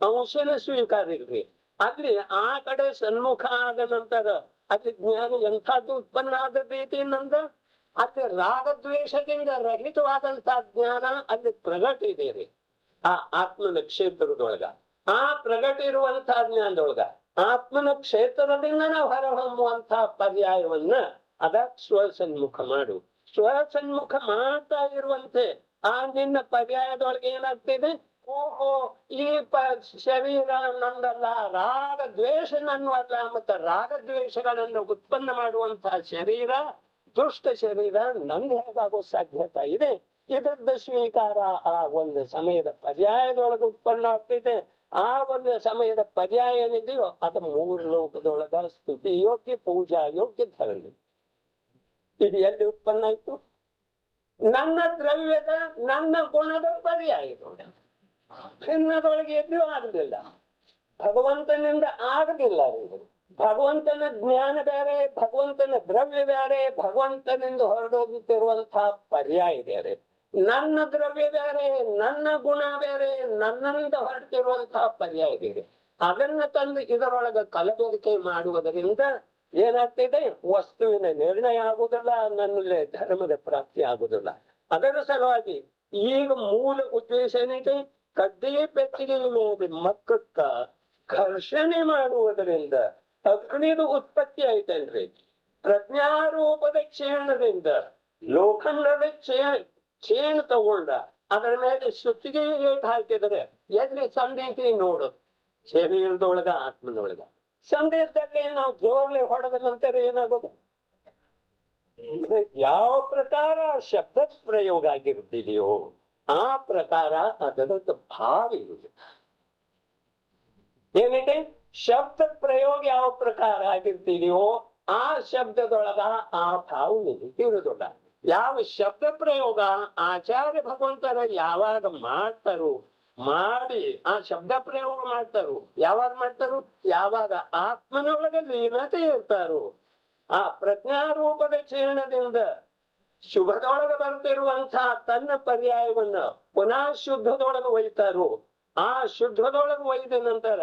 ಅಂಶನ ಸ್ವೀಕಾರ ಇರ್ರಿ. ಅಲ್ಲಿ ಆ ಕಡೆ ಸನ್ಮುಖ ಆದ ನಂತರ ಅಲ್ಲಿ ಜ್ಞಾನ ಎಂಥದ್ದು ಉತ್ಪನ್ನ ಆದ ರೀತಿಯಿಂದ ಅಲ್ಲಿ ರಾಗದ್ವೇಷದಿಂದ ರಹಿತವಾದಂತಹ ಜ್ಞಾನ ಅಲ್ಲಿ ಪ್ರಗಟ ಇದೆ ರೀ. ಆ ಆತ್ಮನ ಕ್ಷೇತ್ರದೊಳಗ, ಆ ಪ್ರಗಟ ಇರುವಂತಹ ಜ್ಞಾನದೊಳಗ ಆತ್ಮನ ಕ್ಷೇತ್ರದಿಂದ ನಾವು ಹೊರಹೊಮ್ಮುವಂತಹ ಪರ್ಯಾಯವನ್ನ ಅದ ಸ್ವಸನ್ಮುಖ ಮಾಡು. ಸ್ವಸನ್ಮುಖ ಮಾಡ್ತಾ ಇರುವಂತೆ ಆ ನಿನ್ನ ಪರ್ಯಾಯದೊಳಗೆ ಏನಾಗ್ತಿದೆ? ಓಹೋ, ಈ ಶರೀರ ನಂದಲ್ಲ, ರಾಗ ದ್ವೇಷ ನನ್ನಲ್ಲ, ಮತ್ತೆ ರಾಗದ್ವೇಷಗಳನ್ನು ಉತ್ಪನ್ನ ಮಾಡುವಂತಹ ಶರೀರ, ದುಷ್ಟ ಶರೀರ ನಂದು ಹೇಗಾಗೋ ಸಾಧ್ಯತೆ ಇದೆ. ಇದರದ ಸ್ವೀಕಾರ ಆ ಒಂದು ಸಮಯದ ಪರ್ಯಾಯದೊಳಗೆ ಉತ್ಪನ್ನ ಆಗ್ತೈತೆ. ಆ ಒಂದು ಸಮಯದ ಪರ್ಯಾಯ ಏನಿದೆಯೋ ಅದು ಮೂರು ಲೋಕದೊಳಗ ಸ್ತುತಿ ಯೋಗ್ಯ, ಪೂಜಾ ಯೋಗ್ಯ, ಧರ್ಮ. ಇದು ಎಲ್ಲಿ ಉತ್ಪನ್ನ ಆಯ್ತು? ನನ್ನ ದ್ರವ್ಯದ, ನನ್ನ ಗುಣದ ಪರ್ಯಾಯದೊಳಗೆ. ಚಿನ್ನದೊಳಗೆ ಎದ್ದು ಆಗಲಿಲ್ಲ, ಭಗವಂತನಿಂದ ಆಗಲಿಲ್ಲ. ಭಗವಂತನ ಜ್ಞಾನ ಬೇರೆ, ಭಗವಂತನ ದ್ರವ್ಯ ಬೇರೆ, ಭಗವಂತನಿಂದ ಹೊರಡೋಗುತ್ತಿರುವಂತಹ ಪರ್ಯಾಯ ಬೇರೆ. ನನ್ನ ದ್ರವ್ಯ ಬೇರೆ, ನನ್ನ ಗುಣ ಬೇರೆ, ನನ್ನಿಂದ ಹೊರಟಿರುವಂತಹ ಪರ್ಯಾಯ ಬೇರೆ. ಅದನ್ನ ತಂದು ಇದರೊಳಗೆ ಕಲಬೆರಕೆ ಮಾಡುವುದರಿಂದ ಏನಾಗ್ತಿದೆ? ವಸ್ತುವಿನ ನಿರ್ಣಯ ಆಗುವುದಿಲ್ಲ, ನನ್ನಲ್ಲಿ ಧರ್ಮದ ಪ್ರಾಪ್ತಿ ಆಗುವುದಿಲ್ಲ. ಅದರ ಸಲುವಾಗಿ ಈಗ ಮೂಲ ಉದ್ದೇಶ ಏನಿದೆ? ಕಡ್ಡಿ ಬೆಚ್ಚಿಗೆ ಮೇಲೆ ಮಕ್ಕಕ್ಕ ಘರ್ಷಣೆ ಮಾಡುವುದರಿಂದ ಅಗ್ನಿದು ಉತ್ಪತ್ತಿ ಆಯ್ತಲ್ರಿ. ಪ್ರಜ್ಞಾರೂಪದ ಕ್ಷೇಣದಿಂದ ಲೋಖಂಡದ ಕ್ಷೇಣ ತಗೊಂಡ ಅದರ ಮೇಲೆ ಸುತ್ತಿಗೆ ಹಾಕಿದರೆ ಎಲ್ಲಿ ಸಂದೇಶ ನೋಡು? ಶರೀರದೊಳಗ, ಆತ್ಮದೊಳಗ. ಸಂದೇಶದಲ್ಲಿ ನಾವು ಜೋರ್ಲಿ ಹೊಡೆದ ನಂತರ ಏನಾಗೋದು? ಯಾವ ಪ್ರಕಾರ ಶಬ್ದ ಪ್ರಯೋಗ ಆಗಿರ್ತಿದೆಯೋ ಆ ಪ್ರಕಾರ ಅದರದ್ದು ಭಾವ ಇರುವುದು. ಏನಿದೆ? ಶಬ್ದ ಪ್ರಯೋಗ ಯಾವ ಪ್ರಕಾರ ಆಗಿರ್ತಿದೆಯೋ ಆ ಶಬ್ದದೊಳಗ ಆ ಭಾವ ಇರುವುದಿಲ್ಲ. ಯಾವ ಶಬ್ದ ಪ್ರಯೋಗ ಆಚಾರ್ಯ ಭಗವಂತರ ಯಾವಾಗ ಮಾಡ್ತಾರೋ, ಮಾಡಿ ಆ ಶಬ್ದ ಪ್ರಯೋಗ ಮಾಡ್ತಾರೋ, ಯಾವಾಗ ಮಾಡ್ತಾರೋ? ಯಾವಾಗ ಆತ್ಮನೊಳಗೆ ಲೀನತೆ ಇರ್ತಾರೋ, ಆ ಪ್ರಜ್ಞಾರೂಪದ ಚೀರ್ಣದಿಂದ ಶುಭದೊಳಗೆ ಬರ್ತಿರುವಂತಹ ತನ್ನ ಪರ್ಯಾಯವನ್ನ ಪುನಃ ಶುದ್ಧದೊಳಗೆ ಒಯ್ತಾರೋ, ಆ ಶುದ್ಧದೊಳಗೆ ಒಯ್ದ ನಂತರ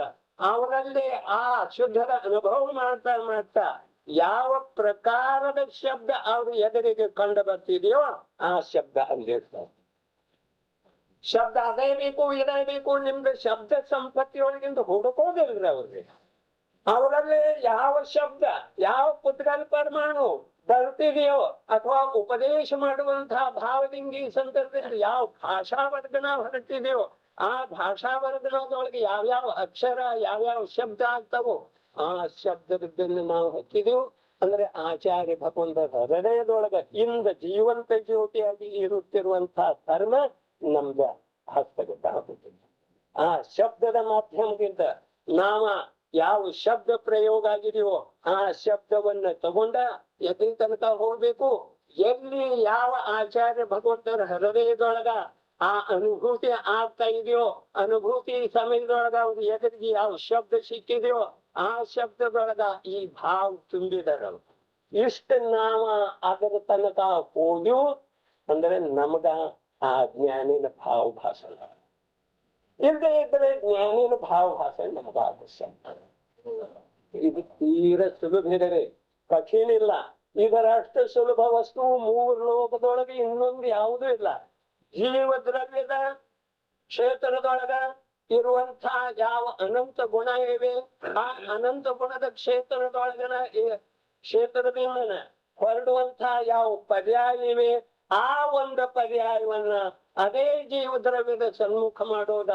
ಅವರಲ್ಲಿ ಆ ಶುದ್ಧದ ಅನುಭವ ಮಾಡ್ತಾ ಯಾವ ಪ್ರಕಾರದ ಶಬ್ದ ಅವ್ರ ಎದುರಿಗೆ ಕಂಡು ಬರ್ತಿದೆಯೋ ಆ ಶಬ್ದ ಅಲ್ಲಿರ್ತಾರೆ. ಶಬ್ದ ಅದೇ ಬೇಕು, ಇದೇ ಬೇಕು, ನಿಮ್ದು ಶಬ್ದ ಸಂಪತ್ತಿಯೊಳಗಿಂದ ಹುಡುಕೋದಿಲ್ರಿ ಅವ್ರಿಗೆ. ಅವರಲ್ಲಿ ಯಾವ ಶಬ್ದ, ಯಾವ ಪುತ್ರನ ಪರಮಾಣು ಬರ್ತಿದೆಯೋ ಅಥವಾ ಉಪದೇಶ ಮಾಡುವಂತಹ ಭಾವಲಿಂಗಿ ಸಂದರ್ಭದಲ್ಲಿ ಯಾವ ಭಾಷಾ ವರ್ಗನ ಹೊರಟಿದೆಯೋ ಆ ಭಾಷಾ ವರ್ಗದೊಳಗೆ ಯಾವ್ಯಾವ ಅಕ್ಷರ, ಯಾವ್ಯಾವ ಶಬ್ದ ಆಗ್ತಾವೋ ಆ ಶಬ್ದದನ್ನು ನಾವು ಹಚ್ಚಿದೆವು ಅಂದ್ರೆ ಆಚಾರ್ಯ ಭಗವಂತ ಹೃದಯದೊಳಗ ಇಂದ ಜೀವಂತ ಜ್ಯೋತಿಯಾಗಿ ಇರುತ್ತಿರುವಂತಹ ಧರ್ಮ ನಮ್ದ ಹಸ್ತಗತ ಆಗುತ್ತದೆ. ಆ ಶಬ್ದದ ಮಾಧ್ಯಮದಿಂದ ನಾವ ಯಾವ ಶಬ್ದ ಪ್ರಯೋಗ ಆಗಿದೆಯೋ ಆ ಶಬ್ದವನ್ನ ತಗೊಂಡ ಎಲ್ಲಿ ತನಕ ಹೋಗ್ಬೇಕು? ಎಲ್ಲಿ ಯಾವ ಆಚಾರ್ಯ ಭಗವಂತರ ಹೃದಯದೊಳಗ ಆ ಅನುಭೂತಿ ಆಗ್ತಾ ಇದೆಯೋ, ಅನುಭೂತಿ ಸಮಯದೊಳಗ ಅವ್ರು ಎದುರಿಗೆ ಯಾವ ಶಬ್ದ ಸಿಕ್ಕಿದೆಯೋ ಆ ಶಬ್ದದೊಳಗ ಈ ಭಾವ ತುಂಬಿದರ. ಇಷ್ಟ ನಾವ ಅದರ ತನಕ ಹೋಗ್ಯವು ಅಂದ್ರೆ ನಮಗ ಆ ಜ್ಞಾನಿನ ಭಾವ ಭಾಷಣ ಇಲ್ಲದೆ ಇದ್ರೆ ಜ್ಞಾನಿನ ಭಾವ ಭಾಷೆ ನಮಗ ಅವಶ್ಯಕ. ಇದು ತೀರ ಸುಲಭ ಇದೆ, ಕಠಿಣ ಇಲ್ಲ. ಇದರಷ್ಟು ಸುಲಭ ವಸ್ತು ಮೂರು ಲೋಕದೊಳಗೆ ಇನ್ನೊಂದು ಯಾವುದೂ ಇಲ್ಲ. ಜೀವ ದ್ರವ್ಯದ ಕ್ಷೇತ್ರದೊಳಗ ಇರುವಂತಹ ಯಾವ ಅನಂತ ಗುಣ ಇವೆ ಆ ಅನಂತ ಗುಣದ ಕ್ಷೇತ್ರದೊಳಗನ ಕ್ಷೇತ್ರದಿಂದ ಹೊರಡುವಂತಹ ಯಾವ ಪರ್ಯಾಯ ಇವೆ ಆ ಒಂದು ಪರ್ಯಾಯವನ್ನ ಅದೇ ಜೀವ ದ್ರವ್ಯದ ಸನ್ಮುಖ ಮಾಡೋದ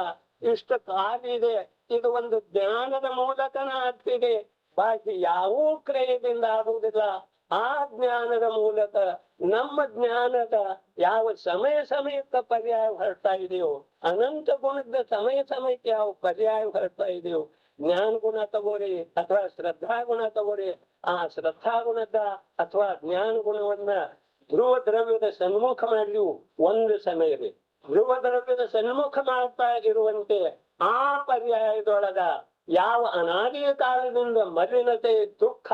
ಇಷ್ಟ ಕಾಲಿದೆ. ಇದು ಒಂದು ಜ್ಞಾನದ ಮೂಲಕನ ಆಗ್ತಿದೆ, ಬಾಕಿ ಯಾವ ಕ್ರಿಯೆಯಿಂದ ಆಗುವುದಿಲ್ಲ. ಆ ಜ್ಞಾನದ ಮೂಲಕ ನಮ್ಮ ಜ್ಞಾನದ ಯಾವ ಸಮಯಕ್ಕೆ ಪರ್ಯಾಯ ಹೊರಡ್ತಾ ಇದೆಯೋ, ಅನಂತ ಗುಣದ ಸಮಯಕ್ಕೆ ಯಾವ ಪರ್ಯಾಯ ಹೊರಡ್ತಾ ಇದೆಯೋ, ಜ್ಞಾನ ಗುಣ ತಗೋರಿ ಅಥವಾ ಶ್ರದ್ಧಾ ಗುಣ ತಗೋರಿ, ಆ ಶ್ರದ್ಧಾ ಗುಣದ ಅಥವಾ ಜ್ಞಾನ ಗುಣವನ್ನ ಧ್ರುವ ದ್ರವ್ಯದ ಸನ್ಮುಖ ಮಾಡಲಿ ಒಂದು ಸಮಯವೇ. ಧ್ರುವ ದ್ರವ್ಯದ ಸನ್ಮುಖ ಮಾಡ್ತಾ ಇರುವಂತೆ ಆ ಪರ್ಯಾಯದೊಳಗ ಯಾವ ಅನಾದಿಯ ಕಾಲದಿಂದ ಮಲಿನತೆ ದುಃಖ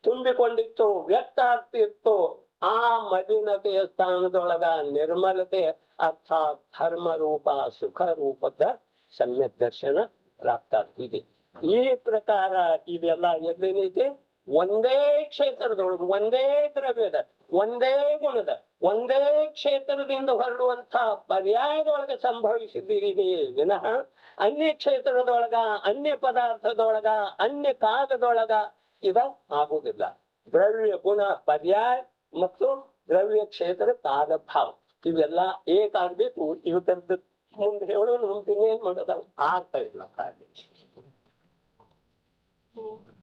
ತುಂಬಿಕೊಂಡಿತ್ತು, ವ್ಯಕ್ತ ಆಗ್ತಿತ್ತು, ಆ ಮಲಿನತೆಯ ಸ್ಥಾನದೊಳಗ ನಿರ್ಮಲತೆ ಅರ್ಥಾತ್ ಧರ್ಮ ರೂಪ ಸುಖ ರೂಪದ ಸಮ್ಯಕ್ ದರ್ಶನ ಪ್ರಾಪ್ತ ಆಗ್ತಿದೆ. ಈ ಪ್ರಕಾರ ಇದೆಲ್ಲ ಎಲ್ಲಿದೆ? ಒಂದೇ ಕ್ಷೇತ್ರದೊಳಗೆ ಒಂದೇ ದ್ರವ್ಯದ ಒಂದೇ ಗುಣದ ಒಂದೇ ಕ್ಷೇತ್ರದಿಂದ ಹೊರಡುವಂತಹ ಪರ್ಯಾಯದೊಳಗೆ ಸಂಭವಿಸಿದ್ದೀರಿ ವಿನಃ ಅನ್ಯ ಕ್ಷೇತ್ರದೊಳಗ, ಅನ್ಯ ಪದಾರ್ಥದೊಳಗ, ಅನ್ಯ ಕಾಲದೊಳಗ ಇದ ಆಗುವುದಿಲ್ಲ. ದ್ರವ್ಯ ಗುಣ ಪರ್ಯಾಯ ಮತ್ತು ದ್ರವ್ಯ ಕ್ಷೇತ್ರ ಕಾಲ ಭಾವ ಇವೆಲ್ಲ ಏಕಾಗ್ಬೇಕು. ಇವತ್ತದ್ದು ಮುಂದೆ ಹೇಳೋದು ಮುಂದೆ ಏನ್ ಮಾಡೋದು ಆಗ್ತಾ ಇಲ್ಲ.